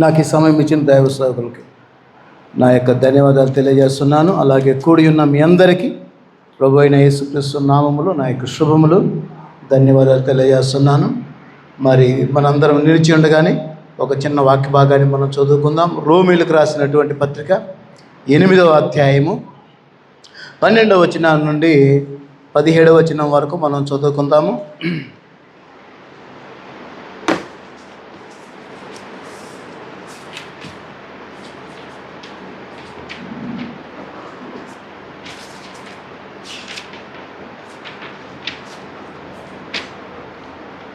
నాకు ఈ సమయం ఇచ్చిన దైవ సేవకులకి నా యొక్క ధన్యవాదాలు తెలియజేస్తున్నాను. అలాగే కూడి ఉన్న మీ అందరికీ ప్రభు అయిన యేసుక్రీస్తు నామములో నా యొక్క శుభములు, ధన్యవాదాలు తెలియజేస్తున్నాను. మరి మనందరం నిలిచి ఉండగానే ఒక చిన్న వాక్య భాగాన్ని మనం చదువుకుందాం. రోమీలకు రాసినటువంటి పత్రిక 8వ అధ్యాయము 12వ వచనం నుండి 17వ వచనం వరకు మనం చదువుకుందాము.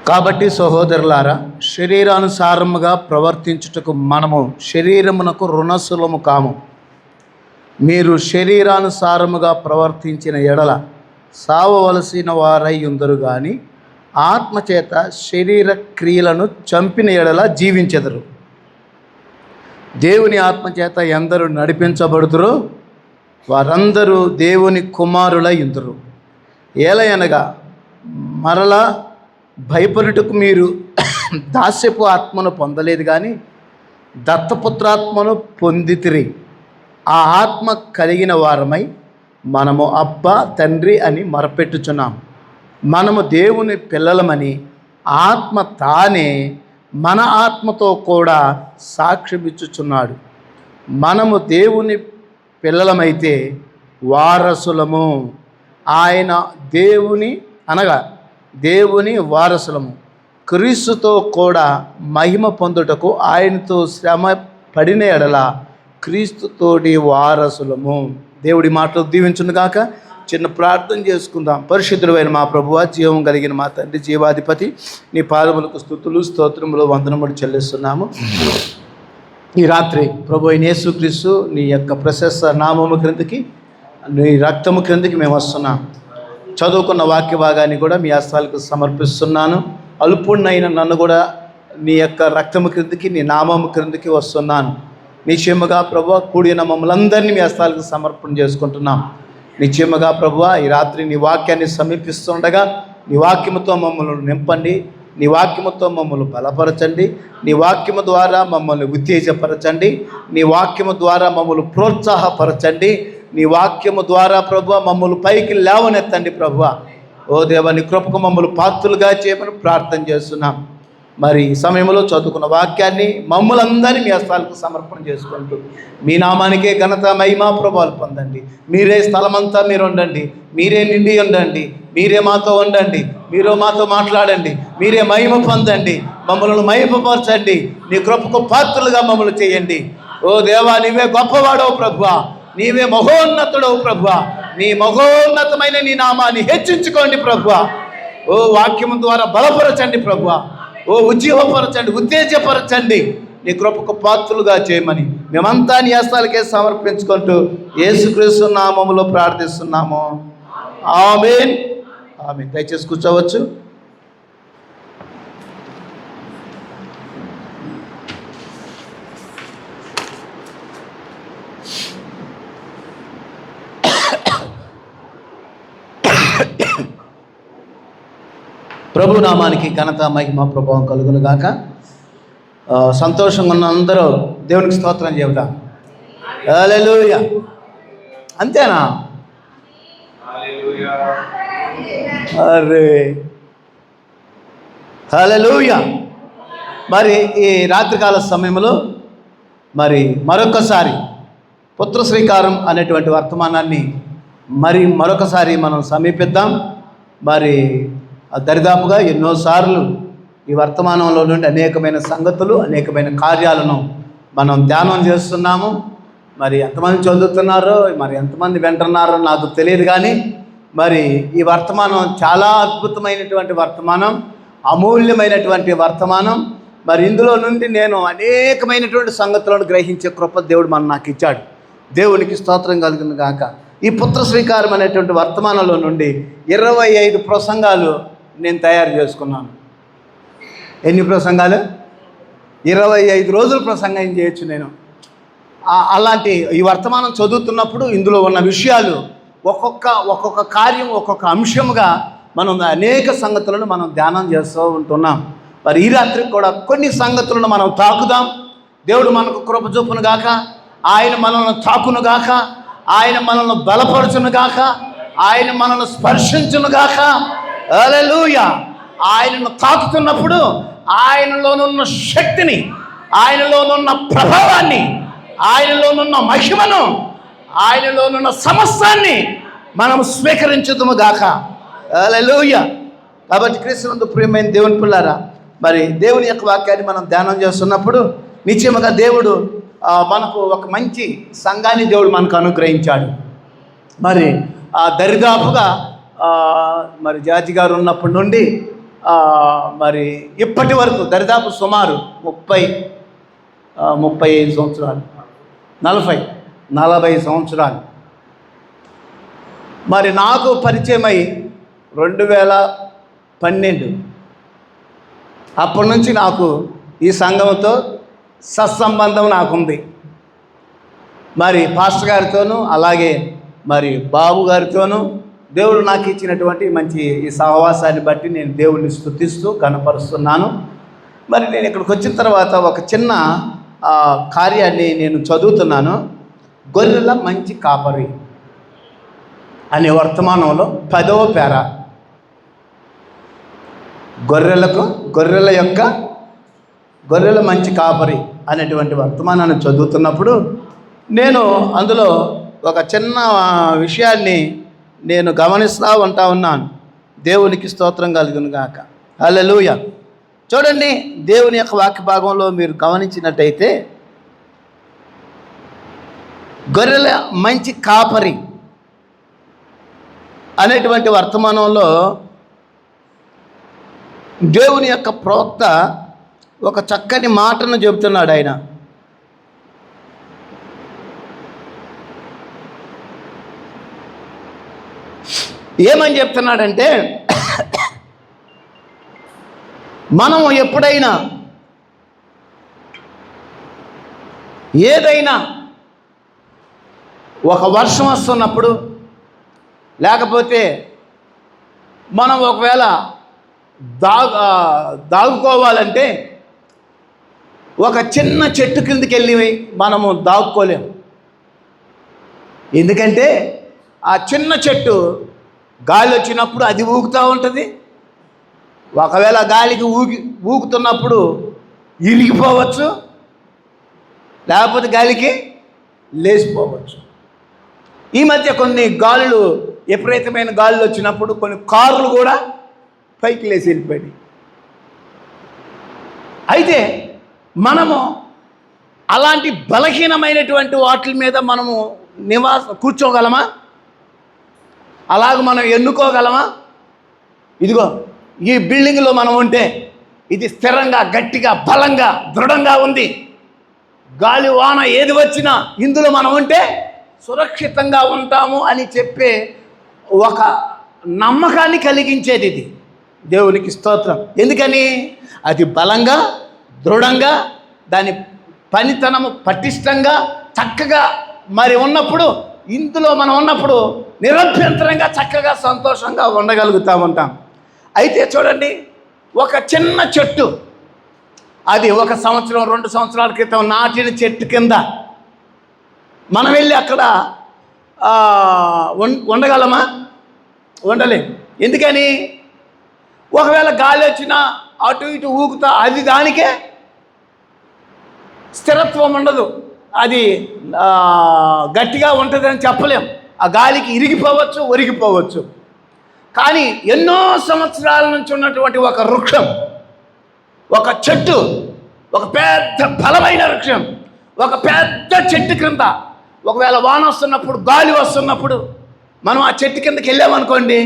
కాబట్టి సహోదరులారా, శరీరానుసారముగా ప్రవర్తించుటకు మనము శరీరమునకు రుణసులము కాము. మీరు శరీరానుసారముగా ప్రవర్తించిన ఎడల సావవలసిన వారై ఉందరు గాని ఆత్మచేత శరీర క్రియలను చంపిన ఎడల జీవించెదరు. దేవుని ఆత్మచేత ఎందరు నడిపించబడుదురో వారందరూ దేవుని కుమారులై ఉందరు. ఏలయనగా మరలా భయపడుటకు మీరు దాస్యపు ఆత్మను పొందలేదు కానీ దత్తపుత్రాత్మను పొందితిరి. ఆ ఆత్మ కలిగిన వారమై మనము అబ్బా తండ్రి అని మొరపెట్టుచున్నాం. మనము దేవుని పిల్లలమని ఆత్మ తానే మన ఆత్మతో కూడా సాక్ష్యమిచ్చుచున్నాడు. మనము దేవుని పిల్లలమైతే వారసులము, ఆయన దేవుని వారసులము, క్రీస్తుతో కూడా మహిమ పొందుటకు ఆయనతో శ్రమ పడిన ఎడల క్రీస్తుతోటి వారసులము. దేవుడి మాటలు దీవించును గాక. చిన్న ప్రార్థన చేసుకుందాం. పరిశుద్ధుడైన మా ప్రభువా, జీవం కలిగిన మా తండ్రి, జీవాధిపతి, నీ పాదములకు స్తుతులు స్తోత్రములు వందనములు చెల్లిస్తున్నాము. ఈ రాత్రి ప్రభు అయిన యేసుక్రీస్తు నీ యొక్క ప్రశస్త నామము క్రిందికి, నీ రక్తము క్రిందికి మేము వస్తున్నాం. చదువుకున్న వాక్య భాగాన్ని కూడా మీ హస్తాలకు సమర్పిస్తున్నాను. అల్పుణ్ణైన నన్ను కూడా నీ యొక్క రక్తము క్రిందికి, నీ నామము క్రిందికి వస్తున్నాను. నిశ్చయముగా ప్రభువా, కూడిన మమ్మల్ందరినీ మీ హస్తాలకు సమర్పణ చేసుకుంటున్నాం. నిశ్చయముగా ప్రభువా, ఈ రాత్రి నీ వాక్యాన్ని సమీపిస్తుండగా నీ వాక్యముతో మమ్మల్ని నింపండి, నీ వాక్యముతో మమ్మల్ని బలపరచండి, నీ వాక్యము ద్వారా మమ్మల్ని ఉత్తేజపరచండి, నీ వాక్యము ద్వారా మమ్మల్ని ప్రోత్సాహపరచండి, నీ వాక్యము ద్వారా ప్రభువా మమ్మల్ని పైకి లేవనెత్తండి. ప్రభువా, ఓ దేవా, నీ కృపకు మమ్మల్ని పాత్రులుగా చేయమని ప్రార్థన చేస్తున్నాం. మరి ఈ సమయంలో చదువుకున్న వాక్యాన్ని మమ్మల్ందరినీ మీ హస్తాలకు సమర్పణ చేసుకుంటూ మీ నామానికే ఘనత, మహిమ, ప్రభావాలు పొందండి. మీరే స్థలమంతా మీరు ఉండండి, మీరే నిండి ఉండండి, మీరే మాతో ఉండండి, మీరు మాతో మాట్లాడండి, మీరే మహిమ పొందండి, మమ్మల్ని మహిమపరచండి, నీ కృపకు పాత్రులుగా మమ్మల్ని చేయండి. ఓ దేవా, నీవే గొప్పవాడవు ప్రభువా, నీవే మహోన్నతుడవు ప్రభువా, నీ మహోన్నతమైన నీ నామాన్ని హెచ్చించుకోండి ప్రభువా. ఓ వాక్యము ద్వారా బలపరచండి ప్రభువా, ఓ ఉజ్జీవపరచండి, ఉత్తేజపరచండి, నీ కృపకు పాత్రులుగా చేయమని మేమంతా నీ హస్తాలకే సమర్పించుకుంటూ యేసుక్రీస్తు నామములో ప్రార్థిస్తున్నాము. ఆమేన్, ఆమేన్. దయచేసి కూర్చోవచ్చు. ప్రభు నామానికి ఘనత, మహిమ, ప్రభావం కలుగును గాక. సంతోషంగా ఉన్న అందరూ దేవునికి స్తోత్రం చెబుతాం. హల్లెలూయా. అంతేనా? అరే హల్లెలూయా. మరి ఈ రాత్రికాల సమయంలో మరి మరొకసారి పుత్ర శ్రీకారం అనేటువంటి వర్తమానాన్ని మరొకసారి మనం సమీపిద్దాం. మరి దరిదాపుగా ఎన్నోసార్లు ఈ వర్తమానంలో నుండి అనేకమైన సంగతులు, అనేకమైన కార్యాలను మనం ధ్యానం చేస్తున్నాము. మరి ఎంతమంది చదువుతున్నారో, మరి ఎంతమంది వింటున్నారో నాకు తెలియదు, కానీ మరి ఈ వర్తమానం చాలా అద్భుతమైనటువంటి వర్తమానం, అమూల్యమైనటువంటి వర్తమానం. మరి ఇందులో నుండి నేను అనేకమైనటువంటి సంగతులను గ్రహించే కృప దేవుడు నాకు ఇచ్చాడు. దేవునికి స్తోత్రం కలుగును గాక. ఈ పుత్ర శ్రీకారం అనేటువంటి వర్తమానంలో నుండి 25 ప్రసంగాలు నేను తయారు చేసుకున్నాను. ఎన్ని ప్రసంగాలు? 25 రోజులు ప్రసంగం చేయొచ్చు నేను. అలాంటి ఈ వర్తమానం చదువుతున్నప్పుడు ఇందులో ఉన్న విషయాలు ఒక్కొక్క కార్యం, ఒక్కొక్క అంశంగా మనం అనేక సంగతులను మనం ధ్యానం చేస్తూ ఉంటున్నాం. మరి ఈ రాత్రికి కూడా కొన్ని సంగతులను మనం తాకుదాం. దేవుడు మనకు కృప చూపును గాక, ఆయన మనల్ని తాకును గాక, ఆయన మనల్ని బలపరచును గాక, ఆయన మనల్ని స్పర్శించును గాక. హల్లెలూయా. ఆయనను తాకుతున్నప్పుడు ఆయనలోనున్న శక్తిని, ఆయనలోనున్న ప్రభావాన్ని, ఆయనలోనున్న మహిమను, ఆయనలోనున్న సమస్తాన్ని మనం స్వీకరించుదుము గాక. హల్లెలూయా. కాబట్టి క్రీస్తునందు ప్రియమైన దేవుని పిల్లారా, మరి దేవుని యొక్క వాక్యాన్ని మనం ధ్యానం చేస్తున్నప్పుడు నిశ్చయముగా దేవుడు మనకు ఒక మంచి సంఘాన్ని దేవుడు మనకు అనుగ్రహించాడు. మరి దరిదాపుగా మరి జార్జి గారు ఉన్నప్పటి నుండి మరి ఇప్పటి వరకు దరిదాపు సుమారు 35 సంవత్సరాలు, 40 సంవత్సరాలు మరి నాకు పరిచయమై 2012 అప్పటి నుంచి నాకు ఈ సంఘంతో సత్సంబంధం నాకుంది. మరి పాస్టర్ గారితోనూ అలాగే మరి బాబు గారితోనూ దేవుడు నాకు ఇచ్చినటువంటి మంచి ఈ సహవాసాన్ని బట్టి నేను దేవుడిని స్తుతిస్తూ కనపరుస్తున్నాను. మరి నేను ఇక్కడికి వచ్చిన తర్వాత ఒక చిన్న కార్యాన్ని నేను చదువుతున్నాను. గొర్రెల మంచి కాపరి అనే వర్తమానంలో 10వ పేర, గొర్రెల మంచి కాపరి అనేటువంటి వర్తమానాన్ని చదువుతున్నప్పుడు నేను అందులో ఒక చిన్న విషయాన్ని నేను గమనిస్తూ ఉన్నాను. దేవునికి స్తోత్రం కలుగును గాక. హల్లెలూయా. చూడండి, దేవుని యొక్క వాక్య భాగంలో మీరు గమనించినట్టయితే గొర్రెల మంచి కాపరి అనేటువంటి వర్తమానంలో దేవుని యొక్క ప్రవక్త ఒక చక్కని మాటను చెబుతున్నాడు. ఆయన ఏమని చెప్తున్నాడంటే, మనము ఎప్పుడైనా ఏదైనా ఒక వర్షం వస్తున్నప్పుడు, లేకపోతే మనం ఒకవేళ దాగుకోవాలంటే ఒక చిన్న చెట్టు కిందకి వెళ్ళి మనము దాక్కోలేము. ఎందుకంటే ఆ చిన్న చెట్టు గాలి వచ్చినప్పుడు అది ఊగుతూ ఉంటుంది. ఒకవేళ గాలికి ఊగుతున్నప్పుడు ఇరిగిపోవచ్చు, లేకపోతే గాలికి లేచిపోవచ్చు. ఈ మధ్య కొన్ని గాలులు, విపరీతమైన గాలులు వచ్చినప్పుడు కొన్ని కార్లు కూడా పైకి లేచి వెళ్ళిపోయాయి. అయితే మనము అలాంటి బలహీనమైనటువంటి వాటి మీద మనము కూర్చోగలమా? అలాగ మనం ఎన్నుకోగలమా? ఇదిగో ఈ బిల్డింగ్లో మనం ఉంటే ఇది స్థిరంగా, గట్టిగా, బలంగా, దృఢంగా ఉంది. గాలి వాన ఏది వచ్చినా ఇందులో మనం ఉంటే సురక్షితంగా ఉంటాము అని చెప్పే ఒక నమ్మకాన్ని కలిగించేది ఇది. దేవునికి స్తోత్రం. ఎందుకని? అది బలంగా, దృఢంగా, దాని పనితనము పటిష్టంగా, చక్కగా మరి ఉన్నప్పుడు, ఇందులో మనం ఉన్నప్పుడు నిరభ్యంతరంగా చక్కగా సంతోషంగా ఉండగలుగుతూ ఉంటాం. అయితే చూడండి, ఒక చిన్న చెట్టు, అది 1 సంవత్సరం 2 సంవత్సరాల క్రితం నాటిన చెట్టు కింద మనం వెళ్ళి అక్కడ ఉండగలమా? ఉండలేం. ఎందుకని? ఒకవేళ గాలి వచ్చినా అటు ఇటు ఊగుతా అది దానికే స్థిరత్వం ఉండదు. అది గట్టిగా ఉంటుందని చెప్పలేం. ఆ గాలికి ఇరిగిపోవచ్చు, ఒరిగిపోవచ్చు. కానీ ఎన్నో సంవత్సరాల నుంచి ఉన్నటువంటి ఒక వృక్షం, ఒక చెట్టు, ఒక పెద్ద బలమైన వృక్షం, ఒక పెద్ద చెట్టు క్రింద ఒకవేళ వాన వస్తున్నప్పుడు, గాలి వస్తున్నప్పుడు మనం ఆ చెట్టు కిందకి వెళ్ళామనుకోండి,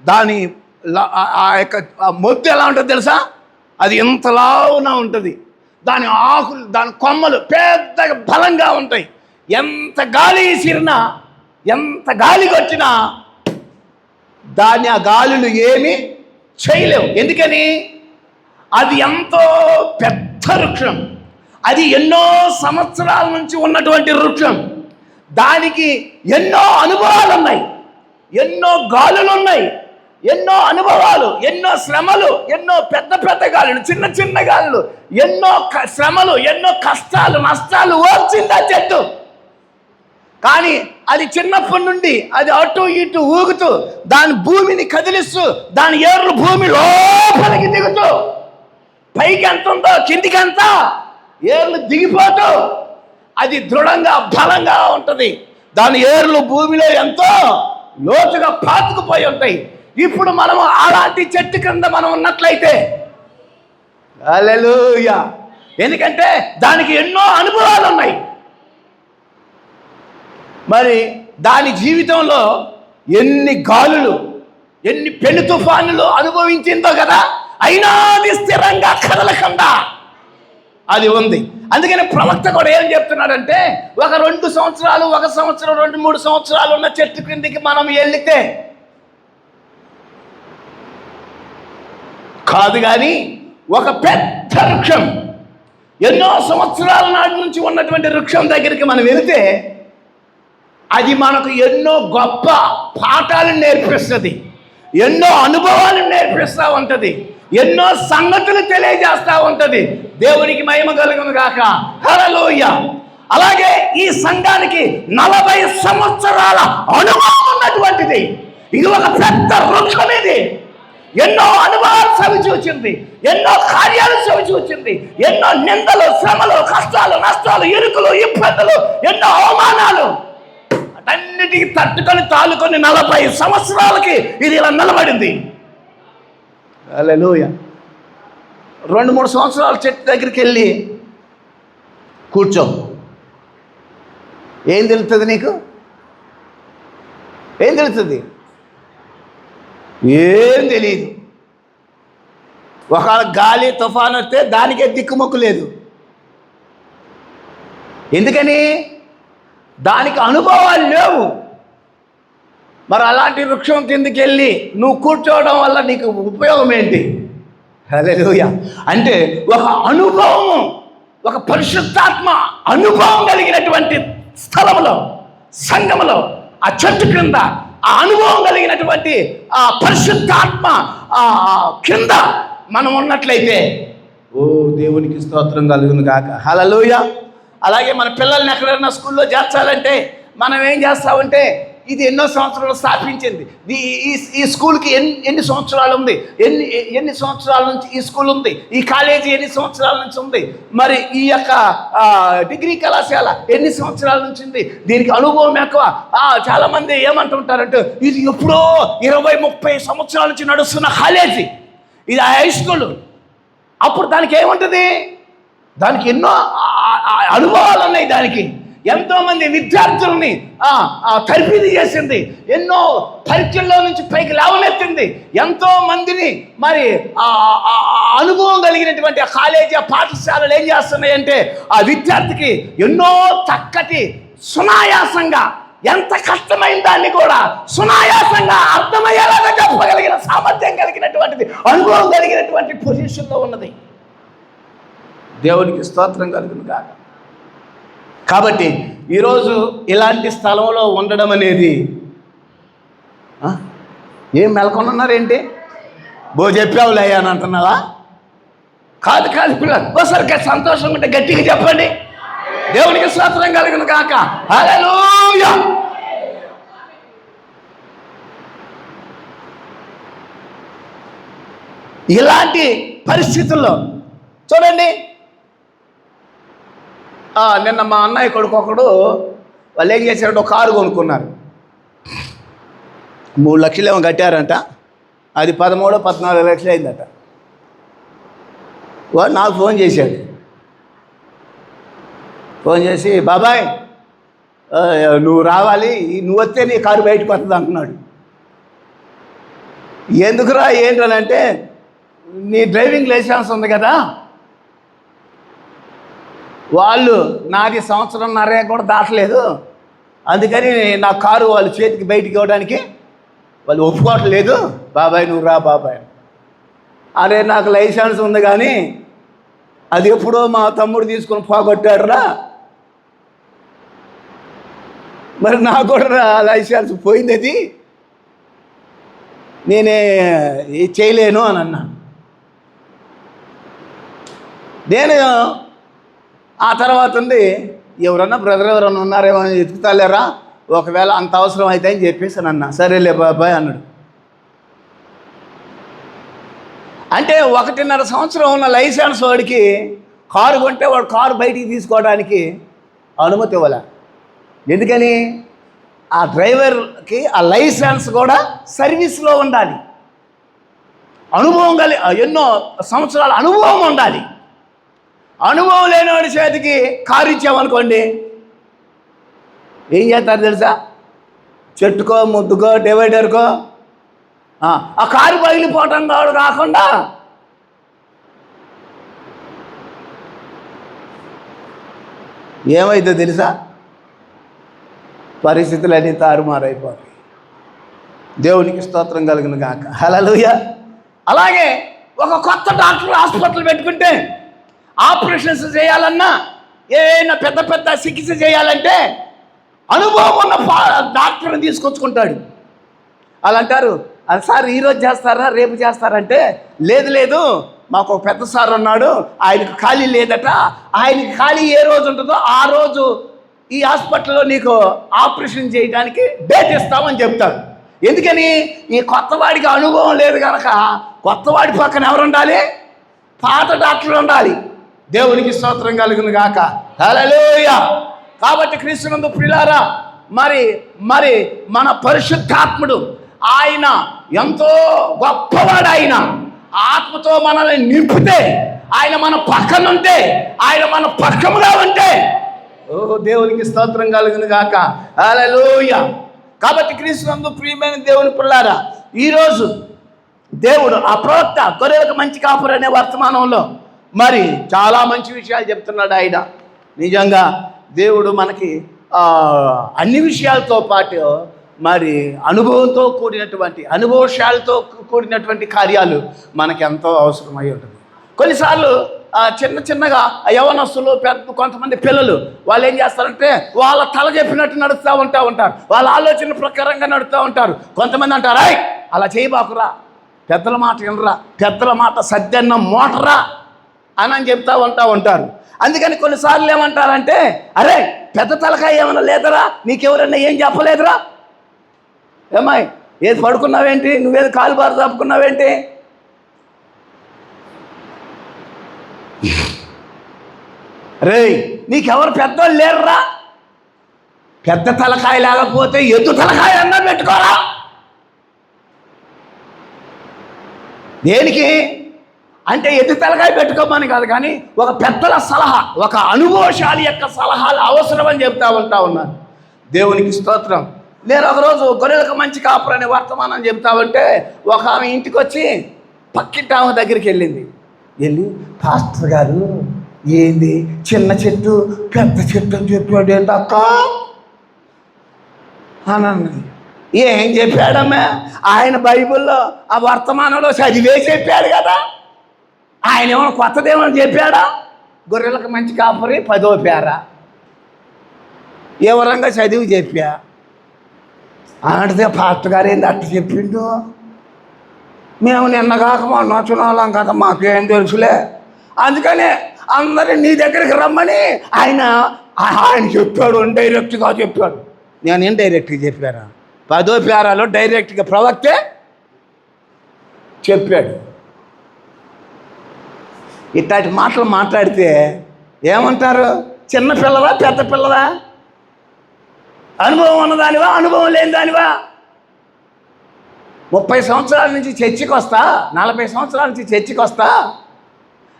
దాని ఆ యొక్క మొద్దు ఎలా ఉంటుంది తెలుసా? అది ఎంతలావునా ఉంటుంది. దాని ఆకులు, దాని కొమ్మలు పెద్దగా బలంగా ఉంటాయి. ఎంత గాలి విసిరినా, ఎంత గాలి కొట్టినా దాన్ని ఆ గాలులు ఏమీ చేయలేవు. ఎందుకని? అది ఎంతో పెద్ద వృక్షం, అది ఎన్నో సంవత్సరాల నుంచి ఉన్నటువంటి వృక్షం. దానికి ఎన్నో అనుభవాలు ఉన్నాయి, ఎన్నో గాలులు ఉన్నాయి. ఎన్నో అనుభవాలు, ఎన్నో శ్రమలు, ఎన్నో పెద్ద పెద్ద గాలులు, చిన్న చిన్న గాలులు, ఎన్నో శ్రమలు, ఎన్నో కష్టాలు, నష్టాలు ఓర్చింది ఆ చెట్టు. కానీ అది చిన్నప్పటి నుండి అది అటు ఇటు ఊగుతూ, దాని భూమిని కదిలిస్తూ, దాని ఏర్లు భూమి లోపలికి దిగుతూ, పైకి ఎంత ఉందో కిందికి ఎంత ఏర్లు దిగిపోతూ, అది దృఢంగా బలంగా ఉంటుంది. దాని ఏర్లు భూమిలో ఎంతో లోతుగా పాతుకుపోయి ఉంటాయి. ఇప్పుడు మనం అలాంటి చెట్టు కింద మనం ఉన్నట్లయితే హల్లెలూయా, ఎందుకంటే దానికి ఎన్నో అనుభవాలు ఉన్నాయి. మరి దాని జీవితంలో ఎన్ని గాలులు, ఎన్ని పెను తుఫానులు అనుభవించిందో కదా, అయినా అది స్థిరంగా కదలకుండా అది ఉంది. అందుకని ప్రవక్త కూడా ఏం చెప్తున్నాడంటే, ఒక 2 సంవత్సరాలు, 1 సంవత్సరం, 2-3 సంవత్సరాలు ఉన్న చెట్టు క్రిందికి మనం వెళితే కాదు, కానీ ఒక పెద్ద వృక్షం, ఎన్నో సంవత్సరాల నాటి నుంచి ఉన్నటువంటి వృక్షం దగ్గరికి మనం వెళితే అది మనకు ఎన్నో గొప్ప పాఠాలను నేర్పిస్తుంది, ఎన్నో అనుభవాలను నేర్పిస్తూ ఉంటుంది, ఎన్నో సంగతులు తెలియజేస్తూ ఉంటుంది. దేవునికి మహిమ కలుగును గాక. హల్లెలూయా. అలాగే ఈ సంఘానికి 40 సంవత్సరాల అనుభవం ఉన్నటువంటిది. ఇది ఒక పెద్ద వృక్షం. ఇది ఎన్నో అనుభవాలు చవిచూచింది, ఎన్నో కార్యాలు చవిచూచింది, ఎన్నో నిందలు, శ్రమలు, కష్టాలు, నష్టాలు, ఇరుకులు, ఇబ్బందులు, ఎన్నో అవమానాలు అన్నిటికీ తట్టుకొని తాలుకొని 40 సంవత్సరాలకి ఇది ఇలా నిలబడింది. హల్లెలూయా. 2-3 సంవత్సరాల చెట్టు దగ్గరికి వెళ్ళి కూర్చో, ఏం తెలుస్తుంది నీకు? ఏం తెలుస్తుంది? ఏం తెలియదు. ఒకవేళ గాలి తుఫాను వస్తే దానికే దిక్కుమొక్కు లేదు. ఎందుకని? దానికి అనుభవాలు లేవు. మరి అలాంటి వృక్షం కిందకి వెళ్ళి నువ్వు కూర్చోవడం వల్ల నీకు ఉపయోగం ఏంటి? హల్లెలూయా. అంటే ఒక అనుభవం, ఒక పరిశుద్ధాత్మ అనుభవం కలిగినటువంటి స్థలంలో, సంఘములో, ఆ చెట్టు క్రింద ఆ అనుభవం కలిగినటువంటి ఆ పరిశుద్ధాత్మ కింద మనం ఉన్నట్లయితే, ఓ దేవునికి స్తోత్రం కలుగును గాక. హల్లెలూయా. అలాగే మన పిల్లల్ని ఎక్కడైనా స్కూల్లో చేర్చాలంటే మనం ఏం చేస్తామంటే, ఇది ఎన్నో సంవత్సరాలు స్థాపించింది, ఈ స్కూల్కి ఎన్ని సంవత్సరాలు ఉంది, ఎన్ని సంవత్సరాల నుంచి ఈ స్కూల్ ఉంది, ఈ కాలేజీ ఎన్ని సంవత్సరాల నుంచి ఉంది, మరి ఈ యొక్క డిగ్రీ కళాశాల ఎన్ని సంవత్సరాల నుంచి ఉంది, దీనికి అనుభవం ఎక్కువ. చాలామంది ఏమంటుంటారంటే, ఇది ఎప్పుడో 20-30 సంవత్సరాల నుంచి నడుస్తున్న కాలేజీ, ఇది హై స్కూల్. అప్పుడు దానికి ఏముంటుంది? దానికి ఎన్నో అనుభవాలు ఉన్నాయి. దానికి ఎంతోమంది విద్యార్థులని తర్ఫీదు చేసింది, ఎన్నో పరీక్షల్లో నుంచి పైకి లేవనెత్తింది, ఎంతో మందిని మరి అనుభవం కలిగినటువంటి ఆ కాలేజీ, ఆ పాఠశాలలు ఏం చేస్తున్నాయంటే ఆ విద్యార్థికి ఎన్నో చక్కటి సునాయాసంగా, ఎంత కష్టమైన దాన్ని కూడా సునాయాసంగా అర్థమయ్యేలాగా చెప్పగలిగిన సామర్థ్యం కలిగినటువంటిది, అనుభవం కలిగినటువంటి పొజిషన్లో ఉన్నది. దేవునికి స్తోత్రం కలుగును గాక. కాబట్టి ఈరోజు ఇలాంటి స్థలంలో ఉండడం అనేది ఏం మెలకొన్నారేంటి? చెప్పావులే అని అంటున్నావా? కాదు కాదు పిల్లలు, ఒకసారి సంతోషం ఉంటే గట్టిగా చెప్పండి. దేవునికి స్తోత్రం కలుగును గాక. హల్లెలూయా. ఇలాంటి పరిస్థితుల్లో చూడండి, నిన్న మా అన్నయ్య కొడుకు ఒకడు, వాళ్ళు ఏం చేశారంటే ఒక కారు కొనుక్కున్నారు. 3 లక్షలు ఏమో కట్టారంట, అది 13-14 లక్షలు అయిందట. వాడు నాకు ఫోన్ చేశాడు. ఫోన్ చేసి, బాబాయ్ నువ్వు రావాలి, నువ్వు వస్తే నీ కారు బయటకు వస్తుంది అంటున్నాడు. ఎందుకురా ఏంటనంటే, నీ డ్రైవింగ్ లైసెన్స్ ఉంది కదా, వాళ్ళు నాది 1.5 సంవత్సరం కూడా దాటలేదు, అందుకని నా కారు వాళ్ళు చేతికి బయటికి ఇవ్వడానికి వాళ్ళు ఒప్పుకోవట్లేదు. బాబాయ్ నువ్వు రా బాబాయ్. అరే నాకు లైసెన్స్ ఉంది కానీ అది ఎప్పుడో మా తమ్ముడు తీసుకొని పోగొట్టాడురా, మరి నాకు కూడా లైసెన్స్ పోయింది. అది నేనే చేయలేను అని అన్నాను. నేను ఆ తర్వాత ఉండి ఎవరన్నా బ్రదర్ ఎవరన్నా ఉన్నారేమో అని ఎత్తుకుతాలేరా, ఒకవేళ అంత అవసరం అయితే అని చెప్పేసి అని అన్నా. సరేలే బాబాయ్ అన్నాడు. అంటే 1.5 సంవత్సరం ఉన్న లైసెన్స్ వాడికి కారు కొంటే వాడు కారు బయటికి తీసుకోవడానికి అనుమతి ఇవ్వాలి. ఎందుకని? ఆ డ్రైవర్కి ఆ లైసెన్స్ కూడా సర్వీస్లో ఉండాలి, అనుభవం ఎన్నో సంవత్సరాల అనుభవం ఉండాలి. అనుభవం లేనివాడి చేతికి కారు ఇచ్చామనుకోండి, ఏం చేస్తారు తెలుసా? చెట్టుకో ముద్దుకో డివైడర్కో ఆ కారు పగిలిపోవటం కాకుండా ఏమైందో తెలుసా? పరిస్థితులన్నీ తారుమారైపోతాయి. దేవునికి స్తోత్రం కలుగును గాక. హల్లెలూయా. అలాగే ఒక కొత్త డాక్టర్ హాస్పిటల్ పెట్టుకుంటే ఆపరేషన్స్ చేయాలన్నా, ఏదైనా పెద్ద పెద్ద చికిత్స చేయాలంటే అనుభవం ఉన్న డాక్టర్ని తీసుకొచ్చుకుంటాడు. వాళ్ళు అంటారు, సార్ ఈరోజు చేస్తారా రేపు చేస్తారంటే, లేదు మాకు ఒక పెద్ద సార్ ఉన్నాడు, ఆయనకు ఖాళీ లేదట, ఆయనకి ఖాళీ ఏ రోజు ఉంటుందో ఆ రోజు ఈ హాస్పిటల్లో నీకు ఆపరేషన్ చేయడానికి డేట్ ఇస్తామని చెప్తారు. ఎందుకని? ఈ కొత్తవాడికి అనుభవం లేదు కనుక కొత్తవాడి పక్కన ఎవరు ఉండాలి? పాత డాక్టర్ ఉండాలి. దేవునికి స్తోత్రం కలుగును గాక. హల్లెలూయా. కాబట్టి క్రీస్తునందు ప్రియులారా, మరి మన పరిశుద్ధాత్ముడు ఆయన ఎంతో గొప్పవాడు. ఆయన ఆత్మతో మనల్ని నింపితే, ఆయన మన పక్కన ఉంటే, ఆయన మన పక్కముగా ఉంటే, ఓ దేవునికి స్తోత్రం కలుగును గాక. హల్లెలూయా. కాబట్టి క్రీస్తునందు ప్రియమైన దేవుని పిల్లారా, ఈరోజు దేవుడు ఆ ప్రవక్త గొర్రెలకు మంచి కాపురు అనే వర్తమానంలో మరి చాలా మంచి విషయాలు చెప్తున్నాడు. ఆయన నిజంగా దేవుడు మనకి అన్ని విషయాలతో పాటు మరి అనుభవంతో కూడినటువంటి అనుభవశాలతో కూడినటువంటి కార్యాలు మనకి ఎంతో అవసరమై ఉంటుంది. కొన్నిసార్లు చిన్నగా యవనస్తులు కొంతమంది పిల్లలు వాళ్ళు ఏం చేస్తారంటే వాళ్ళ తల చెప్పినట్టు నడుస్తూ ఉంటారు, వాళ్ళ ఆలోచన ప్రకారంగా నడుస్తూ ఉంటారు. కొంతమంది అంటారు, అలా చేయబాకురా, పెద్దల మాట వినరా, పెద్దల మాట సద్దన్న మోటరా అని చెప్తూ ఉంటారు. అందుకని కొన్నిసార్లు ఏమంటారంటే, అరే పెద్ద తలకాయ ఏమైనా లేదరా, నీకెవరన్నా ఏం చెప్పలేదురా, ఏమాయ్ ఏది పడుకున్నావేంటి, నువ్వేది కాలు బారు తప్పుకున్నావేంటి, రే నీకెవరు పెద్దోళ్ళు లేరురా, పెద్ద తలకాయ లేకపోతే ఎద్దు తలకాయ అన్నా పెట్టుకోరా. దేనికి అంటే ఎద్దు తలకాయ పెట్టుకోమని కాదు, కానీ ఒక పెద్దల సలహా, ఒక అనుభవశాలి యొక్క సలహాలు అవసరం అని చెప్తా ఉన్నాను. దేవునికి స్తోత్రం. నేను ఒకరోజు గొర్రెలకు మంచి కాపురు అనే వర్తమానం చెప్తా ఉంటే ఒక ఆమె ఇంటికి వచ్చి పక్కింటి ఆమె దగ్గరికి వెళ్ళి పాస్టర్ గారు ఏంది చిన్న చెట్టు పెద్ద చెట్టు అని చెప్పాడు ఏంటక్క అని అన్నది. ఏం చెప్పాడమ్మా? ఆయన బైబిల్లో ఆ వర్తమానంలో చదివే చెప్పాడు కదా, ఆయన ఏమైనా కొత్తదేమని చెప్పాడా? గొర్రెలకు మంచి కాపురి 10వ పేర ఏ వరంగా చదివి చెప్పా అంటే పాస్టర్ గారు ఏంది అట్ట చెప్పిండు, మేము నిన్నగాక మొన్న వచ్చిన వాళ్ళం కదా, మాకేం తెలుసులే, అందుకని అందరూ నీ దగ్గరికి రమ్మని ఆయన చెప్పాడు, డైరెక్ట్గా చెప్పాడు. నేనేం డైరెక్ట్గా చెప్పాను? 10వ పేరాలో డైరెక్ట్గా ప్రవక్తే చెప్పాడు. ఇట్లాంటి మాటలు మాట్లాడితే ఏమంటారు? చిన్న పిల్లవా పెద్ద పిల్లవా, అనుభవం ఉన్నదానివా అనుభవం లేని దానివా? 30 సంవత్సరాల నుంచి చర్చికి వస్తా, 40 సంవత్సరాల నుంచి చర్చికి వస్తా,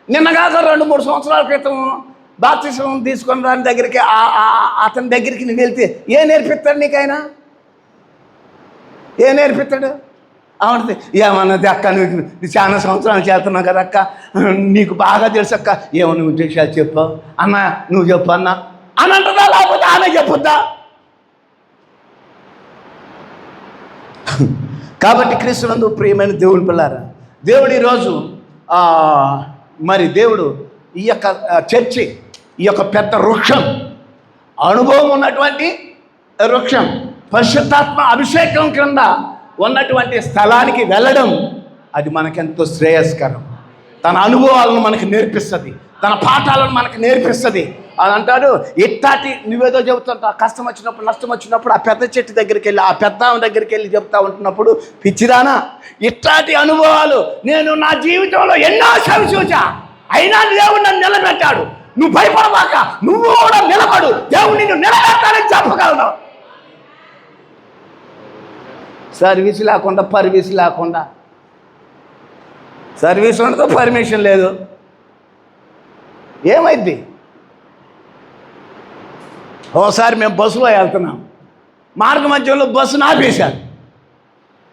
నిన్నగాక 2-3 సంవత్సరాల క్రితం బాప్తిసం తీసుకున్న దాని దగ్గరికి అతని దగ్గరికి నువ్వు వెళ్తే ఏ నేర్పిస్తాడు నీకైనా? ఏ నేర్పిస్తాడు? అవునండి, ఏమన్నది అక్క, నువ్వు చాలా సంవత్సరాలు చేస్తున్నావు కదా అక్క, నీకు బాగా తెలుసు అక్క, ఏమన్నా ఉద్దేశాలు చెప్పు అన్న, నువ్వు చెప్పు అన్న అని అంటుందా, లేకపోతే ఆమె చెప్పుద్దా? కాబట్టి క్రీస్తునందు ప్రియమైన దేవుని పిల్లారా, దేవుడు ఈరోజు మరి దేవుడు ఈ యొక్క చర్చి, ఈ యొక్క పెద్ద వృక్షం, అనుభవం ఉన్నటువంటి వృక్షం, పరిశుద్ధాత్మ అభిషేకం క్రింద ఉన్నటువంటి స్థలానికి వెళ్ళడం అది మనకెంతో శ్రేయస్కరం. తన అనుభవాలను మనకు నేర్పిస్తుంది, తన పాఠాలను మనకు నేర్పిస్తుంది. అని అంటాడు, ఇట్టాటి నువ్వేదో చెబుతుంటా, కష్టం వచ్చినప్పుడు నష్టం వచ్చినప్పుడు ఆ పెద్ద చెట్టు దగ్గరికి వెళ్ళి, ఆ పెద్ద ఆమె దగ్గరికి వెళ్ళి చెప్తా ఉంటున్నప్పుడు, పిచ్చిదానా ఇట్లాంటి అనుభవాలు నేను నా జీవితంలో ఎన్నోసార్లు చూసా, అయినా దేవుడు నన్ను నిలబెట్టాడు. నువ్వు భయపడవాక, నువ్వు కూడా నిలబడు, దేవుడు నిన్ను నిలబెట్టాలని చెప్పగలను. సర్వీస్ లేకుండా, పర్వీస్ లేకుండా, సర్వీస్ ఉండదు, పర్మిషన్ లేదు, ఏమైంది? ఓసారి మేము బస్సులో వెళ్తున్నాం, మార్గ మధ్యలో బస్సును ఆపేశారు.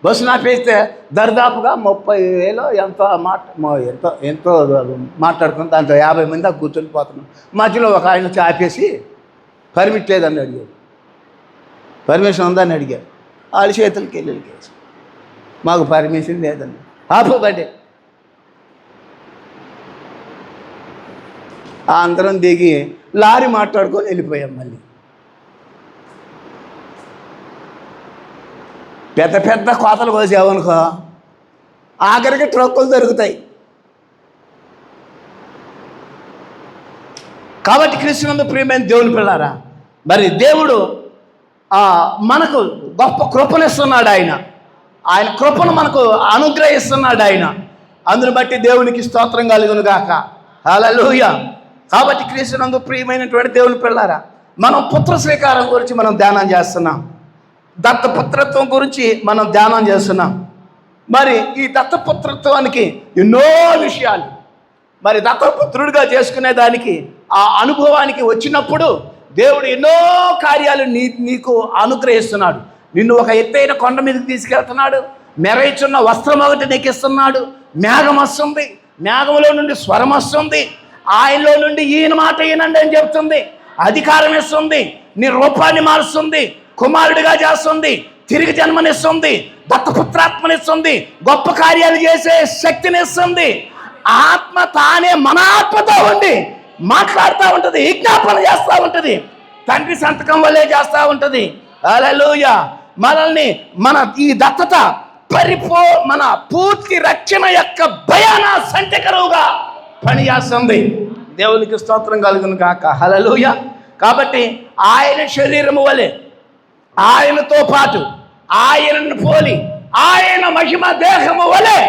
బస్సును ఆపేస్తే దరిదాపుగా 30,000 ఎంతో మాట్లాడుకుని దాంట్లో 50 మంది దాకా కూర్చొని పోతున్నాం. మధ్యలో ఒక ఆయన వచ్చి ఆపేసి పర్మిట్ లేదని అడిగాడు, పర్మిషన్ ఉందని అడిగాడు. వాళ్ళ చేతులకి వెళ్ళి కేసు, మాకు పర్మిషన్ లేదని ఆపబడ్డే. అందరం దిగి లారీ మాట్లాడుకొని వెళ్ళిపోయాం. మళ్ళీ పెద్ద పెద్ద కోతలు కోసావనుకో ఆఖరికి ట్రక్కులు దొరుకుతాయి. కాబట్టి క్రీస్తునందు ప్రియమైన దేవుని పిల్లారా, మరి దేవుడు మనకు గొప్ప కృపనిస్తున్నాడు. ఆయన కృపను మనకు అనుగ్రహిస్తున్నాడు. అందును బట్టి దేవునికి స్తోత్రం కలుగును గాక. హల్లెలూయా. కాబట్టి క్రీస్తునందు ప్రియమైనటువంటి దేవుని పిల్లారా, మనం పుత్ర స్వీకారం గురించి మనం ధ్యానం చేస్తున్నాం, దత్తపుత్రత్వం గురించి మనం ధ్యానం చేస్తున్నాం. మరి ఈ దత్తపుత్రత్వానికి ఎన్నో విషయాలు, మరి దత్తపుత్రుడిగా చేసుకునే దానికి ఆ అనుభవానికి వచ్చినప్పుడు దేవుడు ఎన్నో కార్యాలు నీకు అనుగ్రహిస్తున్నాడు. నిన్ను ఒక ఎత్తైన కొండ మీదకి తీసుకెళ్తున్నాడు, మెరైచున్న వస్త్రం ఒకటి నీకు ఇస్తున్నాడు. మేఘం వస్తుంది, మేఘంలో నుండి స్వరం వస్తుంది, ఆయనలో నుండి ఈయన మాట ఈయనండి అని చెప్తుంది. అధికారం ఇస్తుంది, నీ రూపాన్ని మారుస్తుంది, కుమారుడిగా చేస్తుంది, తిరిగి జన్మనిస్తుంది, దత్తపుత్రాత్మనిస్తుంది, గొప్ప కార్యాలు చేసే శక్తినిస్తుంది. ఆత్మ తానే మన ఆత్మతో ఉండి మాట్లాడుతూ ఉంటుంది, విజ్ఞాపన చేస్తూ ఉంటుంది, తండ్రి సంతకం వల్లే చేస్తూ ఉంటుంది. హల్లెలూయా. మనల్ని మన ఈ దత్తత మన పూర్తి రక్షణ యొక్క భయాన సంచకరువుగా పనిచేస్తుంది. దేవునికి స్తోత్రం కలుగును గాక. హల్లెలూయా. కాబట్టి ఆయన శరీరము వలె, ఆయనతో పాటు, ఆయనను పోలి, ఆయన మహిమ దేహము వలె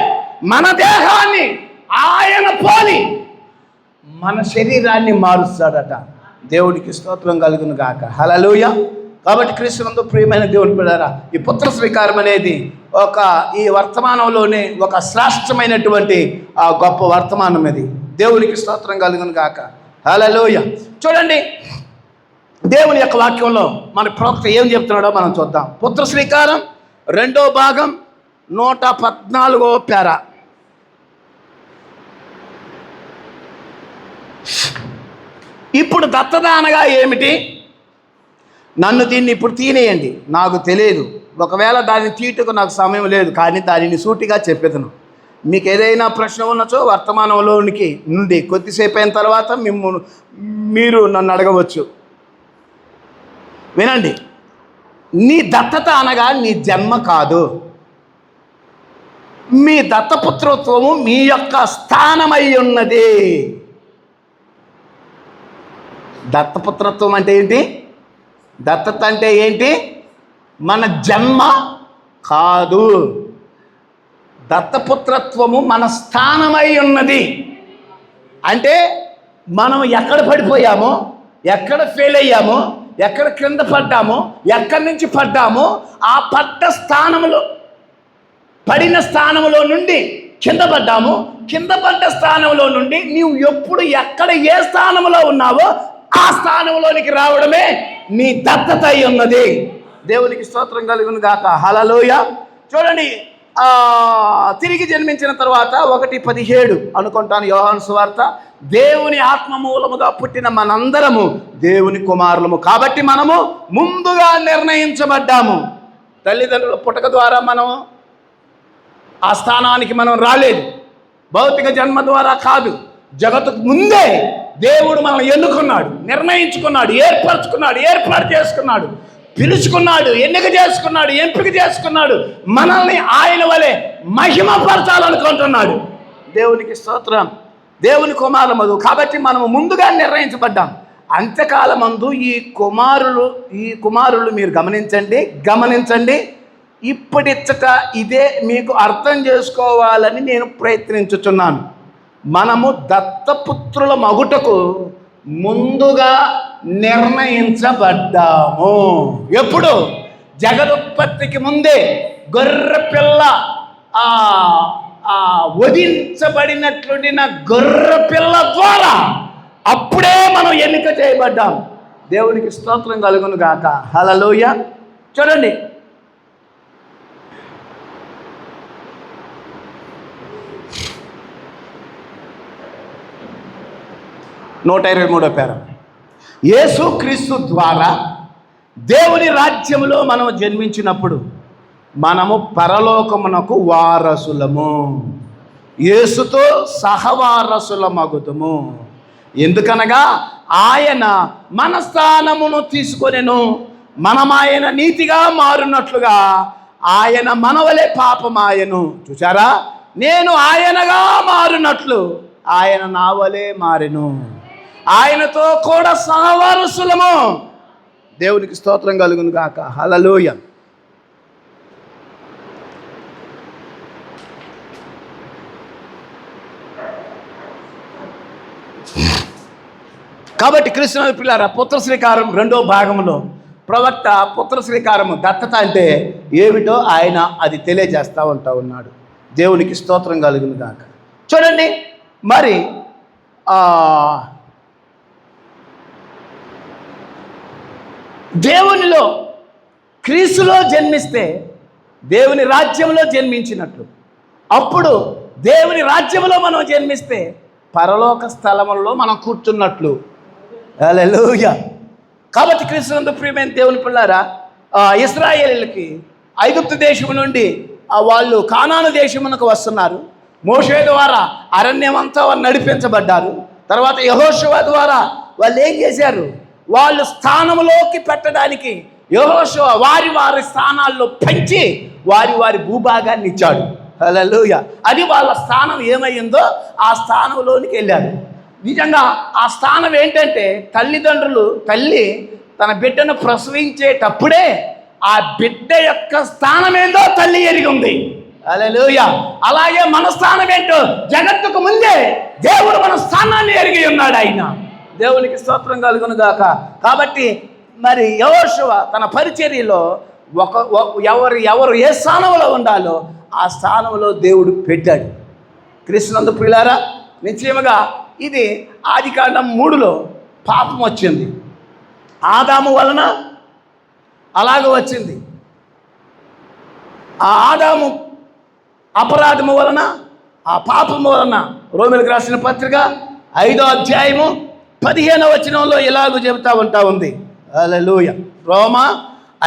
మన దేహాన్ని ఆయన పోలి మన శరీరాన్ని మారుస్తాడట. దేవుడికి స్తోత్రం కలుగును గాక. హల్లెలూయా. కాబట్టి క్రీస్తునందు ప్రియమైన దేవుని పిల్లారా, ఈ పుత్ర స్వీకారం అనేది ఈ వర్తమానంలోనే ఒక శ్రేష్టమైనటువంటి గొప్ప వర్తమానం. ఇది దేవునికి స్తోత్రం కలుగును గాక. హల్లెలూయా. చూడండి, దేవుని యొక్క వాక్యంలో మన ప్రవక్త ఏం చెప్తున్నాడో మనం చూద్దాం. పుత్ర స్వీకారం 2వ భాగం 114వ పేరా. ఇప్పుడు దత్తత అనగా ఏమిటి? నన్ను దీన్ని ఇప్పుడు తీనేయండి, నాకు తెలియదు, ఒకవేళ దాన్ని తీటుకు నాకు సమయం లేదు, కానీ దానిని సూటిగా చెప్పేదను. మీకు ఏదైనా ప్రశ్న ఉన్నచో వర్తమానంలోనికి నుండి కొద్దిసేపు అయిన తర్వాత మీరు నన్ను అడగవచ్చు. వినండి, నీ దత్తత అనగా నీ జన్మ కాదు, మీ దత్తపుత్రత్వము మీ యొక్క స్థానమై ఉన్నది. దత్తపుత్రత్వం అంటే ఏంటి? దత్తత అంటే ఏంటి? మన జన్మ కాదు, దత్తపుత్రత్వము మన స్థానమై ఉన్నది. అంటే మనం ఎక్కడ పడిపోయామో, ఎక్కడ ఫెయిల్ అయ్యామో, ఎక్కడ క్రింద పడ్డామో, ఎక్కడి నుంచి పడ్డామో ఆ పడిన స్థానంలో నుండి కింద పడ్డాము, కింద పడ్డ స్థానంలో నుండి నీవు ఎప్పుడు ఎక్కడ ఏ స్థానంలో ఉన్నావో ఆ స్థానంలోనికి రావడమే నీ దత్తత అయి ఉన్నది. దేవునికి స్తోత్రం కలుగును గాక. హల్లెలూయా. చూడండి, తిరిగి జన్మించిన తర్వాత 1:17 అనుకుంటాను, యోహాను సువార్త, దేవుని ఆత్మ మూలముగా పుట్టిన మనందరము దేవుని కుమారులము, కాబట్టి మనము ముందుగా నిర్ణయించబడ్డాము. తల్లిదండ్రుల పుట్టక ద్వారా మనం ఆ స్థానానికి మనం రాలేదు, భౌతిక జన్మ ద్వారా కాదు, జగత్తుకు ముందే దేవుడు మనల్ని ఎన్నుకున్నాడు, నిర్ణయించుకున్నాడు, ఏర్పాటు చేసుకున్నాడు. పిలుచుకున్నాడు, ఎన్నిక చేసుకున్నాడు, ఎంపిక చేసుకున్నాడు. మనల్ని ఆయన వలె మహిమపరచాలనుకుంటున్నాడు. దేవునికి స్తోత్రం. దేవుని కుమారులము కాబట్టి మనము ముందుగా నిర్ణయించబడ్డాం. అంత్యకాలమందు ఈ కుమారులు మీరు గమనించండి. ఇప్పటిచ్చట ఇదే మీకు అర్థం చేసుకోవాలని నేను ప్రయత్నించుచున్నాను. మనము దత్తపుత్రుల మగుటకు ముందుగా నిర్ణయించబడ్డాము. ఎప్పుడు? జగదుత్పత్తికి ముందే గొర్రె పిల్ల వధించబడినట్లుండిన గొర్రె పిల్ల ద్వారా అప్పుడే మనం ఎన్నిక చేయబడ్డాం. దేవునికి స్తోత్రం కలుగును గాక. హల్లెలూయా. చూడండి, నూట 23వ పేరా. యేసుక్రీస్తు ద్వారా దేవుని రాజ్యములో మనం జన్మించినప్పుడు మనము పరలోకమునకు వారసులము, యేసుతో సహవారసులమగుదుము. ఎందుకనగా ఆయన మన స్థానమును తీసుకొనెను. మనం ఆయన నీతిగా మారునట్లుగా ఆయన మనవలే పాపమాయను. చూసారా? నేను ఆయనగా మారునట్లు ఆయన నావలే మారెను. ఆయనతో కూడా సహవారసులము. దేవునికి స్తోత్రం కలుగును గాక. హల్లెలూయా. కాబట్టి కృష్ణ పిల్లారా, పుత్ర శ్రీకారం 2వ భాగంలో ప్రవక్త పుత్ర శ్రీకారము దత్తత అంటే ఏమిటో ఆయన అది తెలియజేస్తూ ఉన్నాడు. దేవునికి స్తోత్రం కలుగును గాక. చూడండి, మరి దేవునిలో క్రీస్తులో జన్మిస్తే దేవుని రాజ్యంలో జన్మించినట్లు, అప్పుడు దేవుని రాజ్యంలో మనం జన్మిస్తే పరలోక స్థలములలో మనం కూర్చున్నట్లు. హల్లెలూయా. కాబట్టి క్రీస్తునందు ప్రియమైన దేవుని పిల్లారా, ఇశ్రాయేలీయులకి ఐగుప్తు దేశం నుండి వాళ్ళు కానాను దేశమునకు వస్తున్నారు. మోషే ద్వారా అరణ్యం అంతా నడిపించబడ్డారు. తర్వాత యెహోషువ ద్వారా వాళ్ళు ఏం చేశారు? వాళ్ళు స్థానంలోకి పెట్టడానికి యెహోషువ వారి స్థానాల్లో పెంచి వారి భూభాగాన్ని ఇచ్చాడు. హల్లెలూయా. అది వాళ్ళ స్థానం ఏమైందో ఆ స్థానంలోనికి వెళ్ళారు. నిజంగా ఆ స్థానం ఏంటంటే తల్లి తన బిడ్డను ప్రసవించేటప్పుడే ఆ బిడ్డ యొక్క స్థానం ఏందో తల్లి ఎరిగి ఉంది. హల్లెలూయా. అలాగే మన స్థానం ఏంటో జగత్తుకు ముందే దేవుడు మన స్థానాన్ని ఎరిగి ఉన్నాడు ఆయన. దేవునికి స్తోత్రం కలుగును గాక. కాబట్టి మరి యెహోషువ తన పరిచర్యలో ఎవరు ఏ స్థానంలో ఉండాలో ఆ స్థానంలో దేవుడు పెట్టాడు. క్రీస్తునందు ప్రియులారా, నిశ్చయముగా ఇది ఆదికాండం 3లో పాపం వచ్చింది. ఆదాము వలన అలాగ వచ్చింది. ఆ ఆదాము అపరాధము వలన, ఆ పాపము వలన రోమీయులకు రాసిన పత్రిక 5వ అధ్యాయము 15వ వచనంలో ఇలాగ చెబుతా ఉంది. హల్లెలూయా. రోమా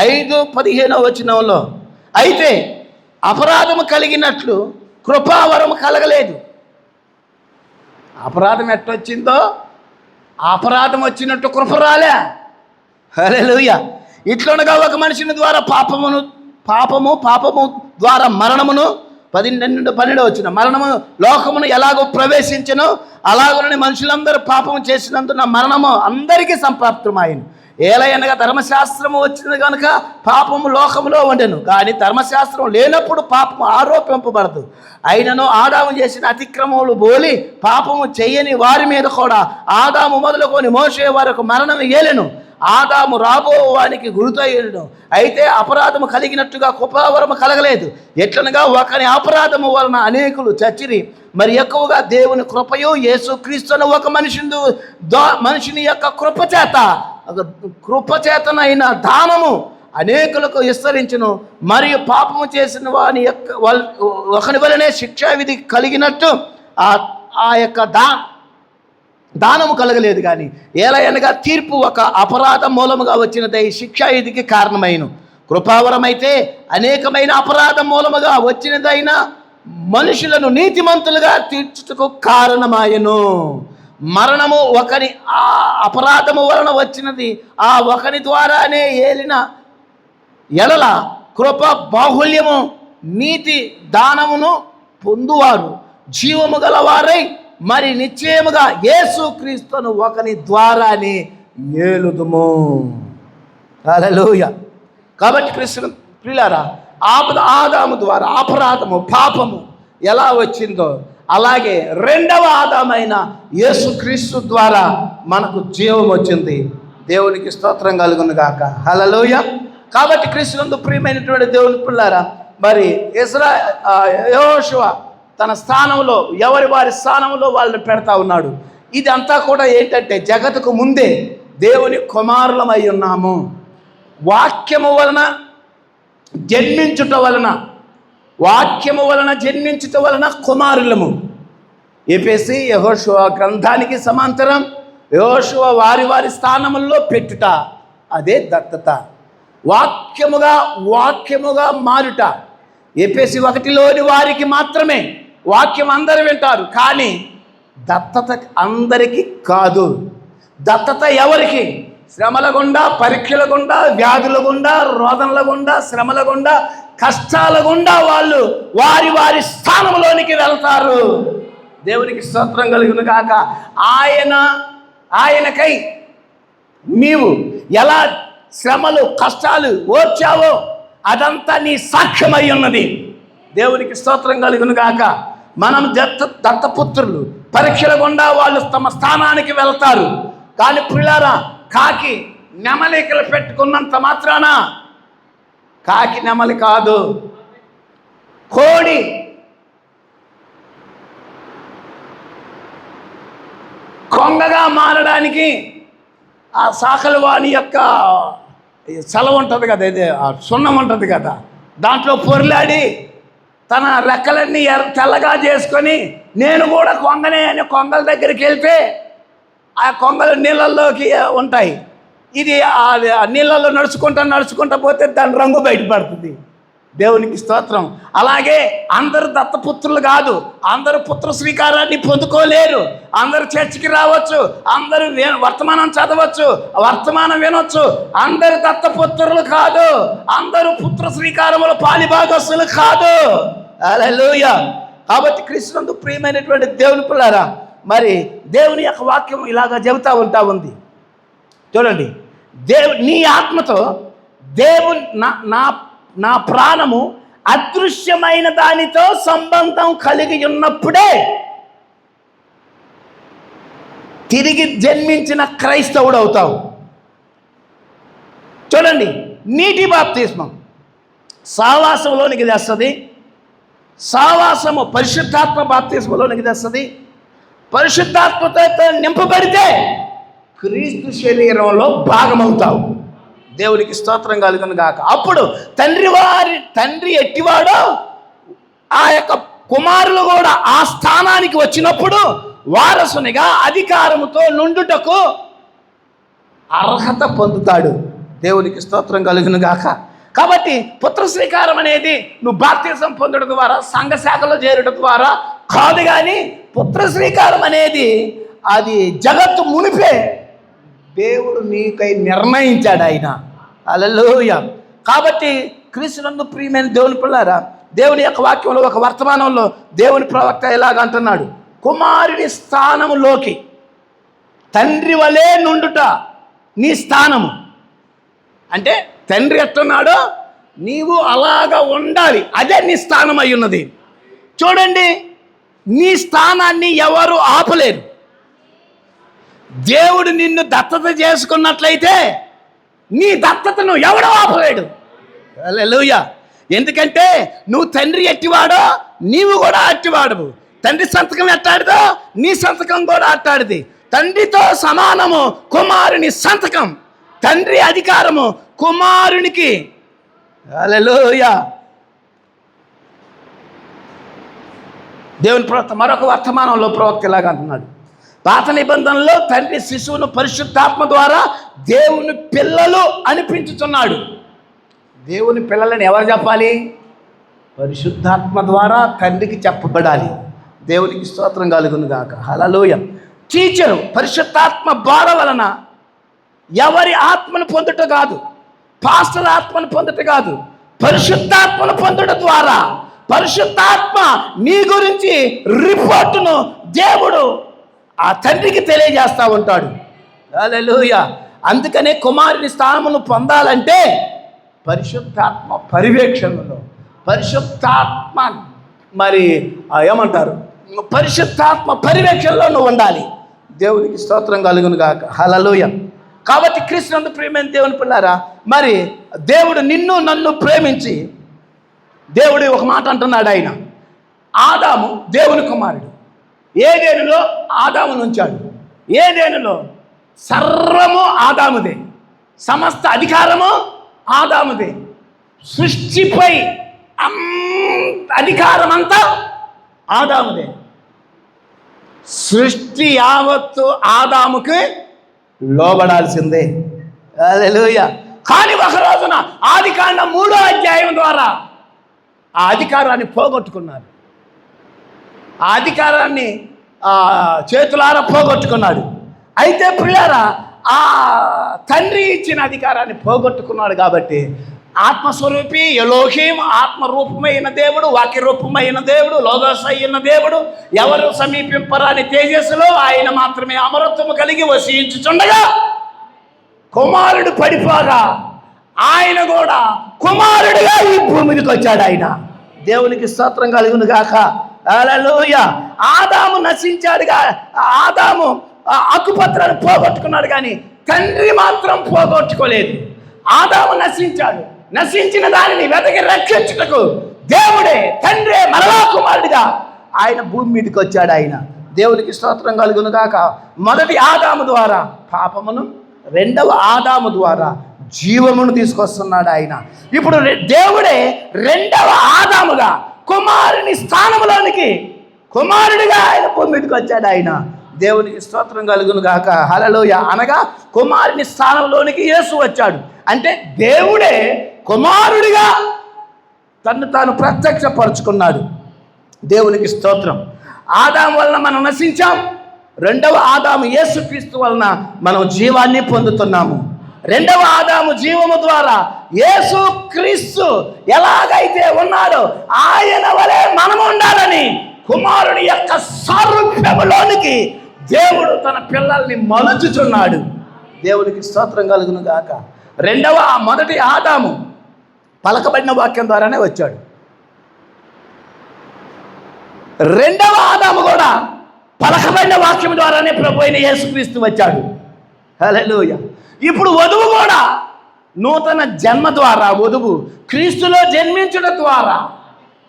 5:15వ వచనంలో, అయితే అపరాధము కలిగినట్లు కృపావరము కలగలేదు. అపరాధం ఎట్టొచ్చిందో అపరాధం వచ్చినట్టు కృప రాలే. హల్లెలూయా. ఇట్లనగా ఒక మనిషిని ద్వారా పాపము ద్వారా మరణమును, 12 వచ్చిన మరణము లోకమును ఎలాగో ప్రవేశించను, అలాగనే మనుషులందరూ పాపము చేసినందున మరణము అందరికీ సంప్రాప్తమైంది. ఏలయనగా ధర్మశాస్త్రము వచ్చింది కనుక పాపము లోకములో ఉండెను, కానీ ధర్మశాస్త్రం లేనప్పుడు పాపము ఆరోపింపబడదు. అయినను ఆదాము చేసిన అతిక్రమములు బోలి పాపము చేయని వారి మీద కూడా ఆదాము మొదలుకొని మోషే వరకు మరణం ఏలెను. ఆదాము రాబోవానికి గురుతయ్యను, అయితే అపరాధము కలిగినట్టుగా కృపావరము కలగలేదు. ఎట్లనగా ఒకని అపరాధము వలన అనేకులు చచ్చిరి, మరి ఎక్కువగా దేవుని కృపయు యేసుక్రీస్తును ఒక మనిషిని యొక్క కృపచేతనైన దానము అనేకులకు విస్తరించును. మరియు పాపము చేసిన వాని యొక్క ఒకని వలనే శిక్షావిధి కలిగినట్టు ఆ యొక్క దానము కలగలేదు. కానీ ఏలయనగా తీర్పు ఒక అపరాధం మూలముగా వచ్చినదై శిక్షావిధికి కారణమైన కృపావరమైతే అనేకమైన అపరాధం మూలముగా వచ్చినదైన మనుషులను నీతిమంతులుగా తీర్చుటకు కారణమాయను. మరణము ఒకని ఆ అపరాధము వలన వచ్చినది, ఆ ఒకని ద్వారానే ఏలిన ఎడల కృప బాహుల్యము నీతి దానమును పొందువారు జీవము గలవారై మరి నిశ్చయముగా యేసుక్రీస్తును ఒకని ద్వారానే ఏలుదుము. హల్లెలూయా. కాబట్టి క్రీస్తు ప్రియులారా, ఆదాము ద్వారా అపరాధము పాపము ఎలా వచ్చిందో అలాగే రెండవ ఆదామైన యేసుక్రీస్తు ద్వారా మనకు జీవం వచ్చింది. దేవునికి స్తోత్రం కలుగును గాక. హల్లెలూయా. కాబట్టి క్రీస్తునందు ప్రియమైనటువంటి దేవుని పిల్లారా, మరి యెహోషువ తన స్థానంలో ఎవరి వారి స్థానంలో వాళ్ళని పెడతా ఉన్నాడు. ఇది అంతా కూడా ఏంటంటే జగత్తుకు ముందే దేవుని కుమారులమై ఉన్నాము. వాక్యము వలన జన్మించుట వలన కుమారులము. ఎఫెసీ యెహోషువ గ్రంథానికి సమాంతరం యెహోషువ వారి వారి స్థానముల్లో పెట్టుట, అదే దత్తత. వాక్యముగా మారుట. ఎఫెసీ 1లోని వారికి మాత్రమే వాక్యం అందరూ వింటారు, కానీ దత్తత అందరికీ కాదు. దత్తత ఎవరికి? శ్రమల గుండా, పరీక్షల గుండా, వ్యాధుల గుండా, రోదనల గుండా, శ్రమల గుండా, కష్టాల గుండా వాళ్ళు వారి వారి స్థానంలోనికి వెళ్తారు. దేవునికి స్తోత్రం కలుగును గాక. ఆయనకై నీవు ఎలా శ్రమలు కష్టాలు ఓర్చావో అదంతా నీ సాక్ష్యమై ఉన్నది. దేవునికి స్తోత్రం కలుగును గాక. మనం దత్తపుత్రులు. పరీక్షల గుండా వాళ్ళు తమ స్థానానికి వెళ్తారు. కానీ పిల్లారా, కాకి నెమలికలు పెట్టుకున్నంత మాత్రాన కాకి నెమలి కాదు. కోడి కొంగగా మారడానికి ఆ సాకలి వాణి యొక్క చల ఉంటుంది కదా, ఇదే సున్నం ఉంటుంది కదా, దాంట్లో పొర్లాడి తన రెక్కలన్నీ తెల్లగా చేసుకొని నేను కూడా కొంగనే అని కొంగల దగ్గరికి వెళ్తే ఆ కొంగలు నీళ్ళల్లోకి ఉంటాయి. ఇది ఆ నీళ్ళల్లో నడుచుకుంటా పోతే దాని రంగు బయటపడుతుంది. దేవునికి స్తోత్రం. అలాగే అందరు దత్తపుత్రులు కాదు, అందరూ పుత్ర స్వీకారాన్ని పొందుకోలేరు. అందరూ చర్చికి రావచ్చు, అందరూ వర్తమానం చదవచ్చు, వర్తమానం వినొచ్చు. అందరు దత్తపుత్రులు కాదు, అందరూ పుత్ర స్వీకారముల పాలిభాగస్తులు కాదు. హల్లెలూయా. కాబట్టి క్రీస్తునందు ప్రియమైనటువంటి దేవుని పిల్లారా, మరి దేవుని యొక్క వాక్యం ఇలాగా చెబుతూ ఉంది. చూడండి, నీ ఆత్మతో దేవుని నా ప్రాణము అదృశ్యమైన దానితో సంబంధం కలిగి ఉన్నప్పుడే తిరిగి జన్మించిన క్రైస్తవుడు అవుతావు. చూడండి, నీటి బాప్తిస్మం సావాసంలోనికి తెస్తుంది. సావాసము పరిశుద్ధాత్మ బాప్తిస్మలోనికి తెస్తుంది. పరిశుద్ధాత్మతో నింపబడితే క్రీస్తు శరీరంలో భాగమవుతావు. దేవునికి స్తోత్రం కలుగును గాక. అప్పుడు తండ్రి ఎట్టివాడో ఆ యొక్క కుమారులు కూడా ఆ స్థానానికి వచ్చినప్పుడు వారసునిగా అధికారముతో నుండుటకు అర్హత పొందుతాడు. దేవునికి స్తోత్రం కలుగును గాక. కాబట్టి పుత్ర స్వీకారం అనేది నువ్వు బాప్తిసం పొందడం ద్వారా, సంఘ శాఖలో చేరడం ద్వారా కాదు. కానీ పుత్ర స్వీకారం అనేది అది జగత్తు మునిపే దేవుడు నీకై నిర్ణయించాడు ఆయన. హల్లెలూయా. కాబట్టి క్రీస్తునందు ప్రియమైన దేవుని పిల్లారా, దేవుని యొక్క వాక్యంలో ఒక వర్తమానంలో దేవుని ప్రవక్త ఎలాగంటున్నాడు, కుమారుని స్థానములోకి తండ్రి వలె నుండుట నీ స్థానము. అంటే తండ్రి ఎట్టున్నాడో నీవు అలాగా ఉండాలి, అదే నీ స్థానం అయి ఉన్నది. చూడండి, నీ స్థానాన్ని ఎవరు ఆపలేరు. దేవుడు నిన్ను దత్తత చేసుకున్నట్లయితే నీ దత్తతను ఎవడో ఆపలేడు. హల్లెలూయా. ఎందుకంటే నువ్వు తండ్రి ఎట్టివాడో నీవు కూడా అట్టివాడవు. తండ్రి సంతకం ఎట్టాడిదో నీ సంతకం కూడా అట్టాడిది. తండ్రితో సమానము కుమారుని సంతకం. తండ్రి అధికారము కుమారునికి. హల్లెలూయా. దేవుని ప్రవక్త మరొక వర్తమానంలో ప్రవక్త ఇలాగా అంటున్నాడు, పాత నిబంధనలో తండ్రి శిశువును పరిశుద్ధాత్మ ద్వారా దేవుని పిల్లలు అనిపించుతున్నాడు. దేవుని పిల్లలని ఎవరు చెప్పాలి? పరిశుద్ధాత్మ ద్వారా తండ్రికి చెప్పబడాలి. దేవునికి స్తోత్రం కలుగును గాక. హల్లెలూయా. టీచరు పరిశుద్ధాత్మ బోధ వలన ఎవరి ఆత్మను పొందుట కాదు, పాస్టర్ ఆత్మను పొందుట కాదు, పరిశుద్ధాత్మను పొందడం ద్వారా పరిశుద్ధాత్మ నీ గురించి రిపోర్టును దేవుడు ఆ తండ్రికి తెలియజేస్తూ ఉంటాడు. హల్లెలూయా. అందుకనే కుమారుని స్థానమును పొందాలంటే పరిశుద్ధాత్మ పర్యవేక్షణలో, పరిశుద్ధాత్మ మరి ఏమంటారు, పరిశుద్ధాత్మ పర్యవేక్షణలో నువ్వు ఉండాలి. దేవునికి స్తోత్రం కలుగును గాక. హల్లెలూయా. కాబట్టి క్రీస్తునందు ప్రియమైన దేవుని పిల్లారా, మరి దేవుడు నిన్ను నన్ను ప్రేమించి దేవుడు ఒక మాట అంటున్నాడు. ఆయన ఆదాము దేవుని కుమారుడు. ఏదెనులో ఆదామును ఉంచాడు. ఏదెనులో సర్వము ఆదాముదే, సమస్త అధికారము ఆదాముదే. సృష్టిపై అధికారం అంతా ఆదాముదే. సృష్టి యావత్తు ఆదాముకి లోబడాల్సిందే. హల్లెలూయా. కానీ ఒక రోజున ఆదికాండం 3వ అధ్యాయం ద్వారా ఆ అధికారాన్ని పోగొట్టుకున్నాడు. ఆ అధికారాన్ని చేతులారా పోగొట్టుకున్నాడు. అయితే ప్రియారా, ఆ తండ్రి ఇచ్చిన అధికారాన్ని పోగొట్టుకున్నాడు. కాబట్టి ఆత్మస్వరూపి ఎలోహీం, ఆత్మరూపమైన దేవుడు, వాక్యరూపమైన దేవుడు, లోగోస్ అయిన దేవుడు, ఎవరు సమీపింపరాని తేజస్సులో ఆయన మాత్రమే అమరత్వము కలిగి వసించుచుండగా కుమారుడు పడిపోగా ఆయన కూడా కుమారుడిగా ఈ భూమి మీదకి వచ్చాడు. ఆయన దేవునికి స్తోత్రం కలుగును గాక. హల్లెలూయా. ఆదాము నశించాడుగా, ఆదాము హక్కుపత్రాన్ని పోగొట్టుకున్నాడు, కానీ తండ్రి మాత్రం పోగొట్టుకోలేదు. ఆదాము నశించాడు. నశించిన దానిని వెతకి రక్షించుటకు దేవుడే, తండ్రే మరలా కుమారుడిగా ఆయన భూమి మీదకి వచ్చాడు. ఆయన దేవునికి స్తోత్రం కలుగును గాక. మొదటి ఆదాము ద్వారా పాపమును, రెండవ ఆదాము ద్వారా జీవమును తీసుకొస్తున్నాడు ఆయన. ఇప్పుడు దేవుడే రెండవ ఆదాముగా కుమారుని స్థానంలోనికి కుమారుడిగా ఆయన భూమి మీదకి వచ్చాడు. ఆయన దేవునికి స్తోత్రం కలుగును గాక. హల్లెలూయా. అనగా కుమారుని స్థానంలోనికి యేసు వచ్చాడు. అంటే దేవుడే కుమారుడిగా తను తాను ప్రత్యక్షపరుచుకున్నాడు. దేవునికి స్తోత్రం. ఆదాము వలన మనం నశించాం. రెండవ ఆదాము యేసుక్రీస్తు వలన మనం జీవాన్ని పొందుతున్నాము. రెండవ ఆదాము జీవము ద్వారా యేసుక్రీస్తు ఎలాగైతే ఉన్నాడో ఆయన వలె మనము ఉండాలని కుమారుని యొక్క సారూప్యములోనికి దేవుడు తన పిల్లల్ని మలుచుచున్నాడు. దేవునికి స్తోత్రం కలుగును గాక. మొదటి ఆదాము పలకబడిన వాక్యం ద్వారానే వచ్చాడు. రెండవ ఆదాము కూడా పలకబడిన వాక్యం ద్వారానే ప్రభు అయిన యేసుక్రీస్తు వచ్చాడు. హల్లెలూయా. ఇప్పుడు వధువు కూడా నూతన జన్మ ద్వారా, వధువు క్రీస్తులో జన్మించడం ద్వారా,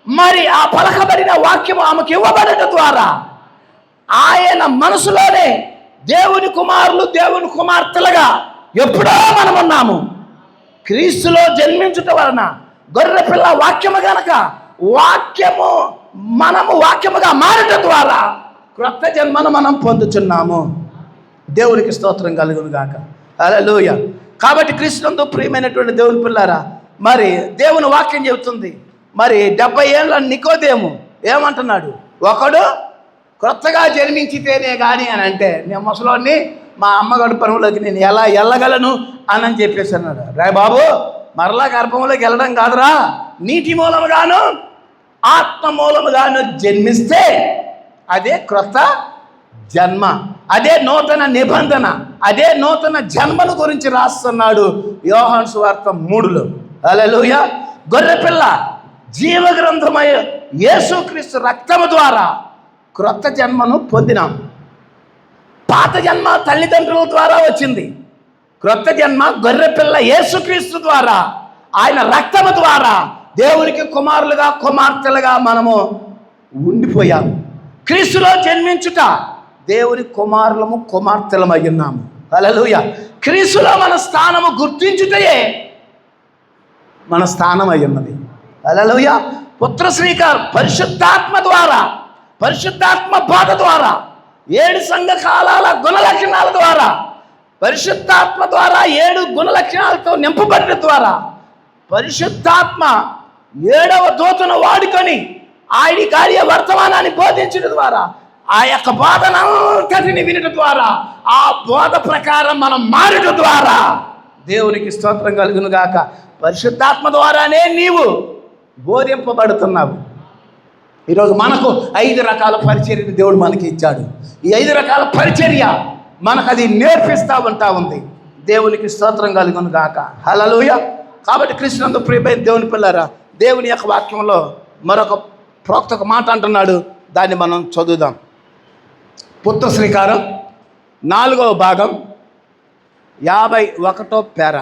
మరి ఆ పలకబడిన వాక్యము ఆమెకు ఇవ్వబడటం ద్వారా ఆయన మనసులోనే దేవుని కుమారులు, దేవుని కుమార్తెలుగా ఎప్పుడో మనం ఉన్నాము. క్రీస్తులో జన్మించుట వలన గొర్రెపిల్ల వాక్యము గనక వాక్యము మనము వాక్యముగా మారటం ద్వారా క్రొత్త జన్మను మనం పొందుచున్నాము. దేవునికి స్తోత్రం కలుగును గాక. హల్లెలూయా. కాబట్టి క్రీస్తునందు ప్రియమైనటువంటి దేవుని పిల్లారా, మరి దేవుని వాక్యం చెబుతుంది, మరి 70 ఏళ్ళ నికోదేము ఏమంటున్నాడు, ఒకడు క్రొత్తగా జన్మించితేనే కానీ అని అంటే, నేను ముసలోని మా అమ్మ గర్భంలోకి నేను ఎలా వెళ్ళగలను అని చెప్పేసి అన్నాడు. రా బాబు, మరలా గర్భంలోకి వెళ్ళడం కాదురా, నీటి మూలముగాను ఆత్మ మూలముగాను జన్మిస్తే అదే క్రొత్త జన్మ, అదే నూతన నిబంధన, అదే నూతన జన్మను గురించి రాస్తున్నాడు యోహాను సువార్త 3లో. హల్లెలూయా. గొర్రెపిల్ల జీవగ్రంథమయ యేసుక్రీస్తు రక్తము ద్వారా క్రొత్త జన్మను పొందినాం. పాత జన్మ తల్లిదండ్రుల ద్వారా వచ్చింది. క్రొత్త జన్మ గొర్రెపిల్ల యేసుక్రీస్తు ద్వారా, ఆయన రక్తము ద్వారా దేవునికి కుమారులుగా కుమార్తెలుగా మనము ఉండిపోయాము. క్రీస్తులో జన్మించుట దేవుని కుమారులము కుమార్తెలము అయ్యున్నాము. హల్లెలూయా. క్రీస్తులో మన స్థానము గుర్తించుటయే మన స్థానం అయ్యున్నది. హల్లెలూయా. పుత్ర శ్రీకారం పరిశుద్ధాత్మ ద్వారా, పరిశుద్ధాత్మ బోధ ద్వారా, 7 సంఘ కాలాల గుణలక్షణాల ద్వారా, పరిశుద్ధాత్మ ద్వారా 7 గుణలక్షణాలతో నింపబడిన ద్వారా, పరిశుద్ధాత్మ 7వ దూతను వాడుకొని ఆయన కార్య వర్తమానాన్ని బోధించడం ద్వారా, ఆ యొక్క బోధనంతటిని వినడం ద్వారా, ఆ బోధ ప్రకారం మనం మారడం ద్వారా దేవునికి స్తోత్రం కలుగును గాక. పరిశుద్ధాత్మ ద్వారానే నీవు బోధింపబడుతున్నావు. ఈరోజు మనకు 5 రకాల పరిచర్యను దేవుడు మనకి ఇచ్చాడు. ఈ 5 రకాల పరిచర్య మనకు అది నేర్పిస్తూ ఉంటా ఉంది. దేవునికి స్తోత్రం కలుగును గాక. హల్లెలూయా. కాబట్టి కృష్ణందు ప్రియమైన దేవుని పిల్లరా, దేవుని యొక్క వాక్యంలో మరొక ప్రోక్త ఒక మాట అంటున్నాడు. దాన్ని మనం చదువుదాం. పుత్ర శ్రీకారం 4వ భాగం 51వ పేర.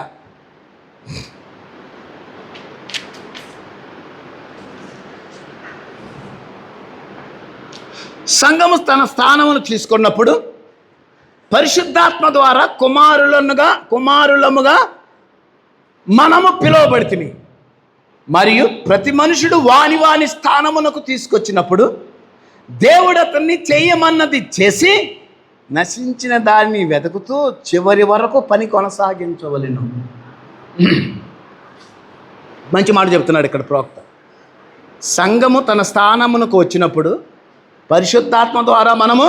సంఘము తన స్థానమును తీసుకున్నప్పుడు పరిశుద్ధాత్మ ద్వారా కుమారులముగా మనము పిలువబడితిమి. మరియు ప్రతి మనుషుడు వాని స్థానమునకు తీసుకొచ్చినప్పుడు దేవుడు అతన్ని చేయమన్నది చేసి నశించిన దాన్ని వెతుకుతూ చివరి వరకు పని కొనసాగించవలెను. మంచి మాట చెప్తున్నాడు ఇక్కడ ప్రవక్త. సంఘము తన స్థానమునకు వచ్చినప్పుడు పరిశుద్ధాత్మ ద్వారా మనము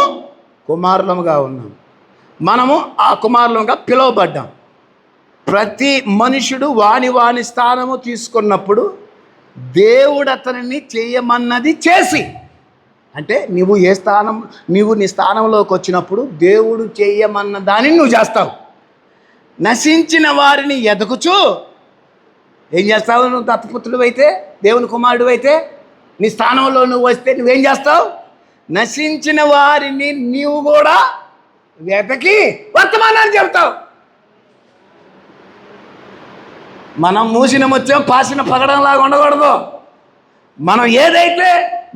కుమారులముగా ఉన్నాం. మనము ఆ కుమారులుగా పిలువబడ్డాం. ప్రతి మనుషుడు వాని స్థానము తీసుకున్నప్పుడు దేవుడు అతనిని చేయమన్నది చేసి, అంటే నీవు నీ స్థానంలోకి వచ్చినప్పుడు దేవుడు చేయమన్న దానిని నువ్వు చేస్తావు. నశించిన వారిని ఎదుగుచూ ఏం చేస్తావు? నువ్వు దత్తపుత్రుడు అయితే, దేవుని కుమారుడు అయితే, నీ స్థానంలో నువ్వు వస్తే నువ్వేం చేస్తావు? నశించిన వారిని నీవు కూడా వెతకి వర్తమానాన్ని చెప్తావు. మనం మూసిన ముత్యం పాసిన పగడంలాగా ఉండకూడదు. మనం ఏదైతే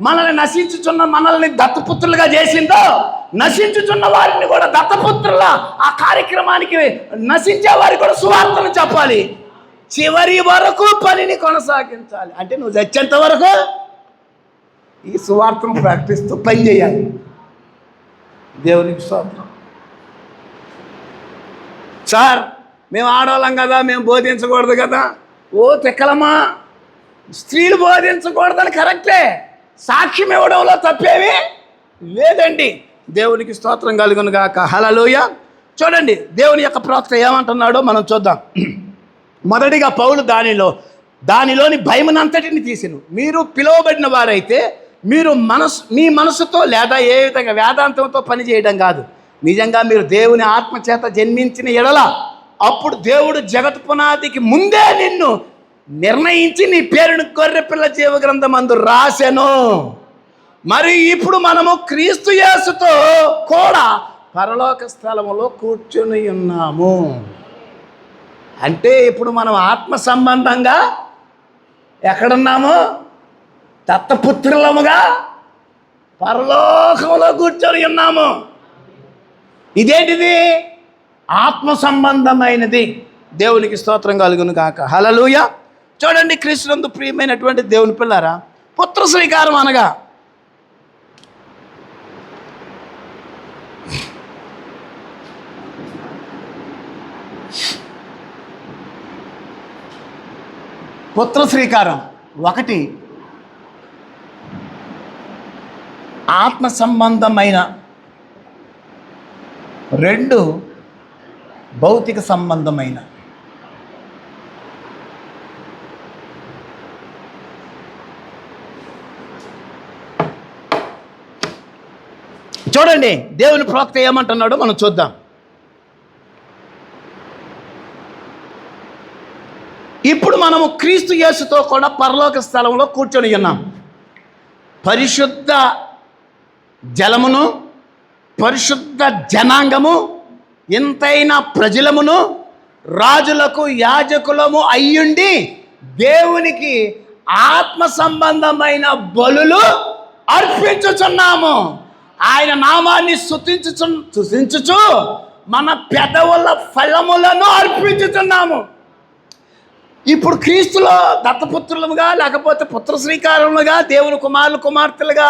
మనల్ని దత్తపుత్రులుగా చేసిందో, నశించుచున్న వారిని కూడా దత్తపుత్రుల ఆ కార్యక్రమానికి నశించే వారికి కూడా సువార్తను చెప్పాలి. చివరి వరకు పనిని కొనసాగించాలి. అంటే నువ్వు చచ్చేంత వరకు ఈ సువార్తను ప్రకటిస్తూ పని చేయాలి. దేవునికి స్తోత్రం. సార్, మేము ఆడవాళ్ళం కదా, మేము బోధించకూడదు కదా. ఓ తెక్కలమ్మా, స్త్రీలు బోధించకూడదని కరెక్టే. సాక్ష్యం ఇవ్వడంలో తప్పేమీ లేదండి. దేవునికి స్తోత్రం కలుగును గాక. హల్లెలూయా. చూడండి దేవుని యొక్క ప్రవక్త ఏమంటున్నాడో మనం చూద్దాం. మొదటిగా పౌలు దానిలోని భయమునంతటిని తీసిను. మీరు పిలువబడిన వారైతే మీరు మీ మనసుతో లేదా ఏ విధంగా వేదాంతంతో పని చేయడం కాదు, నిజంగా మీరు దేవుని ఆత్మచేత జన్మించిన ఎడల అప్పుడు దేవుడు జగత్ పునాదికి ముందే నిన్ను నిర్ణయించి నీ పేరును గొర్రెపిల్ల జీవ గ్రంథమందు రాసెను. మరి ఇప్పుడు మనము క్రీస్తు యేసుతో కూడా పరలోక స్థలములో కూర్చొని ఉన్నాము. అంటే ఇప్పుడు మనం ఆత్మ సంబంధంగా ఎక్కడున్నాము? దత్తపుత్రులముగా పరలోకంలో కూర్చొని ఉన్నాము. ఇదేంటిది? ఆత్మ సంబంధమైనది. దేవునికి స్తోత్రం కలుగును గాక. హల్లెలూయా. చూడండి, క్రీస్తునందు ప్రియమైనటువంటి దేవుని పిల్లారా, పుత్ర శ్రీకారం అనగా పుత్ర శ్రీకారం 1 ఆత్మ సంబంధమైన, 2 భౌతిక సంబంధమైన. చూడండి దేవుని ప్రవక్త ఏమంటున్నాడో మనం చూద్దాం. ఇప్పుడు మనము క్రీస్తు యేసుతో కూడా పరలోక స్థలంలో కూర్చొని ఉన్నాం. పరిశుద్ధ జలమును, పరిశుద్ధ జనాంగము, ఎంతైనా ప్రజలమును, రాజులకు యాజకులము అయ్యుండి దేవునికి ఆత్మ సంబంధమైన బలులు అర్పించుచున్నాము. ఆయన నామాన్ని స్తుతించుచు మన పెదవుల ఫలములను అర్పించుచున్నాము. ఇప్పుడు క్రీస్తులో దత్తపుత్రులుగా లేకపోతే పుత్ర శ్రీకారములుగా, దేవుని కుమార్తెలుగా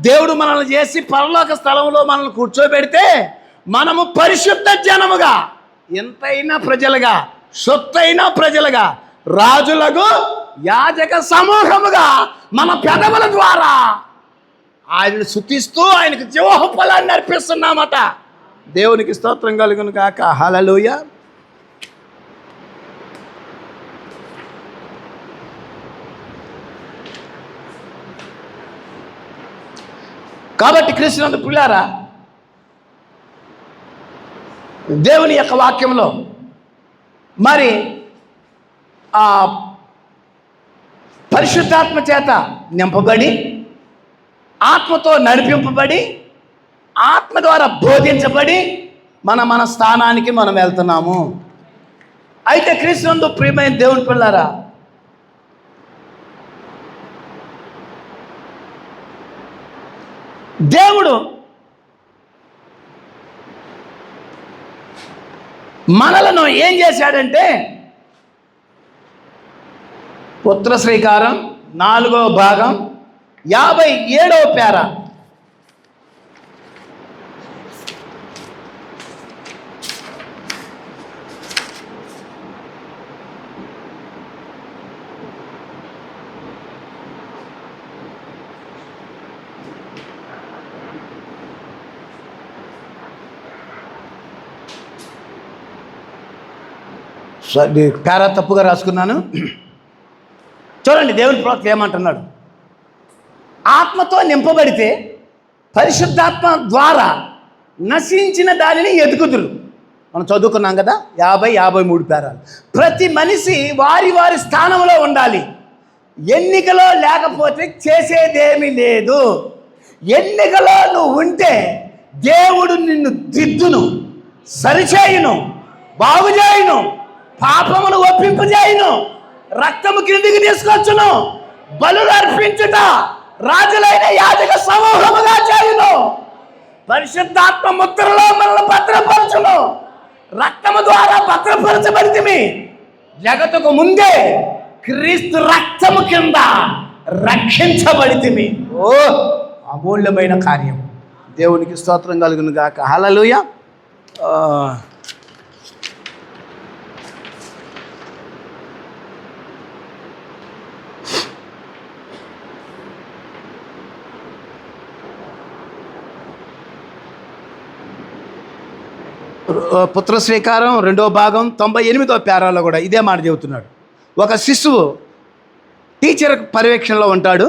దేవుడు మనల్ని చేసి పరలోక స్థలంలో మనల్ని కూర్చోబెడితే మనము పరిశుద్ధ జనముగా, ఎంతైనా ప్రజలుగా, సొత్తైన ప్రజలుగా, రాజులకు యాజక సమూహముగా మన పెదవుల ద్వారా ఆయనను స్తుతిస్తూ ఆయనకు జీవోపలాన్ని అర్పిస్తున్నామట. దేవునికి స్తోత్రం కలుగును గాక. హల్లెలూయా. కాబట్టి క్రీస్తునందు ప్రియులారా, దేవుని యొక్క వాక్యంలో మరి ఆ పరిశుద్ధాత్మ చేత నింపబడి, ఆత్మతో నడిపింపబడి, ఆత్మ ద్వారా బోధించబడి మన స్థానానికి మనం వెళ్తున్నాము. అయితే క్రీస్తునందు ప్రియమైన దేవుని పిల్లారా, దేవుడు మనలను ఏం చేశాడంటే, పుత్ర శ్రీకారం 4వ భాగం 57వ పేర, పేర తప్పుగా రాసుకున్నాను. చూడండి, దేవుని ప్రవక్త ఏమంటున్నాడు. ఆత్మతో నింపబడితే పరిశుద్ధాత్మ ద్వారా నశించిన దానిని ఎదుగుదురు. మనం చదువుకున్నాం కదా, 53 పేరాలు. ప్రతి మనిషి వారి వారి స్థానంలో ఉండాలి. ఎన్నికలో లేకపోతే చేసేదేమీ లేదు. ఎన్నికలో నువ్వు ఉంటే దేవుడు నిన్ను దిద్దును, సరిచేయును, బాగుచేయును, పాపమును ఒప్పింపజేయును, రక్తము కిందికి తీసుకొచ్చును, బలులు అర్పించుట రాజులైన యాజక సమూహముగా చేయును, పరిశుద్ధాత్మ ముద్రలో మనల్ని భద్రపరచును. రక్తము ద్వారా భద్రపరచబడితిమి. జగతుకు ముందే క్రీస్తు రక్తము కింద రక్షించబడితిమి. ఓ అమూల్యమైన కార్యం. దేవునికి స్తోత్రం కలుగును గాక. హల్లెలూయా. పుత్ర శ్రీకారం 2వ భాగం 98వ పేరాలో కూడా ఇదే మాట చెబుతున్నాడు. ఒక శిశువు టీచర్ పర్యవేక్షణలో ఉంటాడు.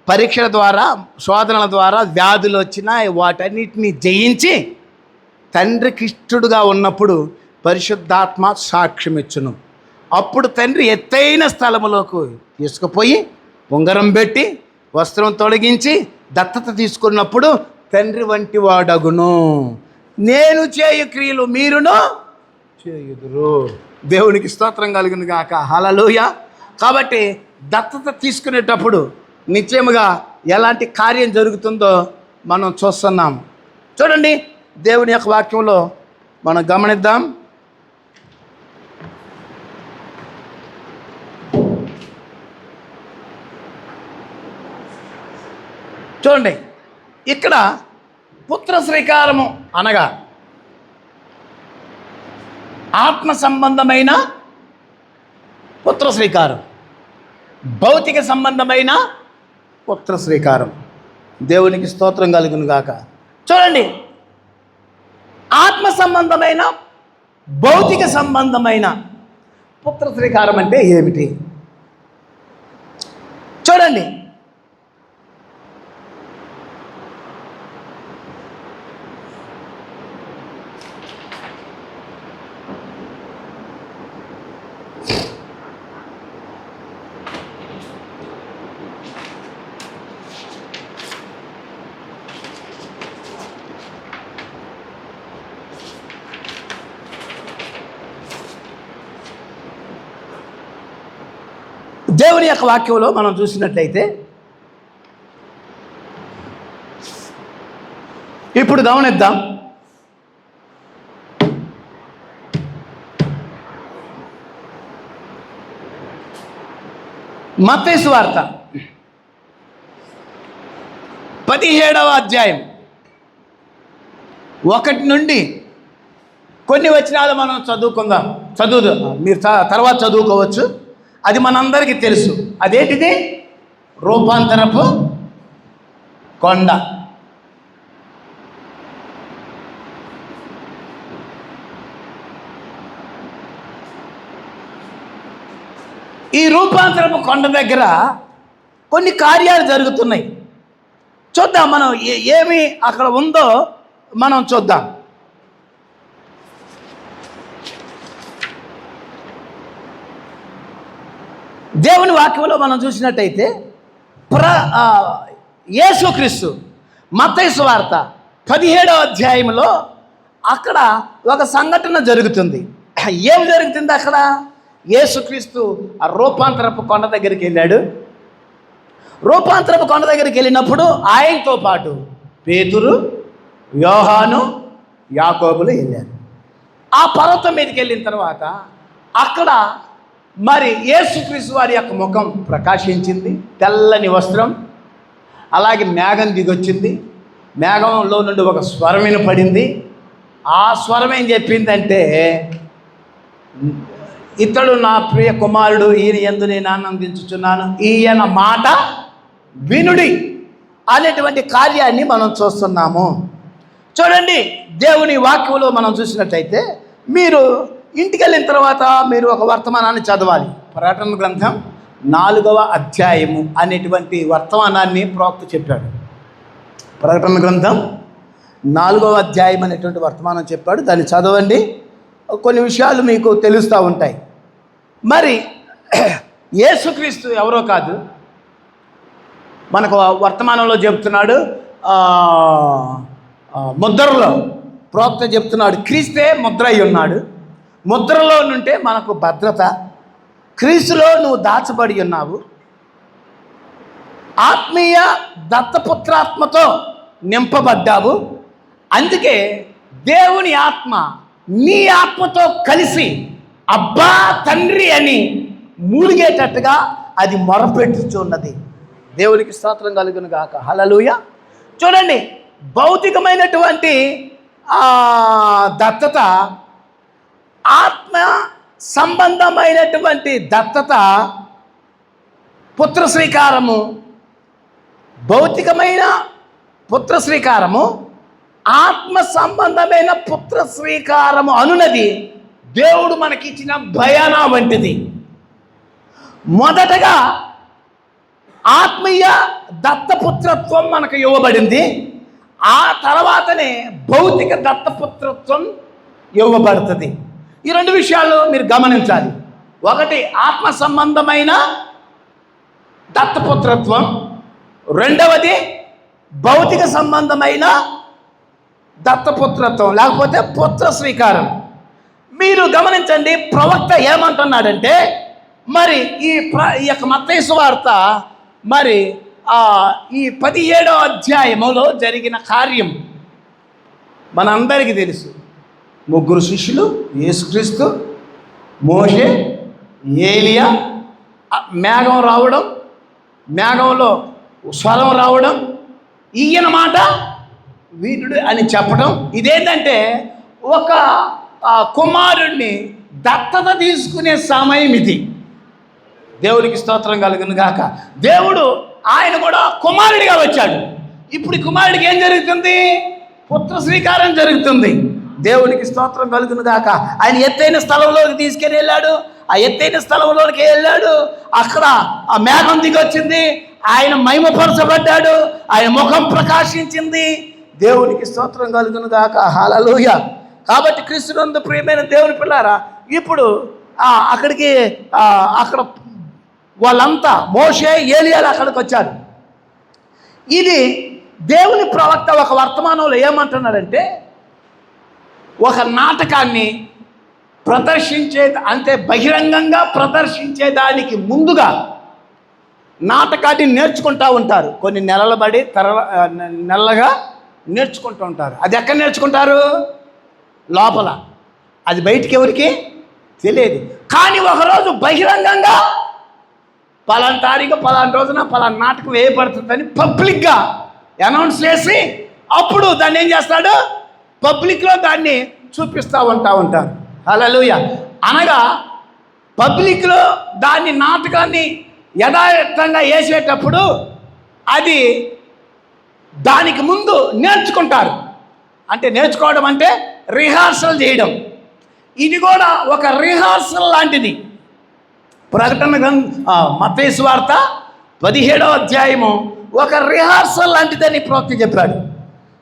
పరీక్షల ద్వారా, శోధనల ద్వారా వ్యాధులు వచ్చినా వాటన్నిటిని జయించి తండ్రికి ఇష్టడుగా ఉన్నప్పుడు పరిశుద్ధాత్మ సాక్ష్యం ఇచ్చును. అప్పుడు తండ్రి ఎత్తైన స్థలములోకి తీసుకుపోయి ఉంగరం పెట్టి వస్త్రం తొలగించి దత్తత తీసుకున్నప్పుడు తండ్రి వంటి వాడగును. నేను చేయు క్రియలు మీరును చేయుదురు. దేవునికి స్తోత్రం కలుగును గాక. హల్లెలూయా. కాబట్టి దత్తత తీసుకునేటప్పుడు నిశ్చయముగా ఎలాంటి కార్యం జరుగుతుందో మనం చూస్తున్నాం. చూడండి, దేవుని యొక్క వాక్యంలో మనం గమనిద్దాం. చూడండి, ఇక్కడ పుత్ర శ్రీకారము అనగా ఆత్మ సంబంధమైన పుత్ర శ్రీకారం, భౌతిక సంబంధమైన పుత్ర శ్రీకారం. దేవునికి స్తోత్రం కలుగును గాక. చూడండి, ఆత్మ సంబంధమైన భౌతిక సంబంధమైన పుత్ర శ్రీకారం అంటే ఏమిటి? చూడండి, దేవుని యొక్క వాక్యంలో మనం చూసినట్లయితే ఇప్పుడు గమనిద్దాం. మత్తయి సువార్త 17వ అధ్యాయం 1 నుండి కొన్ని వచనాలు మనం చదువుకుందాం. మీరు తర్వాత చదువుకోవచ్చు. అది మనందరికీ తెలుసు. అదేంటిది? రూపాంతరపు కొండ. ఈ రూపాంతరపు కొండ దగ్గర కొన్ని కార్యాలు జరుగుతున్నాయి. చూద్దాం మనం ఏమి అక్కడ ఉందో మనం చూద్దాం. దేవుని వాక్యంలో మనం చూసినట్టయితే యేసుక్రీస్తు మత్తయి సువార్త 17వ అధ్యాయంలో అక్కడ ఒక సంఘటన జరుగుతుంది. ఏం జరుగుతుంది అక్కడ? యేసుక్రీస్తు ఆ రూపాంతరపు కొండ దగ్గరికి వెళ్ళాడు. రూపాంతరపు కొండ దగ్గరికి వెళ్ళినప్పుడు ఆయనతో పాటు పేతురు, యోహాను, యాకోబులు వెళ్ళారు. ఆ పర్వతం మీదకి వెళ్ళిన తర్వాత అక్కడ మరి యేసుక్రీస్తు వారి యొక్క ముఖం ప్రకాశించింది, తెల్లని వస్త్రం, అలాగే మేఘం దిగొచ్చింది. మేఘంలో నుండి ఒక స్వరం వినపడింది. ఆ స్వరం ఏం చెప్పిందంటే, ఇతడు నా ప్రియ కుమారుడు, ఈయన యందు నేను ఆనందించుచున్నాను, ఈయన మాట వినుడి అనేటువంటి కార్యాన్ని మనం చూస్తున్నాము. చూడండి, దేవుని వాక్యంలో మనం చూసినట్టయితే మీరు ఇంటికి వెళ్ళిన తర్వాత మీరు ఒక వర్తమానాన్ని చదవాలి. ప్రకటన గ్రంథం 4వ అధ్యాయము అనేటువంటి వర్తమానాన్ని ప్రవక్త చెప్పాడు. ప్రకటన గ్రంథం 4వ అధ్యాయం అనేటువంటి వర్తమానం చెప్పాడు. దాన్ని చదవండి, కొన్ని విషయాలు మీకు తెలుస్తూ ఉంటాయి. మరి యేసుక్రీస్తు ఎవరో కాదు, మనకు వర్తమానంలో చెప్తున్నాడు. ముద్రలో ప్రవక్త చెప్తున్నాడు, క్రీస్తే ముద్ర అయి ఉన్నాడు. ముద్రలో నుంటే మనకు భద్రత. క్రీస్తులో నువ్వు దాచబడి ఉన్నావు. ఆత్మీయ దత్తపుత్రాత్మతో నింపబడ్డావు. అందుకే దేవుని ఆత్మ నీ ఆత్మతో కలిసి అబ్బా తండ్రి అని మూలిగేటట్టుగా అది మొరపెట్టుచున్నది. దేవునికి స్తోత్రం కలుగును గాక. హల్లెలూయా. చూడండి, భౌతికమైనటువంటి దత్తత, ఆత్మ సంబంధమైనటువంటి దత్తత, పుత్ర స్వీకారము, భౌతికమైన పుత్ర స్వీకారము, ఆత్మ సంబంధమైన పుత్ర స్వీకారము అనున్నది దేవుడు మనకిచ్చిన భయాన వంటిది. మొదటగా ఆత్మీయ దత్తపుత్రత్వం మనకు ఇవ్వబడింది. ఆ తర్వాతనే భౌతిక దత్తపుత్రత్వం ఇవ్వబడుతుంది. ఈ రెండు విషయాలు మీరు గమనించాలి. ఒకటి ఆత్మ సంబంధమైన దత్తపుత్రత్వం, రెండవది భౌతిక సంబంధమైన దత్తపుత్రత్వం లేకపోతే పుత్ర స్వీకారం. మీరు గమనించండి, ప్రవక్త ఏమంటున్నాడంటే, మరి ఈ యొక్క మత్తయి సువార్త మరి ఈ 17వ అధ్యాయములో జరిగిన కార్యం మనందరికీ తెలుసు. ముగ్గురు శిష్యులు, యేసుక్రీస్తు, మోషే, ఏలియా, మేఘం రావడం, మేఘంలో స్వరం రావడం, ఈయన మాట వీరుడు అని చెప్పడం. ఇదేంటంటే ఒక కుమారుణ్ణి దత్తత తీసుకునే సమయం ఇది. దేవునికి స్తోత్రం కలుగును గాక. దేవుడు ఆయన కూడా కుమారుడిగా వచ్చాడు. ఇప్పుడు కుమారుడికి ఏం జరుగుతుంది? పుత్ర స్వీకారం జరుగుతుంది. దేవునికి స్తోత్రం కలుగును గాక. ఆయన ఎత్తైన స్థలంలోకి తీసుకెళ్ళి వెళ్ళాడు. ఆ ఎత్తైన స్థలంలోకి వెళ్ళాడు. అక్కడ ఆ మేఘం దిగొచ్చింది. ఆయన మహిమపరచబడ్డాడు. ఆయన ముఖం ప్రకాశించింది. దేవునికి స్తోత్రం కలుగును గాక. హల్లెలూయా. కాబట్టి క్రీస్తునందు ప్రియమైన దేవుని పిల్లారా, ఇప్పుడు అక్కడ వాళ్ళంతా మోషే, ఏలియాలు అక్కడికి వచ్చారు. ఇది దేవుని ప్రవక్త ఒక వర్తమానంలో ఏమంటున్నాడంటే, ఒక నాటకాన్ని అంటే బహిరంగంగా ప్రదర్శించేదానికి ముందుగా నాటకాన్ని నేర్చుకుంటూ ఉంటారు. కొన్ని నెలల బడి నెలలుగా నేర్చుకుంటూ ఉంటారు. అది ఎక్కడ నేర్చుకుంటారు? లోపల. అది బయటికి ఎవరికి తెలియదు. కానీ ఒకరోజు బహిరంగంగా పలానా తారీఖు పలానా రోజున పలానా నాటకం వేయబడుతుందని పబ్లిక్గా అనౌన్స్ చేసి అప్పుడు దాన్ని ఏం చేస్తాడు? పబ్లిక్లో దాన్ని చూపిస్తూ ఉంటారు. హల్లెలూయా. అనగా పబ్లిక్లో దాన్ని నాటకాన్ని యథార్థంగా వేసేటప్పుడు అది దానికి ముందు నేర్చుకుంటారు. అంటే నేర్చుకోవడం అంటే రిహార్సల్ చేయడం. ఇది కూడా ఒక రిహార్సల్ లాంటిది. ప్రకటన మత్తయి సువార్త 17వ అధ్యాయము ఒక రిహార్సల్ లాంటిదని ప్రవక్త చెప్పాడు.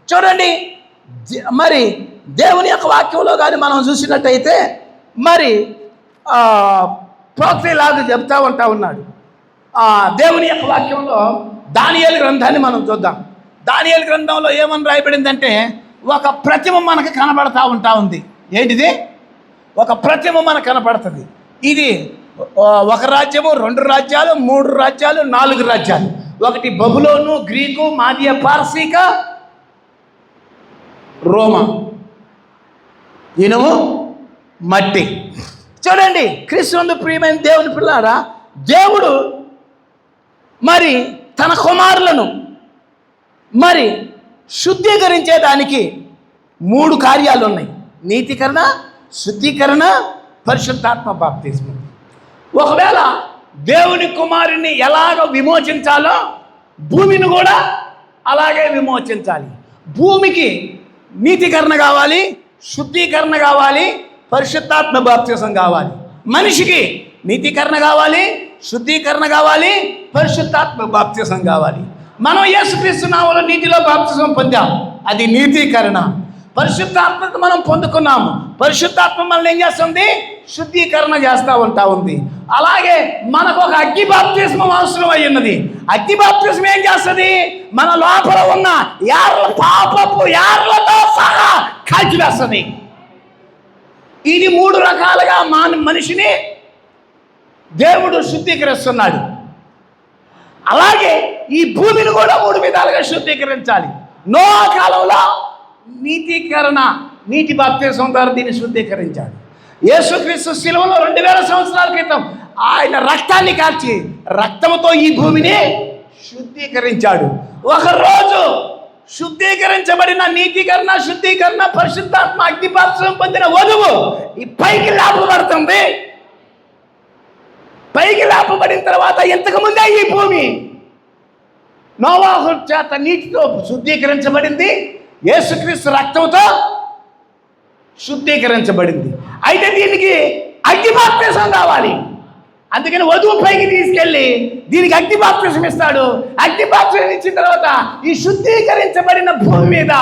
చూడండి, మరి దేవుని యొక్క వాక్యంలో కానీ మనం చూసినట్టయితే మరి ప్రవక్త ఇలాగ చెప్తా ఉన్నాడు. దేవుని యొక్క వాక్యంలో దానియేలు గ్రంథాన్ని మనం చూద్దాం. దానియేలు గ్రంథంలో ఏమని రాయబడిందంటే, ఒక ప్రతిమ మనకు కనబడతా ఉంది. ఏంటిది? ఒక ప్రతిమ మనకు కనపడుతుంది. ఇది ఒక రాజ్యము, 2 రాజ్యాలు, 3 రాజ్యాలు, 4 రాజ్యాలు. ఒకటి బబులోను, గ్రీకు, మాదియ, పార్సీక, రోమా, ఇనుము, మట్టి. చూడండి, క్రీస్తునందు ప్రియమైన దేవుని పిల్లారా, దేవుడు మరి తన కుమారులను మరి శుద్ధీకరించేదానికి 3 కార్యాలు ఉన్నాయి. నీతికరణ, శుద్ధీకరణ, పరిశుద్ధాత్మ బాప్తిస్మం. ఒకవేళ దేవుని కుమారుని ఎలాగ విమోచించాలో భూమిని కూడా అలాగే విమోచించాలి. భూమికి నీతికరణ కావాలి, శుద్ధీకరణ కావాలి, పరిశుద్ధాత్మ బాప్తిసం కావాలి. మనిషికి నీతికరణ కావాలి, శుద్ధీకరణ కావాలి, పరిశుద్ధాత్మ బాప్తిసం కావాలి. మనం యేసుక్రీస్తు నామములో నీటిలో బాప్తిసం పొందాం, అది నీతీకరణ. పరిశుద్ధాత్మకు మనం పొందుకున్నాము, పరిశుద్ధాత్మ మనల్ని ఏం చేస్తుంది? శుద్ధీకరణ చేస్తూ ఉంది. అలాగే మనకు ఒక అగ్ని బాప్తిస్మం అవసరం అయి ఉన్నది. అగ్ని బాప్తిస్మం ఏం చేస్తుంది? మన లోపల ఉన్న పాపపు యార్లతో సహా కాల్చివేస్తుంది. ఇది 3 రకాలుగా మనిషిని దేవుడు శుద్ధీకరిస్తున్నాడు. అలాగే ఈ భూమిని కూడా 3 విధాలుగా శుద్ధీకరించాలి. నోవా కాలంలో నీతీకరణ, నీటి బాప్తిసం ద్వారా దీన్ని శుద్ధీకరించాడు. యేసుక్రీస్తు శిలువలో 2000 సంవత్సరాల క్రితం ఆయన రక్తాన్ని కార్చి రక్తంతో ఈ భూమిని శుద్ధీకరించాడు. ఒకరోజు శుద్ధీకరించబడిన నీతీకరణ, శుద్ధీకరణ, పరిశుద్ధాత్మ అగ్ని బాప్తిసం పొందిన వధువు ఈ పైకి లేపబడుతుంది. పైకి లేపబడిన తర్వాత ఇంతకు ముందే ఈ భూమి నోవాహు చేత నీటితో శుద్ధీకరించబడింది, యేసుక్రీస్తు రక్తంతో శుద్ధీకరించబడింది. అయితే దీనికి అగ్ని బాప్తిసం కావాలి. అందుకని వధువు పైకి తీసుకెళ్ళి దీనికి అగ్ని బాప్తిసం ఇస్తాడు. అగ్ని బాప్తిసం ఇచ్చిన తర్వాత ఈ శుద్ధీకరించబడిన భూమి మీద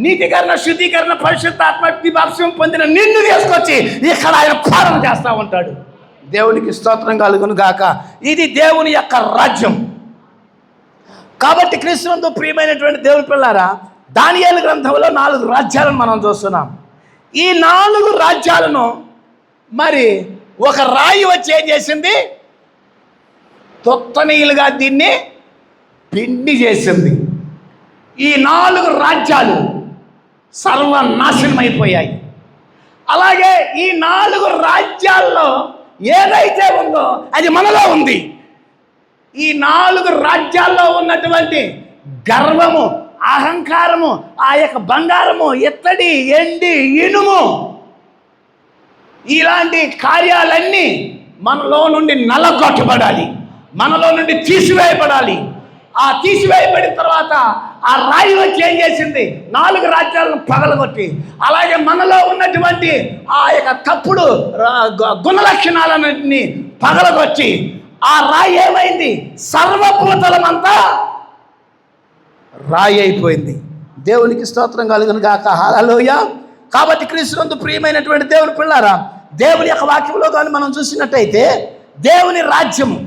నీతికరణ, శుద్ధీకరణ, పరిశుద్ధాత్మ అగ్ని బాప్తిసం పొందిన నిన్ను తీసుకొచ్చి ఇక్కడ ఆయన పాలన చేస్తూ ఉంటాడు. దేవునికి స్తోత్రం కలుగును గాక. ఇది దేవుని యొక్క రాజ్యం. కాబట్టి క్రీస్తునందు ప్రియమైనటువంటి దేవుని పిల్లారా, దానియేలు గ్రంథంలో 4 రాజ్యాలను మనం చూస్తున్నాం. ఈ 4 రాజ్యాలను మరి ఒక రాయి వచ్చి ఏం చేసింది? తొత్తనీయులుగా దీన్ని పిండి చేసింది. ఈ 4 రాజ్యాలు సర్వనాశనమైపోయాయి. అలాగే ఈ 4 రాజ్యాల్లో ఏదైతే ఉందో అది మనలో ఉంది. ఈ 4 రాజ్యాల్లో ఉన్నటువంటి గర్వము, అహంకారము, ఆ యొక్క బంగారము, ఇత్తడి, ఎండి, ఇనుము, ఇలాంటి కార్యాలన్నీ మనలో నుండి నలగొట్టబడాలి, మనలో నుండి తీసివేయబడాలి. ఆ తీసివేయబడిన తర్వాత ఆ రాయి వచ్చి ఏం చేసింది? 4 రాజ్యాలను పగలగొట్టి, అలాగే మనలో ఉన్నటువంటి ఆ యొక్క తప్పుడు గుణలక్షణాలన్నింటినీ పగలగొచ్చి ఆ రాయి ఏమైంది? సర్వభూతలమంతా రాయి అయిపోయింది. దేవునికి స్తోత్రం కలుగును గాక. హల్లెలూయా. కాబట్టి క్రీస్తునందు ప్రియమైనటువంటి దేవుని పిల్లారా, దేవుని యొక్క వాక్యంలో కానీ మనం చూసినట్టయితే దేవుని రాజ్యము,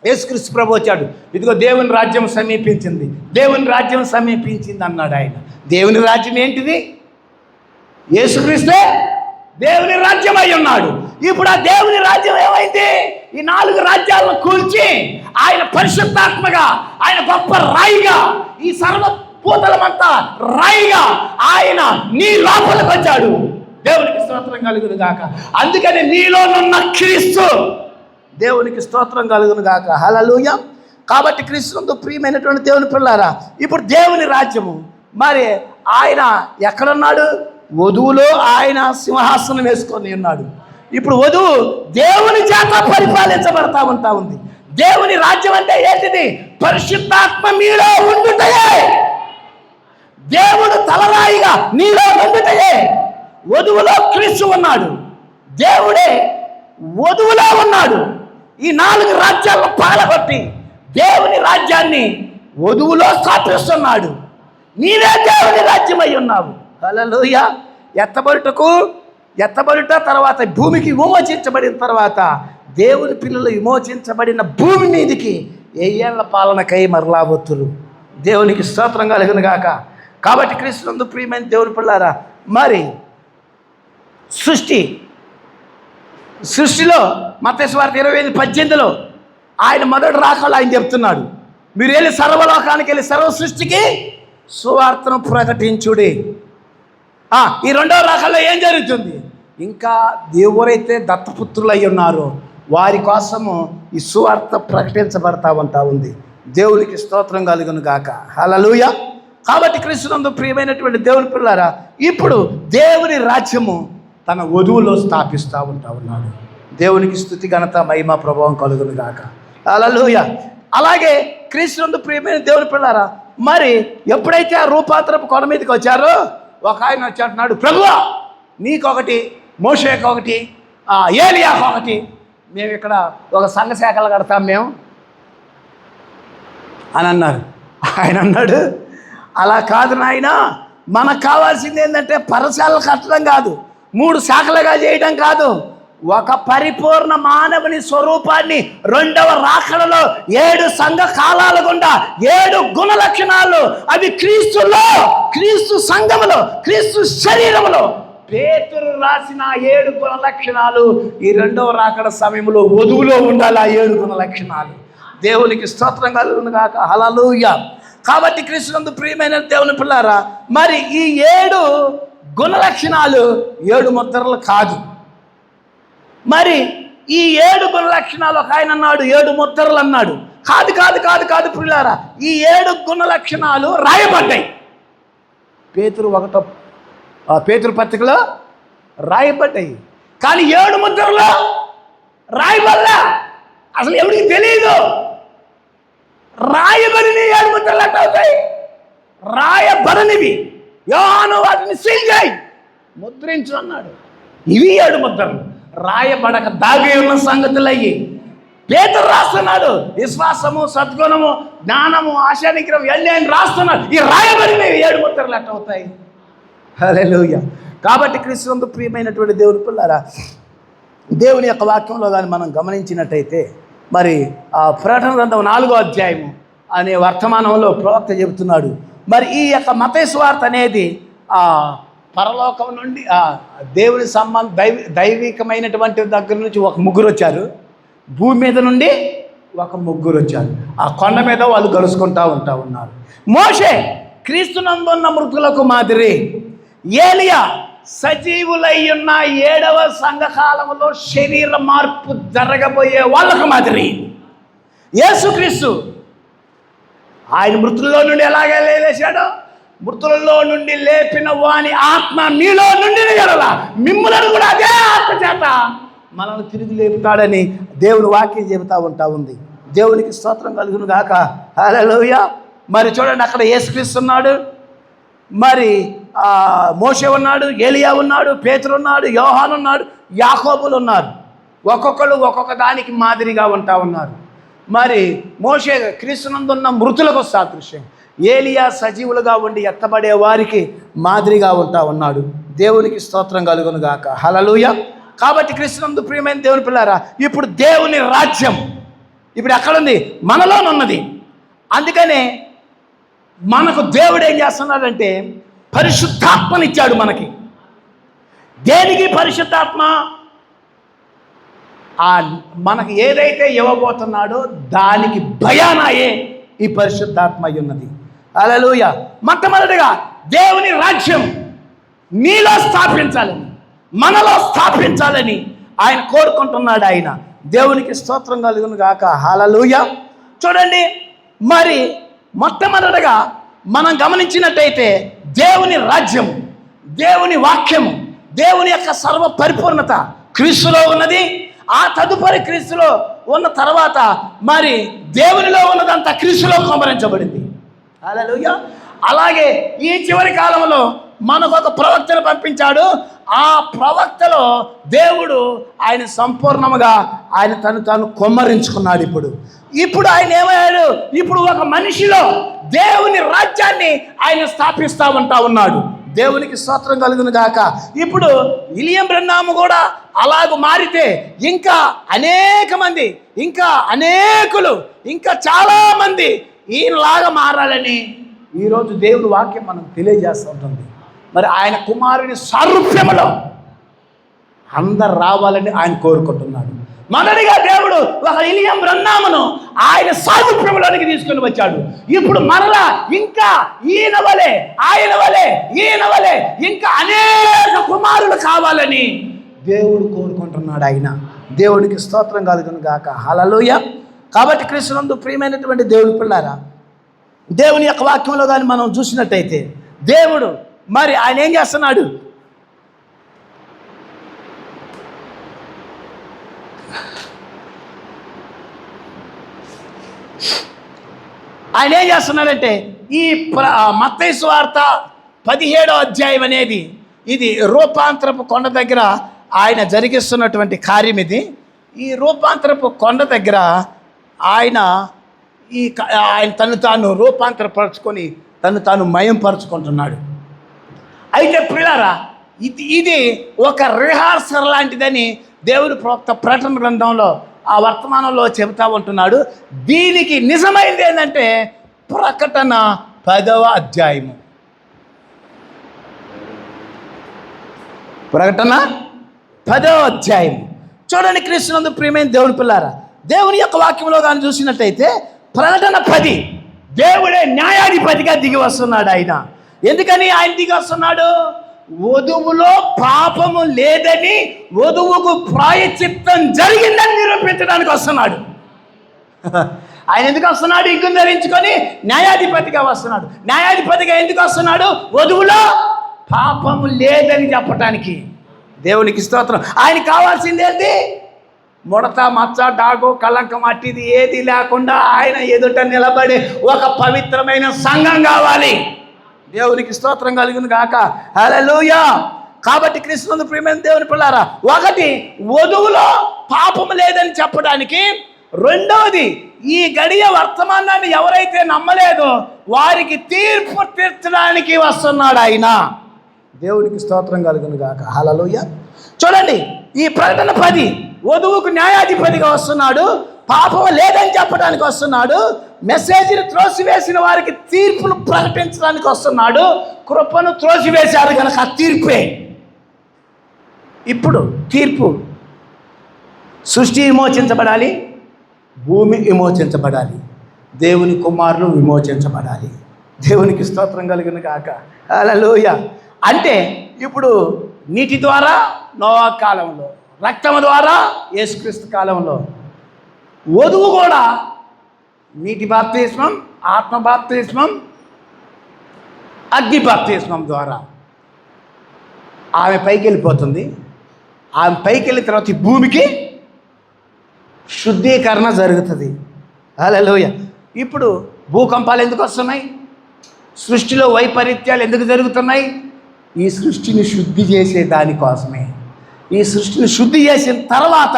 యేసుక్రీస్తు ప్రభు వచ్చాడు, ఇదిగో దేవుని రాజ్యం సమీపించింది, దేవుని రాజ్యం సమీపించింది అన్నాడు ఆయన. దేవుని రాజ్యం ఏంటిది? యేసుక్రీస్తే దేవుని రాజ్యం అయి ఉన్నాడు. ఇప్పుడు ఆ దేవుని రాజ్యం ఏమైంది? ఈ 4 రాజ్యాలను కూల్చి ఆయన పరిశుద్ధాత్మగా, ఆయన గొప్ప రాయిగా, ఈ సర్వభూతలమంతా రాయిగా ఆయన నీ లోపలికి వచ్చాడు. దేవునికి స్తోత్రం కలుగును గాక. అందుకని నీలోనున్న క్రీస్తు, దేవునికి స్తోత్రం కలుగును గాక. హల్లెలూయా. కాబట్టి క్రీస్తునందు ప్రియమైనటువంటి దేవుని పిల్లారా, ఇప్పుడు దేవుని రాజ్యము మరి ఆయన ఎక్కడున్నాడు? వధువులో ఆయన సింహాసనం వేసుకొని ఉన్నాడు. ఇప్పుడు వధువు దేవుని చేత పరిపాలించబడతా ఉంది. దేవుని రాజ్యం అంటే ఏంటిది? పరిశుద్ధాత్మ మీలో ఉండుటయే. దేవుడు తలరాయిగా నీలో ఉండుటయే. వధువులో క్రీస్తు ఉన్నాడు, దేవుడే వధువులో ఉన్నాడు. ఈ 4 రాజ్యాలను పగలగొట్టి దేవుని రాజ్యాన్ని వధువులో స్థాపిస్తున్నాడు. నీవే దేవుని రాజ్యమై ఉన్నావు. హల్లెలూయా. ఎత్తబడుట తర్వాత భూమికి విమోచించబడిన తర్వాత దేవుని పిల్లలు విమోచించబడిన భూమి మీదికి 1000 ఏళ్ల పాలనకై మరలా వత్తురు. దేవునికి స్తోత్రం కలుగును గాక. కాబట్టి క్రీస్తునందు ప్రియమైన దేవుని పిల్లారా, మరి సృష్టిలో మత్తయి సువార్త 25:18 ఆయన మొదటి రాకలో ఆయన చెప్తున్నాడు, మీరు వెళ్ళి సర్వలోకానికి వెళ్ళి సర్వ సృష్టికి సువార్తను ప్రకటించుడి. ఈ రెండవ రాకల్లో ఏం జరుగుతుంది? ఇంకా ఎవరైతే దత్తపుత్రులు అయి ఉన్నారో వారి కోసము ఈ సువార్త ప్రకటించబడతా ఉంది. దేవునికి స్తోత్రం కలుగును గాక. హల్లెలూయా. కాబట్టి క్రీస్తునందు ప్రియమైనటువంటి దేవుని పిల్లారా, ఇప్పుడు దేవుని రాజ్యము తన వధువులో స్థాపిస్తూ ఉన్నాడు. దేవునికి స్తుతి ఘనత మహిమ ప్రభావం కలుగును గాక. హల్లెలూయా. అలాగే క్రీస్తునందు ప్రియమైన దేవుని పిల్లారా, మరి ఎప్పుడైతే ఆ రూపాంతరపు కొండ మీదకి వచ్చారో ఒక ఆయన వచ్చి అంటున్నాడు, ప్రభువా నీకొకటి, మోషేకి ఒకటి, ఏలియాకు ఒకటి, మేము ఇక్కడ ఒక సంఘ శాఖలు కడతాం మేము అని అన్నారు. ఆయన అన్నాడు, అలా కాదు నాయన, మనకు కావాల్సింది ఏంటంటే పరశాలలు కట్టడం కాదు, 3 శాఖలుగా చేయడం కాదు, ఒక పరిపూర్ణ మానవుని స్వరూపాన్ని 2వ రాకడలో 7 సంఘ కాలాల గుండా 7 గుణ లక్షణాలు, అవి క్రీస్తులో, క్రీస్తు సంఘములో, క్రీస్తు శరీరములో పేతురు రాసిన 7 గుణ లక్షణాలు ఈ 2వ రాకడ సమయంలో వధువులో ఉండాలి. ఆ 7 గుణ లక్షణాలు. దేవునికి స్తోత్రం కలుగును గాక. హల్లెలూయా. కాబట్టి క్రీస్తునందు ప్రియమైన దేవుని పిల్లారా, మరి ఈ 7 గుణ లక్షణాలు 7 ముద్రలు కాదు. మరి ఈ 7 గుణ లక్షణాలు ఒక ఆయన అన్నాడు 7 ముద్రలు అన్నాడు. కాదు పిల్లారా, ఈ 7 గుణ లక్షణాలు రాయబడ్డాయి. పేతురు పత్రికలో రాయబడ్డాయి. కానీ 7 ముద్రలో రాయబడలా. అసలు ఎవరికి తెలియదు. రాయబడిన 7 ముద్రలు ఎట్లా అవుతాయి? రాయబడనివి యోహాను వాటిని సీల్ చేయి, ముద్రించు అన్నాడు. ఇవి 7 ముద్రలు. రాయబడక దాగి ఉన్న సంగతులు అయ్యి పేతురు రాస్తున్నాడు. విశ్వాసము, సద్గుణము, జ్ఞానము, ఆశానిగ్రహం ఎన్ని ఆయన రాస్తున్నాడు. ఈ రాయబడినవి 7 ముద్రలు ఎట్లా అవుతాయి? హల్లెలూయా. కాబట్టి క్రీస్తునందు ప్రియమైనటువంటి దేవుని పిల్లారా, దేవుని యొక్క వాక్యంలో కానీ మనం గమనించినట్టయితే, మరి ఆ ప్రకటన గ్రంథం 4వ అధ్యాయము అనే వర్తమానంలో ప్రవక్త చెబుతున్నాడు, మరి ఈ యొక్క మత్తయి సువార్త అనేది పరలోకం నుండి దేవుని దైవికమైనటువంటి దగ్గర నుంచి ఒక 3 వచ్చారు, భూమి మీద నుండి ఒక 3 వచ్చారు. ఆ కొండ మీద వాళ్ళు గడుచుకుంటూ ఉన్నారు. మోషే క్రీస్తునందున్న మృతులకు మాదిరి, ఏలియా సజీవులై ఉన్న 7వ సంఘకాలంలో శరీర మార్పు జరగబోయే వాళ్ళకు మాదిరి, యేసుక్రీస్తు ఆయన మృతుల్లో నుండి ఎలాగే లేచాడో, మృతులలో నుండి లేపిన వాని ఆత్మ మీలో నుండి ఎడల మిమ్ములను కూడా అదే ఆత్మ చేత మనల్ని తిరిగి లేపుతాడని దేవుని వాక్యం చెబుతూ ఉంది. దేవునికి స్తోత్రం కలుగును గాక. హల్లెలూయా. మరి చూడండి, అక్కడ యేసుక్రీస్తు ఉన్నాడు, మరి మోషే ఉన్నాడు, ఏలియా ఉన్నాడు, పేతురు ఉన్నాడు, యోహాను ఉన్నాడు, యాకోబులు ఉన్నారు. ఒక్కొక్కరు ఒక్కొక్క దానికి మాదిరిగా ఉన్నారు. మరి మోషే క్రీస్తునందున్న మృతులకు సాదృశ్యం, ఏలియా సజీవులుగా ఉండి ఎత్తబడే వారికి మాదిరిగా ఉన్నాడు. దేవునికి స్తోత్రం కలుగును గాక. హల్లెలూయా. కాబట్టి క్రీస్తునందు ప్రియమైన దేవుని పిల్లారా, ఇప్పుడు దేవుని రాజ్యం ఇప్పుడు ఎక్కడుంది? మనలోనున్నది. అందుకనే మనకు దేవుడు ఏం చేస్తున్నాడంటే పరిశుద్ధాత్మనిచ్చాడు మనకి. దేనికి పరిశుద్ధాత్మ? మనకు ఏదైతే ఇవ్వబోతున్నాడో దానికి భయానాయే ఈ పరిశుద్ధాత్మ ఉన్నది. హల్లెలూయా. మొట్టమొదటిగా దేవుని రాజ్యం నీలో స్థాపించాలని, మనలో స్థాపించాలని ఆయన కోరుకుంటున్నాడు. ఆయన దేవునికి స్తోత్రం కలుగును గాక. హల్లెలూయా. చూడండి, మరి మొట్టమొదటిగా మనం గమనించినట్టయితే దేవుని రాజ్యం, దేవుని వాక్యము, దేవుని యొక్క సర్వ పరిపూర్ణత క్రీస్తులో ఉన్నది. ఆ తదుపరి క్రీస్తులో ఉన్న తర్వాత మరి దేవునిలో ఉన్నదంతా క్రీస్తులో కుమ్మరించబడింది. హల్లెలూయా. అలాగే ఈ చివరి కాలంలో మనకు ఒక ప్రవక్తను పంపించాడు. ఆ ప్రవక్తలో దేవుడు ఆయన సంపూర్ణముగా ఆయన తను కొమ్మరించుకున్నాడు. ఇప్పుడు ఆయన ఏమయ్యాడు? ఇప్పుడు ఒక మనిషిలో దేవుని రాజ్యాన్ని ఆయన స్థాపిస్తా ఉన్నాడు. దేవునికి స్తోత్రం కలుగును గాక. ఇప్పుడు విలియం బ్రన్నాము కూడా అలాగ మారితే ఇంకా అనేక మంది, ఇంకా అనేకులు, ఇంకా చాలా మంది ఈయనలాగా మారాలని ఈరోజు దేవుని వాక్యం మనం తెలియజేస్తూ ఉంటుంది. మరి ఆయన కుమారుని సారూప్యములో అందరు రావాలని ఆయన కోరుకుంటున్నాడు. మొదటిగా దేవుడు ఒక విలియం బ్రన్నామును ఆయన సారూప్యములోనికి తీసుకుని వచ్చాడు. ఇప్పుడు మరలా ఇంకా ఈయన వలె ఇంకా అనేక కుమారులు కావాలని దేవుడు కోరుకుంటున్నాడు. ఆయన దేవుడికి స్తోత్రం కలుగును గాక. హల్లెలూయా. కాబట్టి క్రీస్తునందు ప్రియమైనటువంటి దేవుని పిల్లారా, దేవుని యొక్క వాక్యంలో కానీ మనం చూసినట్టయితే దేవుడు మరి ఆయన ఏం చేస్తున్నాడు? ఆయన ఏం చేస్తున్నాడంటే ఈ మత్తయి సువార్త 17వ అధ్యాయం అనేది ఇది రూపాంతరపు కొండ దగ్గర ఆయన జరిగిస్తున్నటువంటి కార్యం ఇది. ఈ రూపాంతరపు కొండ దగ్గర ఆయన తను తాను రూపాంతరపరుచుకొని తను తాను మయంపరుచుకుంటున్నాడు. అయితే పిల్లారా, ఇది ఒక రిహార్సల్ లాంటిదని దేవుని ప్రవక్త ప్రకటన గ్రంథంలో ఆ వర్తమానంలో చెబుతా ఉంటున్నాడు. దీనికి నిజమైంది ఏంటంటే ప్రకటన 10వ అధ్యాయము. ప్రకటన 10వ అధ్యాయం చూడండి. క్రీస్తునందు ప్రియమైన దేవుని పిల్లారా, దేవుని యొక్క వాక్యంలో కానీ చూసినట్టయితే ప్రకటన 10 దేవుడే న్యాయాధిపతిగా దిగి వస్తున్నాడు. ఆయన ఎందుకని ఆయన దిగి వస్తున్నాడు? వధువులో పాపము లేదని, వధువుకు ప్రాయశ్చిత్తం జరిగిందని నిరూపించడానికి వస్తున్నాడు. ఆయన ఎందుకు వస్తున్నాడు? ఇంకుని ధరించుకొని న్యాయాధిపతిగా వస్తున్నాడు. న్యాయాధిపతిగా ఎందుకు వస్తున్నాడు? వధువులో పాపము లేదని చెప్పటానికి. దేవునికి స్తోత్రం. ఆయన కావాల్సింది ఏంటి? ముడత, మచ్చ, డాగు, కళంకం అట్టిది ఏది లేకుండా ఆయన ఎదుట నిలబడే ఒక పవిత్రమైన సంఘం కావాలి. దేవునికి స్తోత్రం కలుగును గాక. హల్లెలూయా. కాబట్టి క్రీస్తునందు ప్రియమైన దేవుని పిల్లారా, ఒకటి వధువులో పాపము లేదని చెప్పడానికి, రెండవది ఈ గడియ వర్తమానాన్ని ఎవరైతే నమ్మలేదో వారికి తీర్పు తీర్చడానికి వస్తున్నాడు ఆయన. దేవునికి స్తోత్రం కలుగును గాక. హల్లెలూయా. చూడండి, ఈ ప్రకటన 10 వధువుకు న్యాయాధిపతిగా వస్తున్నాడు, పాపం లేదని చెప్పడానికి వస్తున్నాడు, మెసేజ్ని త్రోసివేసిన వారికి తీర్పును ప్రకటించడానికి వస్తున్నాడు. కృపను త్రోసివేశారు కనుక తీర్పే. ఇప్పుడు తీర్పు, సృష్టి విమోచించబడాలి, భూమి విమోచించబడాలి, దేవుని కుమారులు విమోచించబడాలి. దేవునికి స్తోత్రం కలుగును గాక. హల్లెలూయా. అంటే ఇప్పుడు నీటి ద్వారా నోవా కాలంలో, రక్తము ద్వారా యేసుక్రీస్తు కాలంలో, వధువు కూడా నీటి బాప్తిస్మం, ఆత్మ బాప్తిస్మం, అగ్ని బాప్తిస్మం ద్వారా ఆమె పైకి వెళ్ళిపోతుంది. ఆమె పైకి వెళ్ళిన తర్వాత ఈ భూమికి శుద్ధీకరణ జరుగుతుంది. హల్లెలూయా. ఇప్పుడు భూకంపాలు ఎందుకు వస్తున్నాయి? సృష్టిలో వైపరీత్యాలు ఎందుకు జరుగుతున్నాయి? ఈ సృష్టిని శుద్ధి చేసే దానికోసమే. ఈ సృష్టిని శుద్ధి చేసిన తర్వాత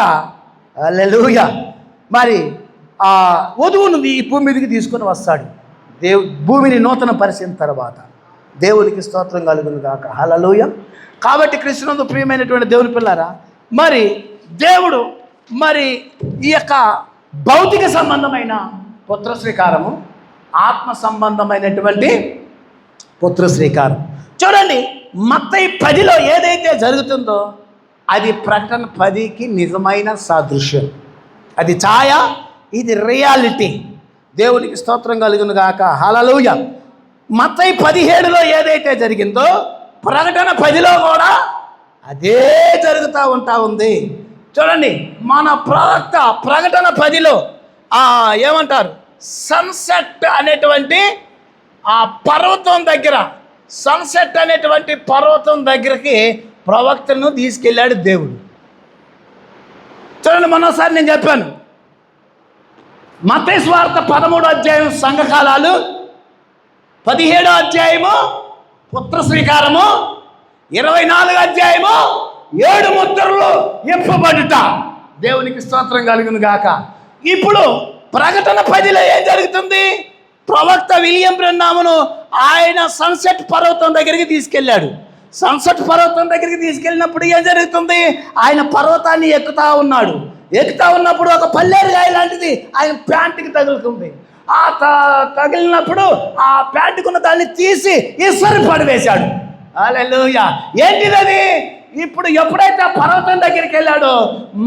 హల్లెలూయా మరి ఆ వధువును ఈ భూమి మీదకి తీసుకొని వస్తాడు. భూమిని నూతన పరిచిన తర్వాత. దేవునికి స్తోత్రం కలుగును గాక. హల్లెలూయా. కాబట్టి క్రీస్తునందు ప్రియమైనటువంటి దేవుని పిల్లారా, మరి దేవుడు మరి ఈ యొక్క భౌతిక సంబంధమైన పుత్ర శ్రీకారము, ఆత్మ సంబంధమైనటువంటి పుత్ర శ్రీకారం. చూడండి, మత్తయి 10లో ఏదైతే జరుగుతుందో అది ప్రకటన 10కి నిజమైన సాదృశ్యం. అది ఛాయ, ఇది రియాలిటీ. దేవునికి స్తోత్రం కలుగును గాక. హల్లెలూయా. మత్తయి 17లో ఏదైతే జరిగిందో ప్రకటన 10లో కూడా అదే జరుగుతూ ఉంది. చూడండి, మన ప్రవక్త ప్రకటన 10లో ఏమంటారు, సన్సెట్ అనేటువంటి ఆ పర్వతం దగ్గర, సన్సెట్ అనేటువంటి పర్వతం దగ్గరికి ప్రవక్తను తీసుకెళ్ళాడు దేవుడు. చూడండి, మొన్నసారి నేను చెప్పాను, మత్తయి సువార్త 13వ అధ్యాయం సంఘకాలాలు, 17వ అధ్యాయము పుత్ర స్వీకారము 24 అధ్యాయము 7 ముద్రలు ఇప్పబడుట. దేవునికి స్తోత్రం కలుగును గాక. ఇప్పుడు ప్రకటన 10లో ఏం జరుగుతుంది? ప్రవక్త విలియం బ్రన్నామును ఆయన సన్సెట్ పర్వతం దగ్గరికి తీసుకెళ్ళాడు. సన్సెట్ పర్వతం దగ్గరికి తీసుకెళ్ళినప్పుడు ఏం జరుగుతుంది? ఆయన పర్వతాన్ని ఎక్కుతా ఉన్నాడు. ఎక్కుతా ఉన్నప్పుడు ఒక పల్లేరుగాయ లాంటిది ఆయన ప్యాంటుకి తగులుతుంది. ఆ తగిలినప్పుడు ఆ ప్యాంటుకున్న దాన్ని తీసి ఈశ్వరి పడివేశాడు. హల్లెలూయా. ఏంటిది? ఇప్పుడు ఎప్పుడైతే ఆ పర్వతం దగ్గరికి వెళ్ళాడో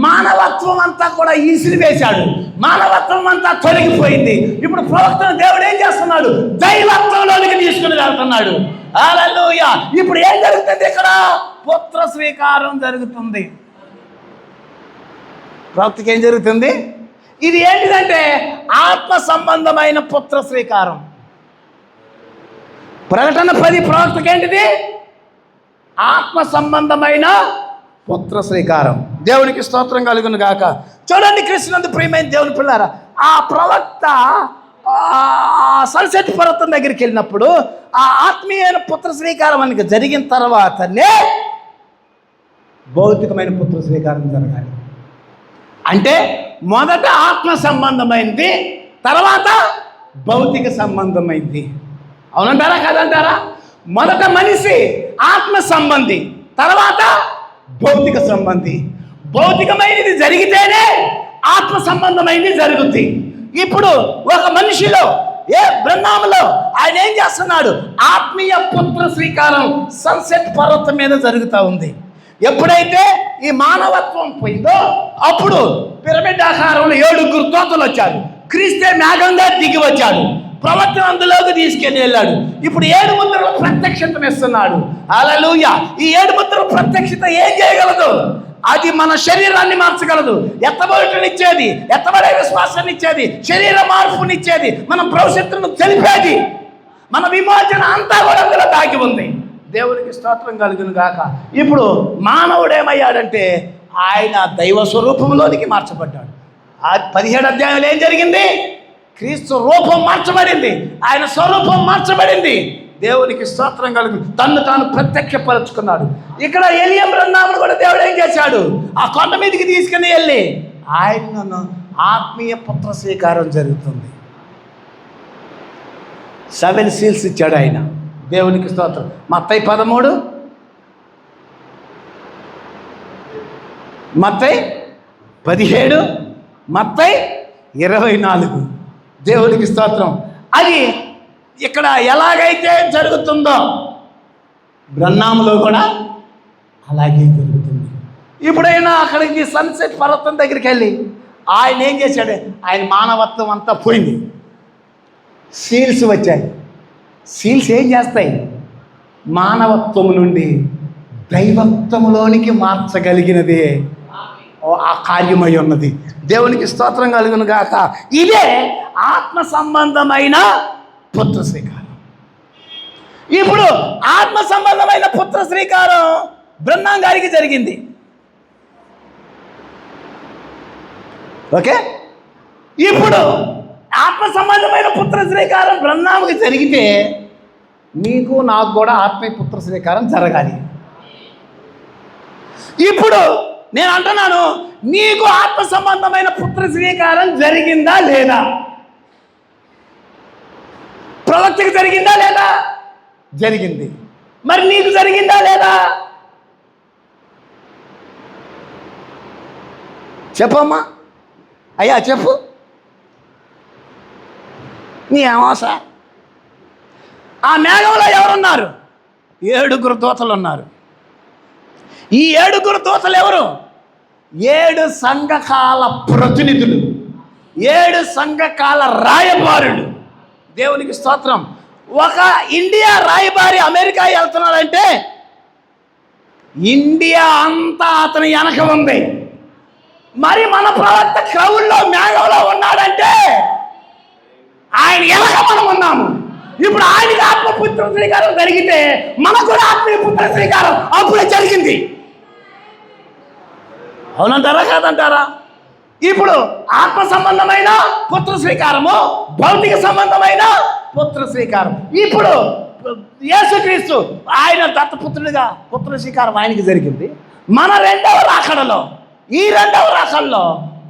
మానవత్వం అంతా కూడా ఈసిరివేశాడు. మానవత్వం అంతా తొలగిపోయింది. ఇప్పుడు ప్రవక్తను దేవుడు ఏం చేస్తున్నాడు? దైవత్వంలోనికి తీసుకుని వెళ్తున్నాడు. హల్లెలూయా. ఇప్పుడు ఏం జరుగుతుంది? ఇక్కడ పుత్ర స్వీకారం జరుగుతుంది. ప్రవక్తకి ఏం జరుగుతుంది? ఇది ఏంటిదంటే ఆత్మ సంబంధమైన పుత్ర స్వీకారం. ప్రకటన 10 ప్రవక్తకి ఏంటిది? ఆత్మ సంబంధమైన పుత్ర స్వీకారం. దేవునికి స్తోత్రం కలుగును గాక. చూడండి క్రీస్తునందు ప్రియమైన దేవుని పిల్లారా, ఆ ప్రవక్త సన్సెట్ పర్వతం దగ్గరికి వెళ్ళినప్పుడు ఆ ఆత్మీయమైన పుత్ర స్వీకారం అనేది జరిగిన తర్వాతనే భౌతికమైన పుత్ర స్వీకారం జరగాలి. అంటే మొదట ఆత్మ సంబంధమైంది, తర్వాత భౌతిక సంబంధమైంది. అవునంటారా కాదంటారా? మొదట మనిషి ఆత్మ సంబంధి, తర్వాత భౌతిక సంబంధి. భౌతికమైనది జరిగితేనే ఆత్మ సంబంధమైనది జరుగుతుంది. ఇప్పుడు ఒక మనిషిలో బ్రహ్మాములో ఆయన ఏం చేస్తున్నాడు? ఆత్మీయ పుత్ర స్వీకారం సన్సెట్ పర్వతం మీద జరుగుతూ ఉంది. ఎప్పుడైతే ఈ మానవత్వం పోయిందో అప్పుడు పిరమిడ్ ఆకారంలో 7 దూతలు వచ్చారు. క్రీస్తే మేఘంగా దిగి వచ్చాడు. ప్రవక్తను అందులోకి తీసుకెళ్ళి వెళ్ళాడు. ఇప్పుడు 7 ముద్రలు ప్రత్యక్షతను ఇస్తున్నాడు. హల్లెలూయా. ఈ 7 ముద్రల ప్రత్యక్షత ఏం చేయగలదు? అది మన శరీరాన్ని మార్చగలదు. ఎత్తబడుటనిచ్చేది, ఎత్తబడే విశ్వాసాన్ని ఇచ్చేది, శరీర మార్పునిచ్చేది, మన భవిష్యత్తును తెలిపేది, మన విమోచన అంతా కూడా అందులో దాగి ఉంది. దేవునికి స్తోత్రం కలుగును గాక. ఇప్పుడు మానవుడు ఏమయ్యాడంటే ఆయన దైవ స్వరూపంలోనికి మార్చబడ్డాడు. ఆ 17 అధ్యాయంలో ఏం జరిగింది? క్రీస్తు రూపం మార్చబడింది, ఆయన స్వరూపం మార్చబడింది. దేవునికి స్తోత్రం కలుగును. తన్ను తాను ప్రత్యక్షపరుచుకున్నాడు. ఇక్కడ ఎలియా బ్రహ్మామును కూడా దేవుడు ఏం చేశాడు? ఆ కొండ మీదకి తీసుకుని వెళ్ళి ఆయనను ఆత్మీయ పుత్ర స్వీకారం జరుగుతుంది. 7 సీల్స్ ఇచ్చాడు ఆయన. దేవునికి స్తోత్రం. మత్తయి 13, మత్తయి 17, మత్తయి 24. దేవునికి స్తోత్రం. అది ఇక్కడ ఎలాగైతే జరుగుతుందో బ్రహ్మాములో కూడా అలాగే జరుగుతుంది. ఇప్పుడైనా అక్కడికి సన్సెట్ పర్వతం దగ్గరికి వెళ్ళి ఆయన ఏం చేశాడు? ఆయన మానవత్వం అంతా పోయింది. సీల్స్ వచ్చాయి. సీల్స్ ఏం చేస్తాయి? మానవత్వం నుండి దైవత్వంలోనికి మార్చగలిగినదే ఆ కార్యమై ఉన్నది. దేవునికి స్తోత్రం కలుగును గాక. ఇదే ఆత్మ సంబంధమైన పుత్ర శ్రీకారం. ఇప్పుడు ఆత్మ సంబంధమైన పుత్ర శ్రీకారం బ్రహ్మాం గారికి జరిగింది. ఓకే. ఇప్పుడు ఆత్మ సంబంధమైన పుత్ర శ్రీకారం బ్రహ్మాంకి జరిగితే నీకు నాకు కూడా ఆత్మీయ పుత్ర శ్రీకారం జరగాలి. ఇప్పుడు నేను అంటున్నాను, నీకు ఆత్మ సంబంధమైన పుత్ర స్వీకారం జరిగిందా లేదా? ప్రవక్తకి జరిగిందా లేదా? జరిగింది. మరి నీకు జరిగిందా లేదా? చెప్పమ్మా. అయ్యా చెప్పు. నీ ఆశ. ఆ మేఘంలో ఎవరున్నారు? 7 దూతలు ఉన్నారు. ఈ 7 దూతలు ఎవరు? 7 సంఘకాల ప్రతినిధులు, 7 సంఘకాల రాయబారులు. దేవునికి స్తోత్రం. ఒక ఇండియా రాయబారి అమెరికా వెళ్తున్నాడంటే ఇండియా అంతా అతని వెనక ఉంది. మరి మన ప్రవక్త క్రౌడ్లో మేఘంలో ఉన్నాడంటే ఆయన వెనక మనం ఉన్నాము. ఇప్పుడు ఆయనకి ఆత్మపుత్ర స్వీకారం జరిగితే మనకు కూడా ఆత్మీయ పుత్ర స్వీకారం అప్పుడే జరిగింది. అవునంటారా కాదంటారా? ఇప్పుడు ఆత్మ సంబంధమైన పుత్ర స్వీకారము, భౌతిక సంబంధమైన పుత్ర స్వీకారం. ఇప్పుడు యేసుక్రీస్తు ఆయన దత్తపుత్రుడిగా పుత్ర స్వీకారం ఆయనకి జరిగింది. మన రెండవ రాకడలో, ఈ రెండవ రాకడలో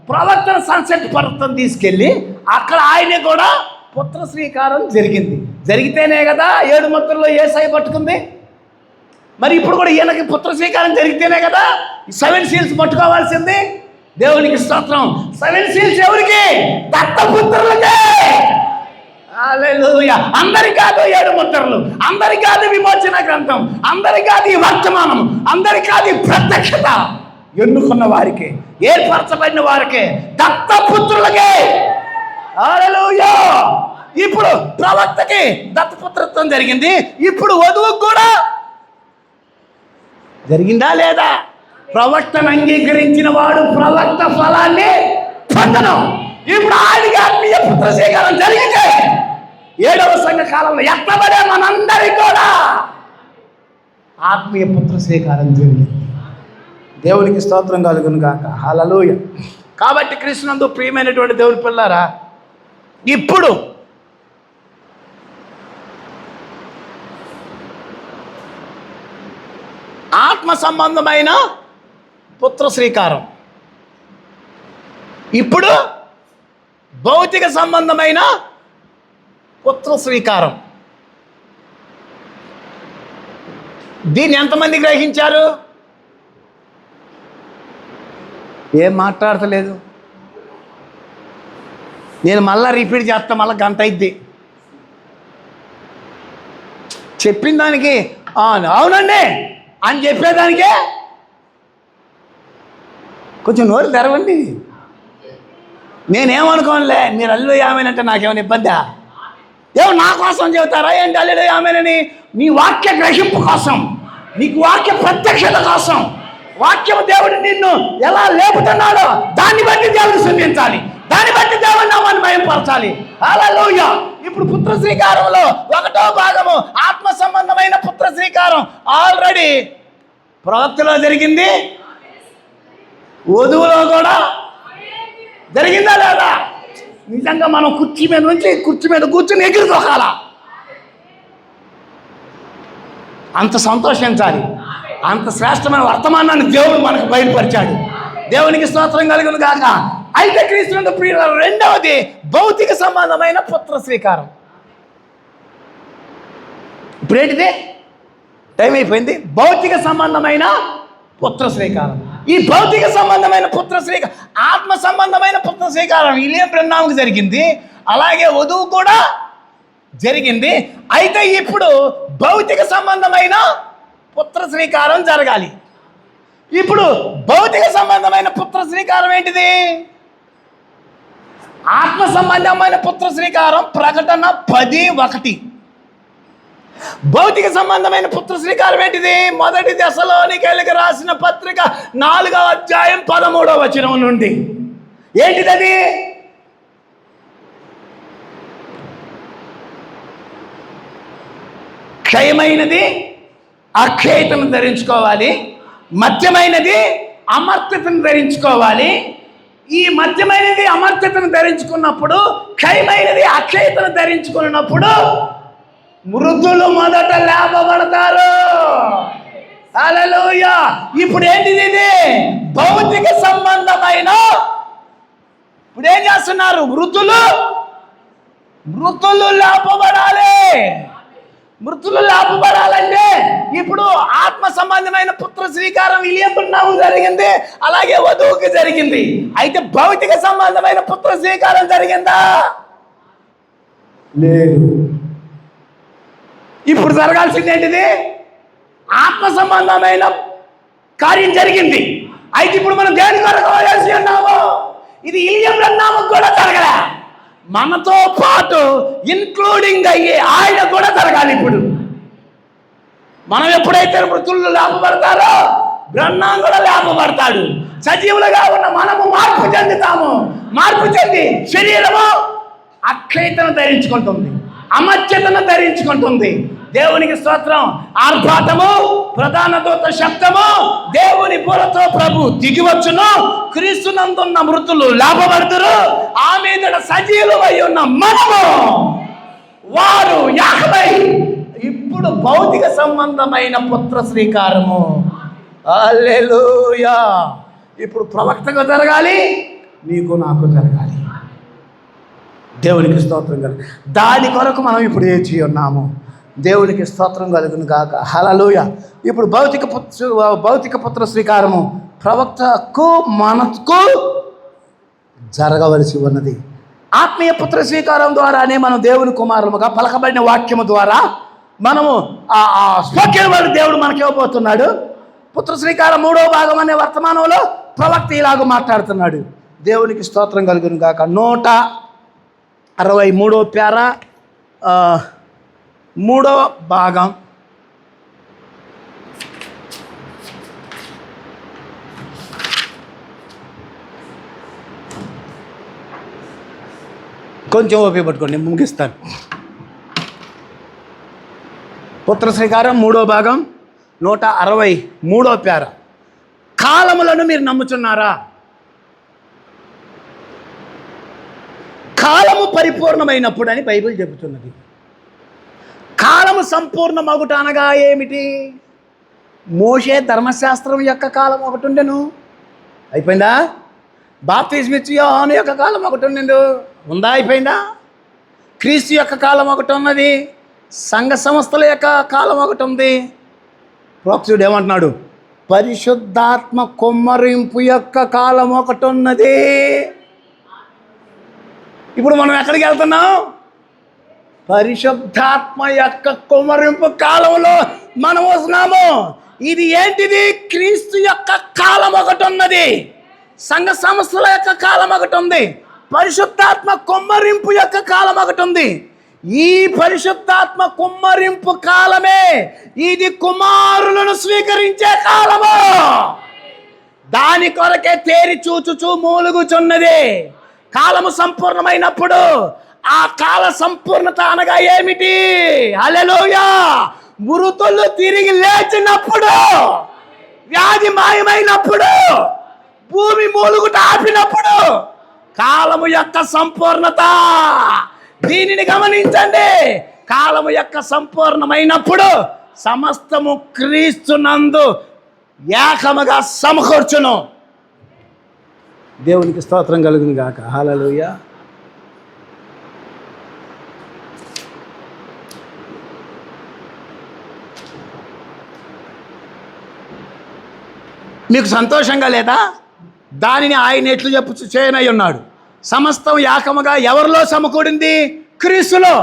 ప్రవక్తన సన్సెట్ పర్వతం తీసుకెళ్ళి అక్కడ ఆయన కూడా పుత్ర స్వీకారం జరిగింది. జరిగితేనే కదా 7 ముద్రలో యేసయ్య పట్టుకుంది. మరి ఇప్పుడు కూడా ఈయనకి పుత్ర స్వీకారం జరిగితేనే కదా 7 సీల్స్ పట్టుకోవాల్సింది. దేవునికి స్తోత్రం. 7 సీల్స్ ఎవరికి? దత్తపుత్రులకే. హల్లెలూయా. అందరి కాదు 7 ముద్రలు, అందరి కాదు విమోచన గ్రంథం, అందరి కాదు ఈ వర్తమానం, అందరి కాదు ఈ ప్రత్యక్షత. ఎన్నుకున్న వారికే, ఏర్పరచబడిన వారికే, దత్తపుత్రులకే. హల్లెలూయా. ఇప్పుడు ప్రవక్తకి దత్తపుత్రత్వం జరిగింది. ఇప్పుడు వధువుకు కూడా జరిగిందా లేదా? ప్రవక్తను అంగీకరించిన వాడు ప్రవక్త ఫలాన్ని పొందను. ఇప్పుడు ఆయనకి ఆత్మీయ పుత్ర స్వీకారం జరిగితే 7వ సంఘ కాలంలో ఎత్తబడే మనందరికీ కూడా ఆత్మీయ పుత్ర స్వీకారం జరిగింది. దేవునికి స్తోత్రం కలుగును గాక. హల్లెలూయా. కాబట్టి కృష్ణందు ప్రియమైనటువంటి దేవుని పిల్లారా, ఇప్పుడు ఆత్మ సంబంధమైన పుత్ర స్వీకారం, ఇప్పుడు భౌతిక సంబంధమైన పుత్ర స్వీకారం. దీన్ని ఎంతమంది గ్రహించారు? ఏం మాట్లాడతలేదు. నేను మళ్ళా రిపీట్ చేస్తా, మళ్ళీ గంట అయిద్ది. చెప్పిన దానికి అవునండి అని చెప్పేదానికే కొంచెం నోరు తెరవండి. నేనేమనుకోనులే, మీరు అల్లు ఆమెనంటే నాకేమైనా ఇబ్బందా? ఏమో నా కోసం చెబుతారా ఏంటి అల్లు ఆమెనని? నీ వాక్య గ్రహింపు కోసం, నీకు వాక్య ప్రత్యక్షత కోసం, వాక్యం దేవుడు నిన్ను ఎలా లేపుతున్నాడో దాన్ని బట్టి దేవుడు స్తుతించాలి, దాన్ని బట్టి దేవుడు నామాన్ని మహిమపరచాలి. హల్లెలూయా. ఇప్పుడు పుత్ర శ్రీకారంలో 1వ భాగము ఆత్మ సంబంధమైన పుత్ర శ్రీకారం ఆల్రెడీ ప్రవక్తలో జరిగింది, వధువులో కూడా జరిగిందా లేదా? నిజంగా మనం కుర్చీ మీద నుంచి కుర్చీ మీద కూర్చొని ఎగిరి దొక్కాల, అంత సంతోషించాలి. అంత శ్రేష్టమైన వర్తమానాన్ని దేవుడు మనకు బయలుపరిచాడు. దేవునికి స్తోత్రం కలుగును గాక. అయితే క్రీస్తునందు ప్రియులారా, రెండవది భౌతిక సంబంధమైన పుత్ర స్వీకారం. ఇప్పుడు ఏంటిది? టైం అయిపోయింది. భౌతిక సంబంధమైన పుత్ర స్వీకారం. ఈ భౌతిక సంబంధమైన పుత్ర స్వీకారం, ఆత్మ సంబంధమైన పుత్ర స్వీకారం విలియం బ్రహ్నాంకు జరిగింది, అలాగే వధువు కూడా జరిగింది. అయితే ఇప్పుడు భౌతిక సంబంధమైన పుత్ర స్వీకారం జరగాలి. ఇప్పుడు భౌతిక సంబంధమైన పుత్ర స్వీకారం ఏంటిది? ఆత్మ సంబంధమైన పుత్ర స్వీకారం ప్రకటన 10:1. భౌతిక సంబంధమైన పుత్ర శ్రీకారం ఏంటిది? 1 దశలోనికైలకు రాసిన పత్రిక 4వ అధ్యాయం 13వ వచనం నుండి. ఏంటిది అది? క్షయమైనది అక్షయతను ధరించుకోవాలి, మధ్యమైనది అమర్త్యతను ధరించుకోవాలి. ఈ మధ్యమైనది అమర్త్యతను ధరించుకున్నప్పుడు, క్షయమైనది అక్షయతను ధరించుకున్నప్పుడు మృతులు మొదట లేపబడతారు. హల్లెలూయా. ఇప్పుడు ఏంటిది? ఇది భౌతిక సంబంధమైన. ఇప్పుడు ఏం చేస్తున్నారు? మృతులు లేపబడాలి. మృతులు లేపబడాలంటే ఇప్పుడు ఆత్మ సంబంధమైన పుత్ర స్వీకారం విలియం బ్రహ్నాంకు జరిగింది, అలాగే వధువుకి జరిగింది. అయితే భౌతిక సంబంధమైన పుత్ర స్వీకారం జరిగిందా? లేదు. ఇప్పుడు జరగాల్సింది ఏంటిది? ఆత్మ సంబంధమైన కార్యం జరిగింది. అయితే ఇప్పుడు మనం దేని కొరకు వేసి ఉన్నాము? ఇది విలియం బ్రహ్నాంకు కూడా జరగలే, మనతో పాటు ఇన్క్లూడింగ్ అయ్యి ఆయన కూడా జరగాలి. ఇప్పుడు మనం ఎప్పుడైతే మృతులు లేపబడతారో బ్రహ్నాంకు కూడా లేపబడతాడు. సజీవులుగా ఉన్న మనము మార్పు చెందుతాము. మార్పు చెంది శరీరము అక్షయతను ధరించుకుంటుంది, అమర్త్యతను ధరించుకుంటుంది. దేవునికి స్తోత్రం. ఆర్భాటము, ప్రధాన దూత శబ్దము, దేవుని బురతో ప్రభు దిగివచ్చును. క్రీస్తునందున్న మృతులు లేపబడుతురు. ఆ మీద సజీవులమై ఉన్న మనము వారు యాకమై ఇప్పుడు భౌతిక సంబంధమైన పుత్ర శ్రీకారము. హల్లెలూయా. ఇప్పుడు ప్రవక్తకు జరగాలి, నీకు నాకు జరగాలి. దేవునికి స్తోత్రం కలుగు. దాని కొరకు మనం ఇప్పుడు ఏచి ఉన్నాము. దేవునికి స్తోత్రం కలుగును గాక. హల్లెలూయా. ఇప్పుడు భౌతిక పుత్ర శ్రీకారము ప్రవక్తకు మనకు జరగవలసి ఉన్నది. ఆత్మీయ పుత్ర స్వీకారం ద్వారానే మనం దేవుని కుమారులుగా పలకబడిన వాక్యము ద్వారా మనము స్పోకెన్ వర్డ్ దేవుడు మనకి ఇవ్వబోతున్నాడు. పుత్ర శ్రీకారం 3వ భాగం అనే వర్తమానంలో ప్రవక్త ఇలాగ మాట్లాడుతున్నాడు. దేవునికి స్తోత్రం కలుగును గాక. 163వ పేరా 3వ భాగం కొంచెం ఓపిక పట్టుకోండి, ముగిస్తాను. పుత్ర శ్రీకారం 3వ భాగం 163వ పేర. కాలములను మీరు నమ్ముచున్నారా? కాలము పరిపూర్ణమైనప్పుడు అని బైబిల్ చెబుతున్నది. కాలము సంపూర్ణమగుట అనగా ఏమిటి? మోషే ధర్మశాస్త్రం యొక్క కాలం ఒకటి ఉండెను, అయిపోయిందా? బాప్తిస్మిచ్చు యోహాను యొక్క కాలం ఒకటి ఉండెను, ఉందా? అయిపోయిందా? క్రీస్తు యొక్క కాలం ఒకటి ఉన్నది, సంఘ సంస్థల యొక్క కాలం ఒకటి ఉంది. ప్రోక్తుడు ఏమంటున్నాడు? పరిశుద్ధాత్మ కుమ్మరింపు యొక్క కాలం ఒకటి ఉన్నది. ఇప్పుడు మనం ఎక్కడికి వెళ్తున్నాం? పరిశుద్ధాత్మ యొక్క కుమ్మరింపు కాలంలో మనం వస్తున్నాము. ఇది ఏంటిది? క్రీస్తు యొక్క కాలం ఒకటి ఉన్నది, సంఘ సంస్థల యొక్క కాలం ఒకటి ఉంది, పరిశుద్ధాత్మ కుమ్మరింపు యొక్క కాలం ఒకటి ఉంది. ఈ పరిశుద్ధాత్మ కుమ్మరింపు కాలమే ఇది కుమారులను స్వీకరించే కాలము. దాని కొరకే తేరి చూచుచూ మూలుగుచున్నది. కాలము సంపూర్ణమైనప్పుడు ఆ కాల సంపూర్ణత అనగా ఏమిటి? హల్లెలూయా. మృతులు తిరిగి లేచినప్పుడు, వ్యాధి మాయమైనప్పుడు, భూమి మూలుగుట ఆపినప్పుడు కాలము యొక్క సంపూర్ణత. దీనిని గమనించండి. కాలము యొక్క సంపూర్ణమైనప్పుడు సమస్తము క్రీస్తునందు ఏకముగా సమకూర్చును. దేవునికి స్తోత్రం కలుగును గాక. హల్లెలూయా. మీకు సంతోషంగా లేదా? దానిని ఆయన ఎట్లు చేయనై ఉన్నాడు. సమస్తం ఏకముగా ఎవరిలో సమకూడింది? క్రీస్తులో.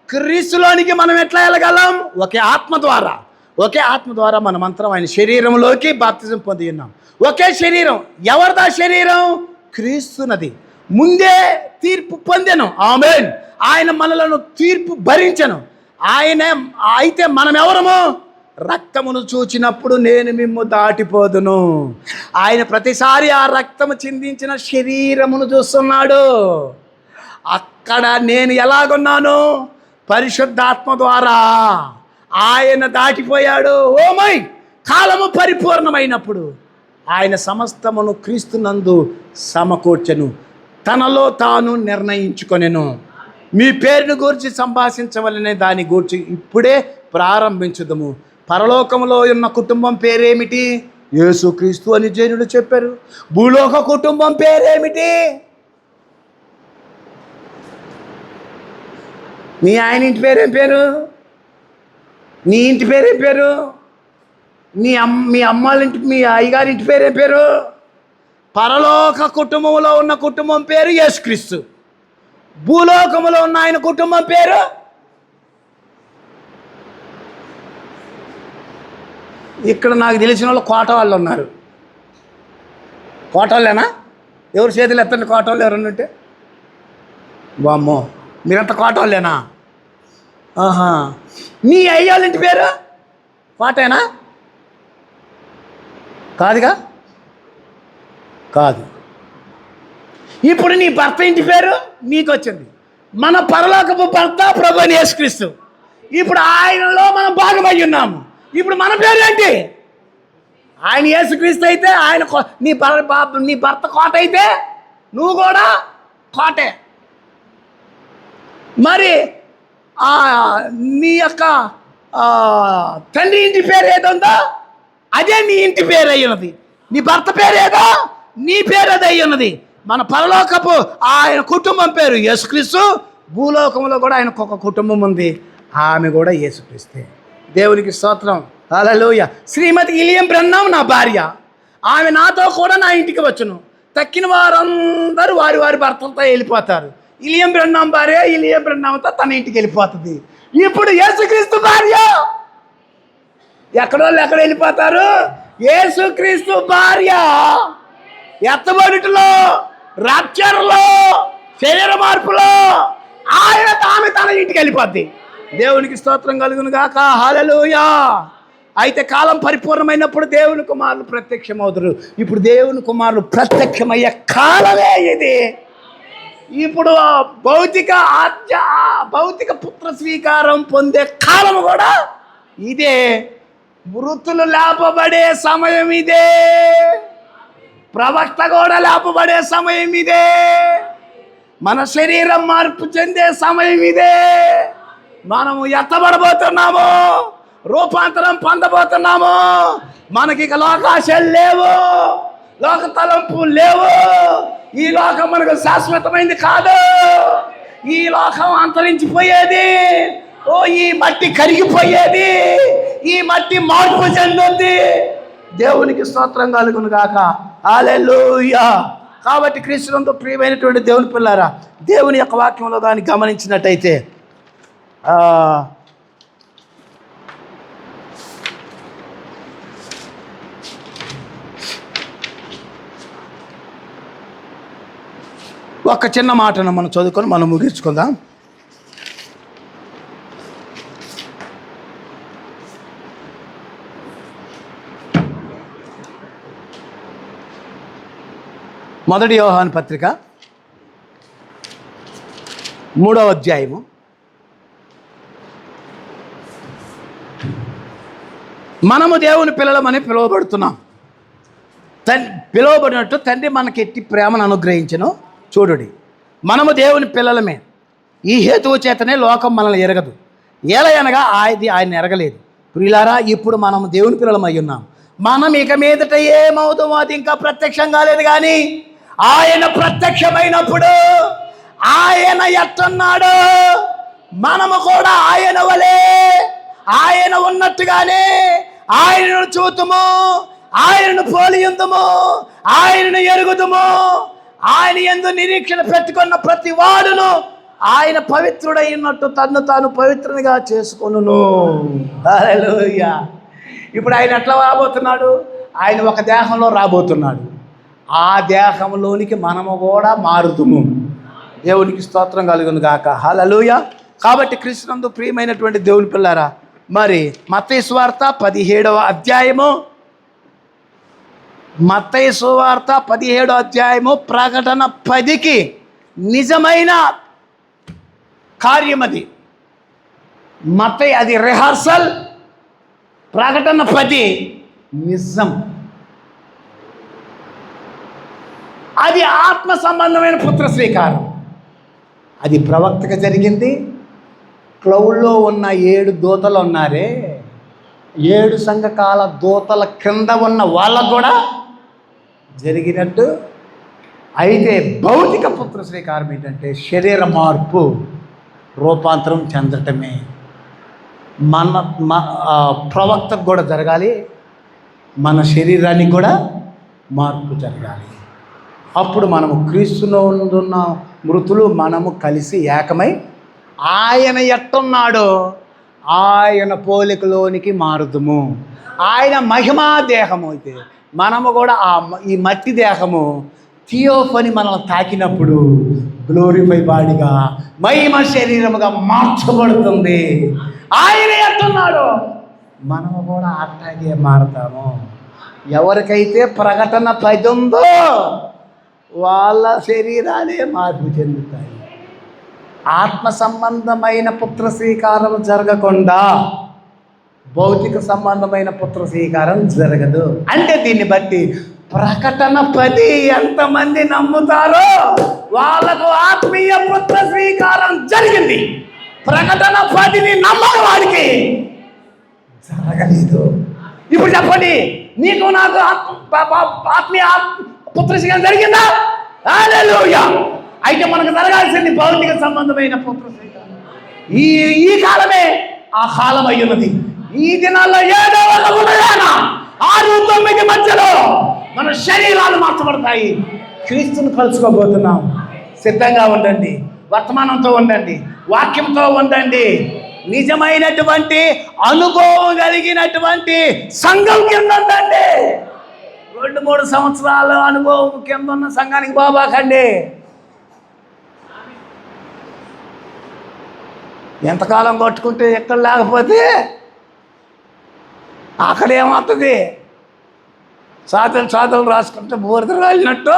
క్రీస్తులోనికి మనం ఎట్లా వెళ్ళగలం? ఒకే ఆత్మ ద్వారా. ఒకే ఆత్మ ద్వారా మనమంతరం ఆయన శరీరంలోకి బాప్తిజం పొంది ఉన్నాం. ఒకే శరీరం. ఎవరిదా శరీరం? క్రీస్తునది. ముందే తీర్పు పొందెను. ఆమేన్. ఆయన మనలను తీర్పు భరించెను. ఆయన అయితే మనం ఎవరము? రక్తమును చూచినప్పుడు నేను మిమ్ము దాటిపోదును. ఆయన ప్రతిసారి ఆ రక్తము చిందించిన శరీరమును చూస్తున్నాడు. అక్కడ నేను ఎలాగున్నాను? పరిశుద్ధాత్మ ద్వారా ఆయన దాటిపోయాడు. ఓమై. కాలము పరిపూర్ణమైనప్పుడు ఆయన సమస్తమును క్రీస్తునందు సమకూర్చెను, తనలో తాను నిర్ణయించుకొనెను. మీ పేరును గూర్చి సంభాషించవలనే దాని గూర్చి ఇప్పుడే ప్రారంభించుదము. పరలోకములో ఉన్న కుటుంబం పేరేమిటి? యేసుక్రీస్తు అని జనులు చెప్పారు. భూలోక కుటుంబం పేరేమిటి? నీ ఆయన ఇంటి పేరేం పేరు? నీ ఇంటి పేరేం పేరు? మీ అమ్మాళ్ళింటి, మీ అయ్యగారింటి పేరేం పేరు? పరలోక కుటుంబంలో ఉన్న కుటుంబం పేరు యేసుక్రీస్తు. భూలోకములో ఉన్న ఆయన కుటుంబం పేరు ఇక్కడ నాకు తెలిసిన వాళ్ళు కోట వాళ్ళు ఉన్నారు. కోట వాళ్ళేనా? ఎవరు చేతులు ఎత్తండి కోట వాళ్ళు ఎవరన్నా ఉంటే. వామ్మో, మీరంతా కోట వాళ్ళేనా? ఆహా. నీ అయ్యాళ్ళ ఇంటి పేరు కోటేనా? కాదుగా. కాదు. ఇప్పుడు నీ భర్త ఇంటి పేరు నీకు వచ్చింది. మన పరలోకపు భర్త ప్రభువైన యేసుక్రీస్తు. ఇప్పుడు ఆయనలో మనం భాగమై ఉన్నాము. ఇప్పుడు మన పేరు ఏంటి? ఆయన యేసుక్రీస్తు అయితే ఆయన నీ భర్త కోట అయితే నువ్వు కూడా కోటే. మరి నీ యొక్క తండ్రి ఇంటి పేరు ఏదుందో అదే నీ ఇంటి పేరు అయి ఉన్నది. నీ భర్త పేరు ఏదో నీ పేరు అది అయి ఉన్నది. మన పరలోకపు ఆయన కుటుంబం పేరు యేసుక్రీస్తు. భూలోకంలో కూడా ఆయనకు ఒక కుటుంబం ఉంది, ఆమె కూడా యేసుక్రీస్తే. దేవునికి స్తోత్రం, హల్లెలూయా. శ్రీమతి ఇలియం బ్రహ్నాం నా భార్య, ఆమె నాతో కూడా నా ఇంటికి వచ్చును. తక్కిన వారందరూ వారి వారి భర్తలతో వెళ్ళిపోతారు. ఇలియం బ్రహ్నాం భార్య ఇలియం బ్రహ్నాంతో తన ఇంటికి వెళ్ళిపోతుంది. ఇప్పుడు యేసుక్రీస్తు భార్య ఎక్కడోళ్ళు ఎక్కడ వెళ్ళిపోతారు? యేసుక్రీస్తు భార్య ఎత్తబడుటలో, రాప్చర్లో, శరీర మార్పులో ఆయన ఆమె తన ఇంటికి వెళ్ళిపోద్ది. దేవునికి స్తోత్రం కలుగును గాక, హల్లెలూయా. అయితే కాలం పరిపూర్ణమైనప్పుడు దేవుని కుమారులు ప్రత్యక్షమవుతారు. ఇప్పుడు దేవుని కుమారులు ప్రత్యక్షమయ్యే కాలమే ఇది. ఇప్పుడు భౌతిక పుత్ర స్వీకారం పొందే కాలం కూడా ఇదే. మృతులు లేపబడే సమయం ఇదే. ప్రవక్త కూడా లేపబడే సమయం ఇదే. మన శరీరం మార్పు చెందే సమయం ఇదే. మనము ఎత్తబడబోతున్నాము, రూపాంతరం పొందబోతున్నాము. మనకి ఇక లోకాశలు లేవు, లోక తలంపు లేవు. ఈ లోకం మనకు శాశ్వతమైంది కాదు. ఈ లోకం అంతరించిపోయేది. ఈ మట్టి కరిగిపోయేది. ఈ మట్టి మార్పు చెందుద్ది. దేవునికి స్తోత్రం కలుగును గాక, హల్లెలూయా. కాబట్టి క్రీస్తునందు ప్రియమైనటువంటి దేవుని పిల్లారా, దేవుని యొక్క వాక్యంలో కానీ గమనించినట్టయితే ఒక చిన్న మాటను మనం చదువుకొని మనం ముగించుకుందాం. మొదటి యోహాను పత్రిక 3వ అధ్యాయము 'మనము దేవుని పిల్లలమని పిలువబడుతున్నాం. పిలువబడినట్టు తండ్రి మనకి ఎట్టి ప్రేమను అనుగ్రహించెను. చూడుడి, మనము దేవుని పిల్లలమే. ఈ హేతువు చేతనే లోకం మనల్ని ఎరగదు. ఏలయనగా ఆయన ఎరగలేదు. ప్రియులారా, ఇప్పుడు మనము దేవుని పిల్లలమై ఉన్నాం. మనం ఇక మీదట ఏమవుతామో అది ఇంకా ప్రత్యక్షం కాలేదు. కానీ ఆయన ప్రత్యక్షమైనప్పుడు ఆయన ఎట్టున్నాడు, మనము కూడా ఆయన వలె ఆయన ఉన్నట్టుగానే ఆయనను చూతుము, ఆయనను పోలియుందుము, ఆయనను ఎరుగుదుము. ఆయన యందు నిరీక్షణ పెట్టుకున్న ప్రతి వాడును ఆయన పవిత్రుడై ఉన్నట్టు తన్ను తాను పవిత్రునిగా చేసుకొనును. హల్లెలూయా. ఇప్పుడు ఆయన ఎట్లా రాబోతున్నాడు? ఆయన ఒక దేహంలో రాబోతున్నాడు. ఆ దేహంలోనికి మనము కూడా మారుతుము. దేవునికి స్తోత్రం కలుగును గాక, హల్లెలూయా. కాబట్టి క్రీస్తునందు ప్రియమైనటువంటి దేవుని పిల్లారా, మరి మత్తయి సువార్త 17వ అధ్యాయము, మత్తయి సువార్త 17వ అధ్యాయము ప్రకటన 10కి నిజమైన కార్యం అది. మత్తయి అది రిహార్సల్, ప్రకటన 10 నిజం. అది ఆత్మ సంబంధమైన పుత్ర స్వీకారం. అది ప్రవక్తగా జరిగింది. క్లౌడ్లో ఉన్న 7 దూతలు ఉన్నారే, 7 సంఘకాల దూతల కింద ఉన్న వాళ్ళకు కూడా జరిగినట్టు. అయితే భౌతిక పుత్ర స్వీకారం ఏంటంటే శరీర మార్పు, రూపాంతరం చెందటమే. మన ప్రవక్తకు కూడా జరగాలి, మన శరీరానికి కూడా మార్పు జరగాలి. అప్పుడు మనము క్రీస్తులో ఉన్న మృతులు మనము కలిసి ఏకమై ఆయన ఎట్టున్నాడో ఆయన పోలికలోనికి మారుదుము. ఆయన మహిమా దేహము అయితే మనము కూడా ఈ మట్టి దేహము థియోఫనీ మనల్ని తాకినప్పుడు గ్లోరిఫై బాడీగా మహిమ శరీరముగా మార్చబడుతుంది. ఆయన ఎట్టున్నాడో మనము కూడా అట్లాగే మారుతాము. ఎవరికైతే ప్రకటన 10 ఉందో వాళ్ళ శరీరాలే మార్పు చెందుతాయి. ఆత్మ సంబంధమైన పుత్ర స్వీకారం జరగకుండా భౌతిక సంబంధమైన పుత్ర స్వీకారం జరగదు. అంటే దీన్ని బట్టి ప్రకటన 10 ఎంతమంది నమ్ముతారో వాళ్ళకు ఆత్మీయ పుత్ర స్వీకారం జరిగింది. ప్రకటన 10ని నమ్మని వాడికి జరగలేదు. ఇప్పుడు చెప్పండి, నీకు నాకు ఆత్మీయ పుత్రశీలం జరిగిందా? హల్లెలూయా. అయితే మనకు జరగాల్సింది భౌతిక సంబంధమైన పుత్రశీలం. ఈ కాలమే ఆ కాలం అయ్యున్నది. ఈ దినాల్లో 7వ ఉదయాన 6-9 మధ్యలో మన శరీరాలు మార్చబడతాయి. క్రీస్తును కలుసుకోబోతున్నాం. సిద్ధంగా ఉండండి, వర్తమానంతో ఉండండి, వాక్యంతో ఉండండి. నిజమైనటువంటి అనుభవం కలిగినటువంటి సంఘం కింద ఉండండి. 2-3 సంవత్సరాల అనుభవం కింద ఉన్న సంఘానికి బాబాకండి. ఎంతకాలం కొట్టుకుంటే ఎక్కడ లేకపోతే అక్కడ ఏమవుతుంది? చాతలు రాసుకుంటే బూరద రాలినట్టు.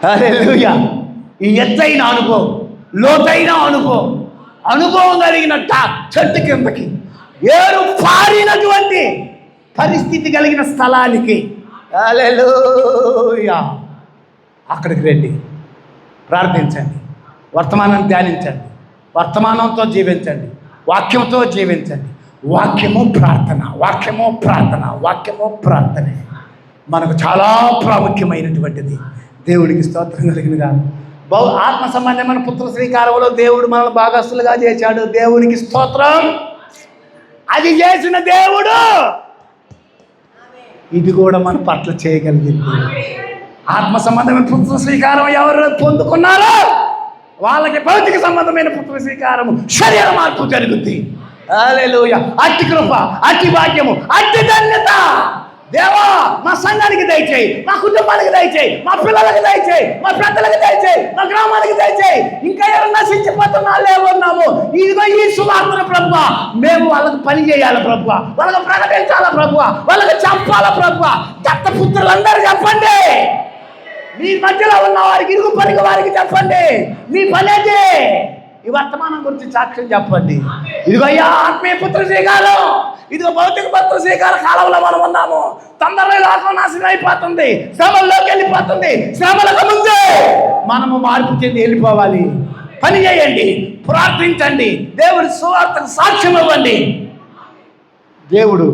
హల్లెలూయా. ఈ ఎత్తైన అనుభవం, లోతైన అనుభవం కలిగిన చెట్టు కిందకి, ఏరు పారినటువంటి పరిస్థితి కలిగిన స్థలానికి, హల్లెలూయా, అక్కడికి రండి. ప్రార్థించండి, వర్తమానాన్ని ధ్యానించండి, వర్తమానంతో జీవించండి, వాక్యంతో జీవించండి. వాక్యము ప్రార్థనే మనకు చాలా ప్రాముఖ్యమైనటువంటిది. దేవుడికి స్తోత్రం కలిగినగా. ఆత్మ సంబంధమైన పుత్ర శ్రీకారంలో దేవుడు మనల్ని భాగస్తులుగా చేశాడు. దేవునికి స్తోత్రం. అది చేసిన దేవుడు ఇది కూడా మన పట్ల చేయగలిగింది. ఆత్మ సంబంధమైన పుత్ర శ్రీకారం ఎవరు పొందుకున్నారో వాళ్ళకి భౌతిక సంబంధమైన పుత్ర శ్రీకారము, శరీర మార్పు జరుగుద్ది. హల్లెలూయా. అట్టి కృప, అట్టి భాగ్యము, అట్టి ధన్యత దేవా మా సంఘానికి దయచేయి, మా కుటుంబానికి దయచేయి, మా పిల్లలకి దయచేయి, మా పెద్దలకి దయచేయి, మా గ్రామానికి దయచేయి. ఇంకా ఎవరు నశించిపోతున్నా లేవున్నాము, ఇదిగో ఈ సువార్తను ప్రభువా మేము వాళ్ళకి పని చేయాలి ప్రభువా, వాళ్ళకి ప్రకటించాలి ప్రభువా, వాళ్ళకి చెప్పాలి ప్రభువా. దత్తపుత్రులందరూ చెప్పండి, మీ మధ్యలో ఉన్న వారికి, ఇరుగు పనికి వారికి చెప్పండి. మీ పనేది ఈ వర్తమానం గురించి సాక్ష్యం చెప్పండి. ఇదిగో అయ్యా ఆత్మీయ పుత్ర శ్రీకారం, ఇదిగో భౌతిక పుత్ర శ్రీకార కాలంలో మనం ఉన్నాము. తొందరలో లోకం నాశనం అయిపోతుంది, శ్రమల్లోకి వెళ్ళిపోతుంది. శ్రమలకు ముందే మనము మార్పు చెంది వెళ్ళిపోవాలి. పని చేయండి, ప్రార్థించండి, దేవుడి సువార్తకు సాక్ష్యం ఇవ్వండి. దేవుడు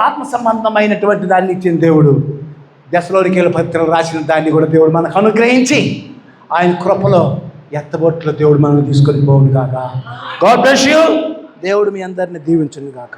ఆత్మ సంబంధమైనటువంటి దాన్ని ఇచ్చిన దేవుడు. దశలోనికేయుల పత్రికలు రాసిన దాన్ని కూడా దేవుడు మనకు అనుగ్రహించి ఆయన కృపలో ఎత్తబొట్టులో దేవుడు మనల్ని తీసుకొని పోవును గాక. God bless you. దేవుడు మీ అందరిని దీవించును గాక.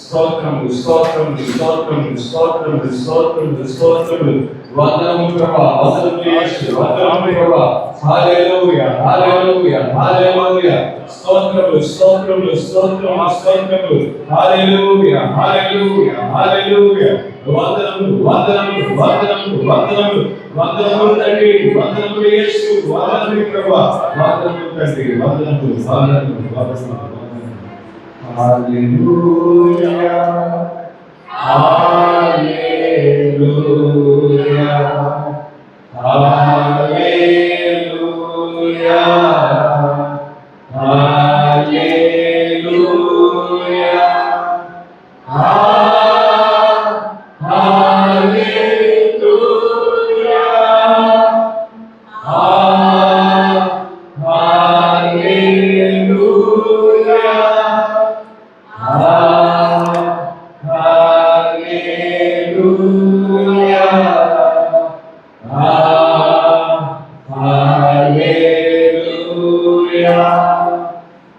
స్తోత్రములు స్తోత్రములు స్తోత్రములు స్తోత్రములు స్తోత్రములు స్తోత్రములు. వందనములు ప్రభువా, వందనములు యేసు, వందనములు ప్రభువా. హల్లెలూయా హల్లెలూయా హల్లెలూయా. స్తోత్రములు స్తోత్రములు స్తోత్రములు స్తోత్రములు. హల్లెలూయా హల్లెలూయా హల్లెలూయా. వందనములు వందనములు వందనములు వందనములు. వందనములు తండ్రి, వందనములు యేసు, వందనములు ప్రభువా, వందనములు తండ్రి, వందనములు వందనములు వందనములు. Hallelujah, hallelujah, hallelujah, hallelujah,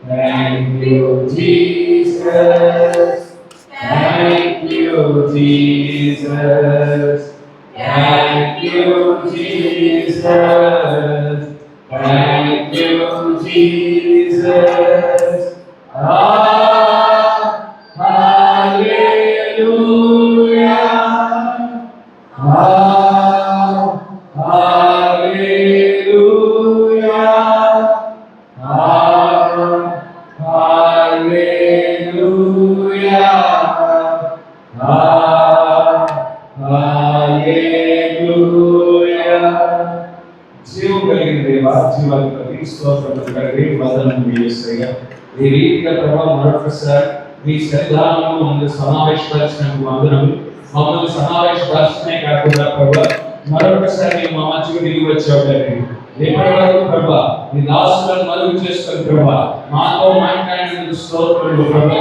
Thank you, Jesus. Thank you, Jesus. Thank you, Jesus. Thank you, Jesus. Hallelujah. Hallelujah. రీతిగా ప్రభావ మరొకసారి మీ సన్నిధానంలో మమ్మల్ని సమావేశపరిచినందుకు వందనములు. మమ్మల్ని సమావేశపరచడమే కాకుండా ప్రభావ మరొకసారి మా మధ్యకు దిగి వచ్చావు తండ్రి. ఎప్పటి వరకు ప్రభా ఈ దాసులను మరుగు చేసుకుని ప్రభా మాతో మాట్లాడినందుకు స్తోత్రములు ప్రభా.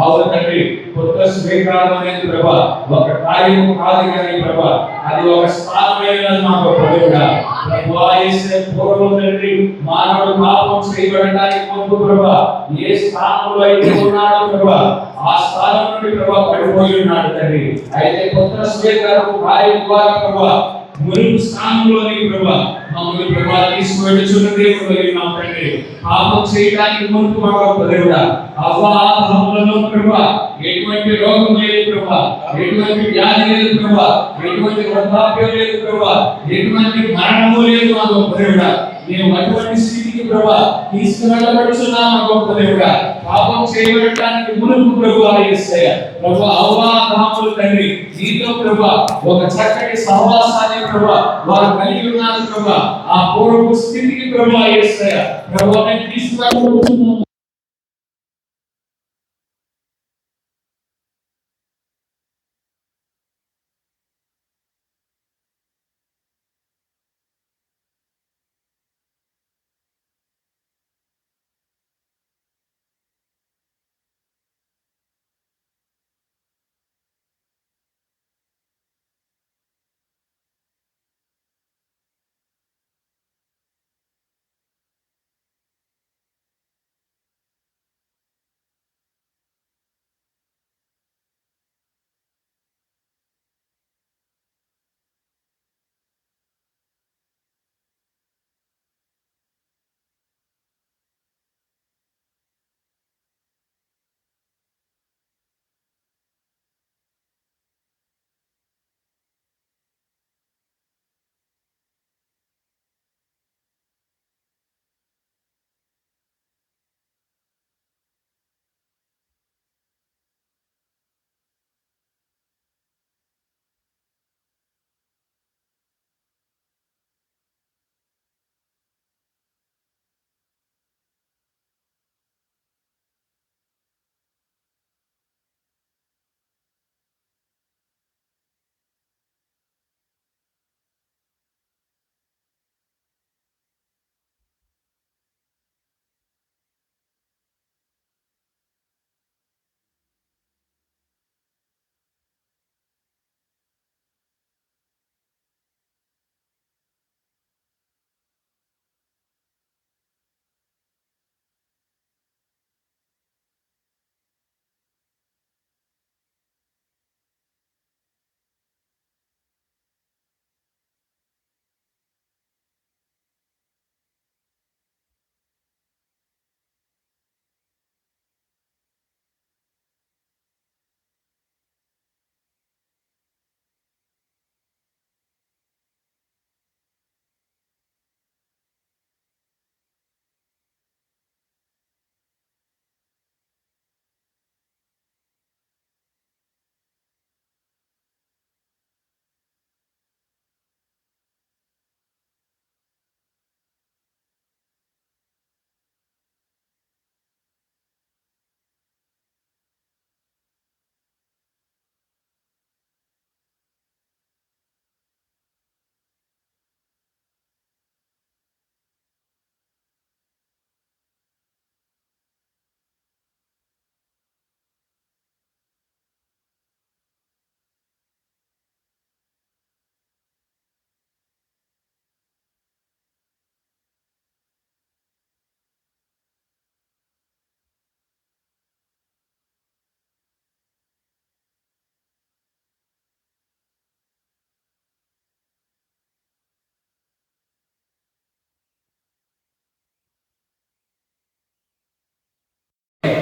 అవును తండ్రి, కొత్త స్వీకారం అనేది ప్రభా ఒక కార్యం కాదు కానీ ప్రభా అది ఒక స్థానమైన మాకు ప్రభువుగా ప్రభువా యేసే పూర్వం తండ్రి మానవుడు పాపం చేయబడడానికి ముందు ప్రభా ఏ స్థానంలో అయితే ఉన్నాడో ప్రభా ఆ స్థానం నుండి ప్రభా పడిపోయి ఉన్నాడు తండ్రి. అయితే కొత్త స్వీకారం కార్యం ద్వారా ప్రభా మురుగు స్థానంలోని ప్రభా మమ్మల్ని ప్రభా తీసుకువెళ్ళుచున్నదే ప్రభువా తండ్రి. పాపం చేయడానికి ముందు ప్రభా ప్రభువుగా అవ్వాహములలో ప్రభా ఎటువంటి రోగం లేదు ప్రభా, ఎటువంటి వ్యాధి లేదు ప్రభా, ఎటువంటి వృద్ధాప్యం లేదు ప్రభా, ఎటువంటి మరణము లేదు మా గొప్ప దేవుడా. మేము అటువంటి స్థితికి ప్రభా తీసుకువెళ్ళబడుచున్నాం మా గొప్ప దేవుడా. పాపం చేయబడటానికి మునుపు ప్రభువా యేసయ్య ప్రభా అవ్వాహములు తండ్రి నీతో ప్రభా ఒక చక్కటి సహవాసాన్ని ప్రభా వారు కలిగి ఉన్నారు ప్రభా. ఆ పూర్వపు స్థితికి ప్రభా యేసయ్య ప్రభా మేము తీసుకువెళ్ళబడుచున్నాం.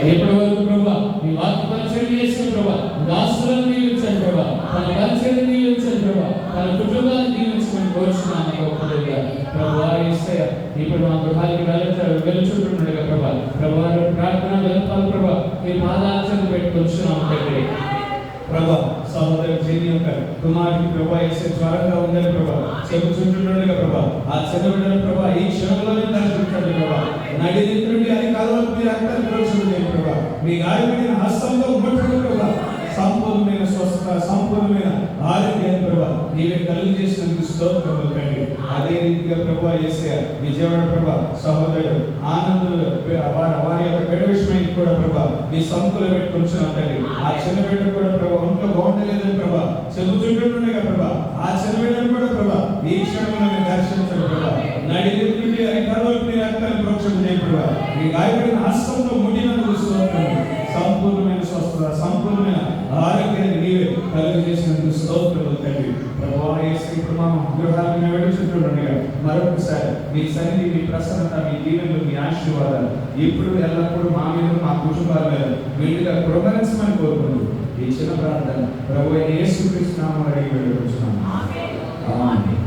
ఎప్పటి వరకు ప్రభా మీ వాక్య పరిచయం చేసిన ప్రభా దాసులను దీవించండి ప్రభా, తన పరిచయం దీవించండి ప్రభా, తన కుటుంబాన్ని దీవించమని కోరుచున్నాను గొప్పగా ప్రభా యేసయ్య. ఇప్పుడు మా గృహానికి వెలుచుంటుండగా ప్రభా ప్రభా ప్రార్థన వెళ్తాను ప్రభా మీ పాదాల చెంత పెట్టుకొచ్చున్నాము తండ్రి. ప్రభా సహోదరు జేని యొక్క కుమారుడికి ప్రభా వేసే జ్వరంగా ఉందని ప్రభా చెబుతుంటుండగా ప్రభా ఆ చిన్నబిడ్డను ప్రభా ఈ క్షణంలోనే దర్శించండి ప్రభా నడిది నుండి అది కాలంలో మీరు రక్తాన్ని ప్రోక్షించండి ప్రభా మీ గాయపడిన హస్తంలో ముట్టండి ప్రభా సంపూర్ణమైన స్వస్థత సంపూర్ణమైన ఆరోగ్యాన్ని ప్రభా నీవే కలుగు చేసినందుకు స్తోత్రములు తండ్రి. అదే రీతిగా ప్రభా యేసయ్య విజయవాడ ప్రభా సహోదరుడు ఆనందులు వారి యొక్క బిడ్డ విషయమైన కూడా ప్రభా మీ సంకులు పెట్టుకుంటున్నాం తండ్రి. ఆ చిన్న బిడ్డ కూడా ప్రభా ఒంట్లో బాగుండలేదని ప్రభా చెబుతుంటుండగా ప్రభా ఆ చిన్న బిడ్డను కూడా ప్రభా ఈ క్షణంలో దర్శించండి ప్రభా నడి నుండి అధికారులు మీరు రక్తాన్ని ప్రోక్షణ చేయ ప్రభా మీ గాయపడిన హస్తంతో ముడినందుకు స్తోత్రములు. సంపూర్ణమైన స్వస్థత సంపూర్ణమైన ఆరోగ్యాన్ని నీవే కలుగు చేసినందుకు స్తోత్రములు తండ్రి. ప్రభువా యేసు ఇప్పుడు మా గృహాలను వెడుచుంటుండగా మరొకసారి మీ సన్నిధి మీ ప్రసన్నత మీ దీవెనలు మీ ఆశీర్వాదాలు ఇప్పుడు ఎల్లప్పుడూ మా మీద మా కుటుంబాల మీద వీళ్ళుగా కృపణించమని కోరుకుంటూ ఈ చిన్న ప్రార్థన ప్రభువైన యేసుక్రీస్తు నామములో అడిగి వేడుకొంచున్నాము. ఆమేన్.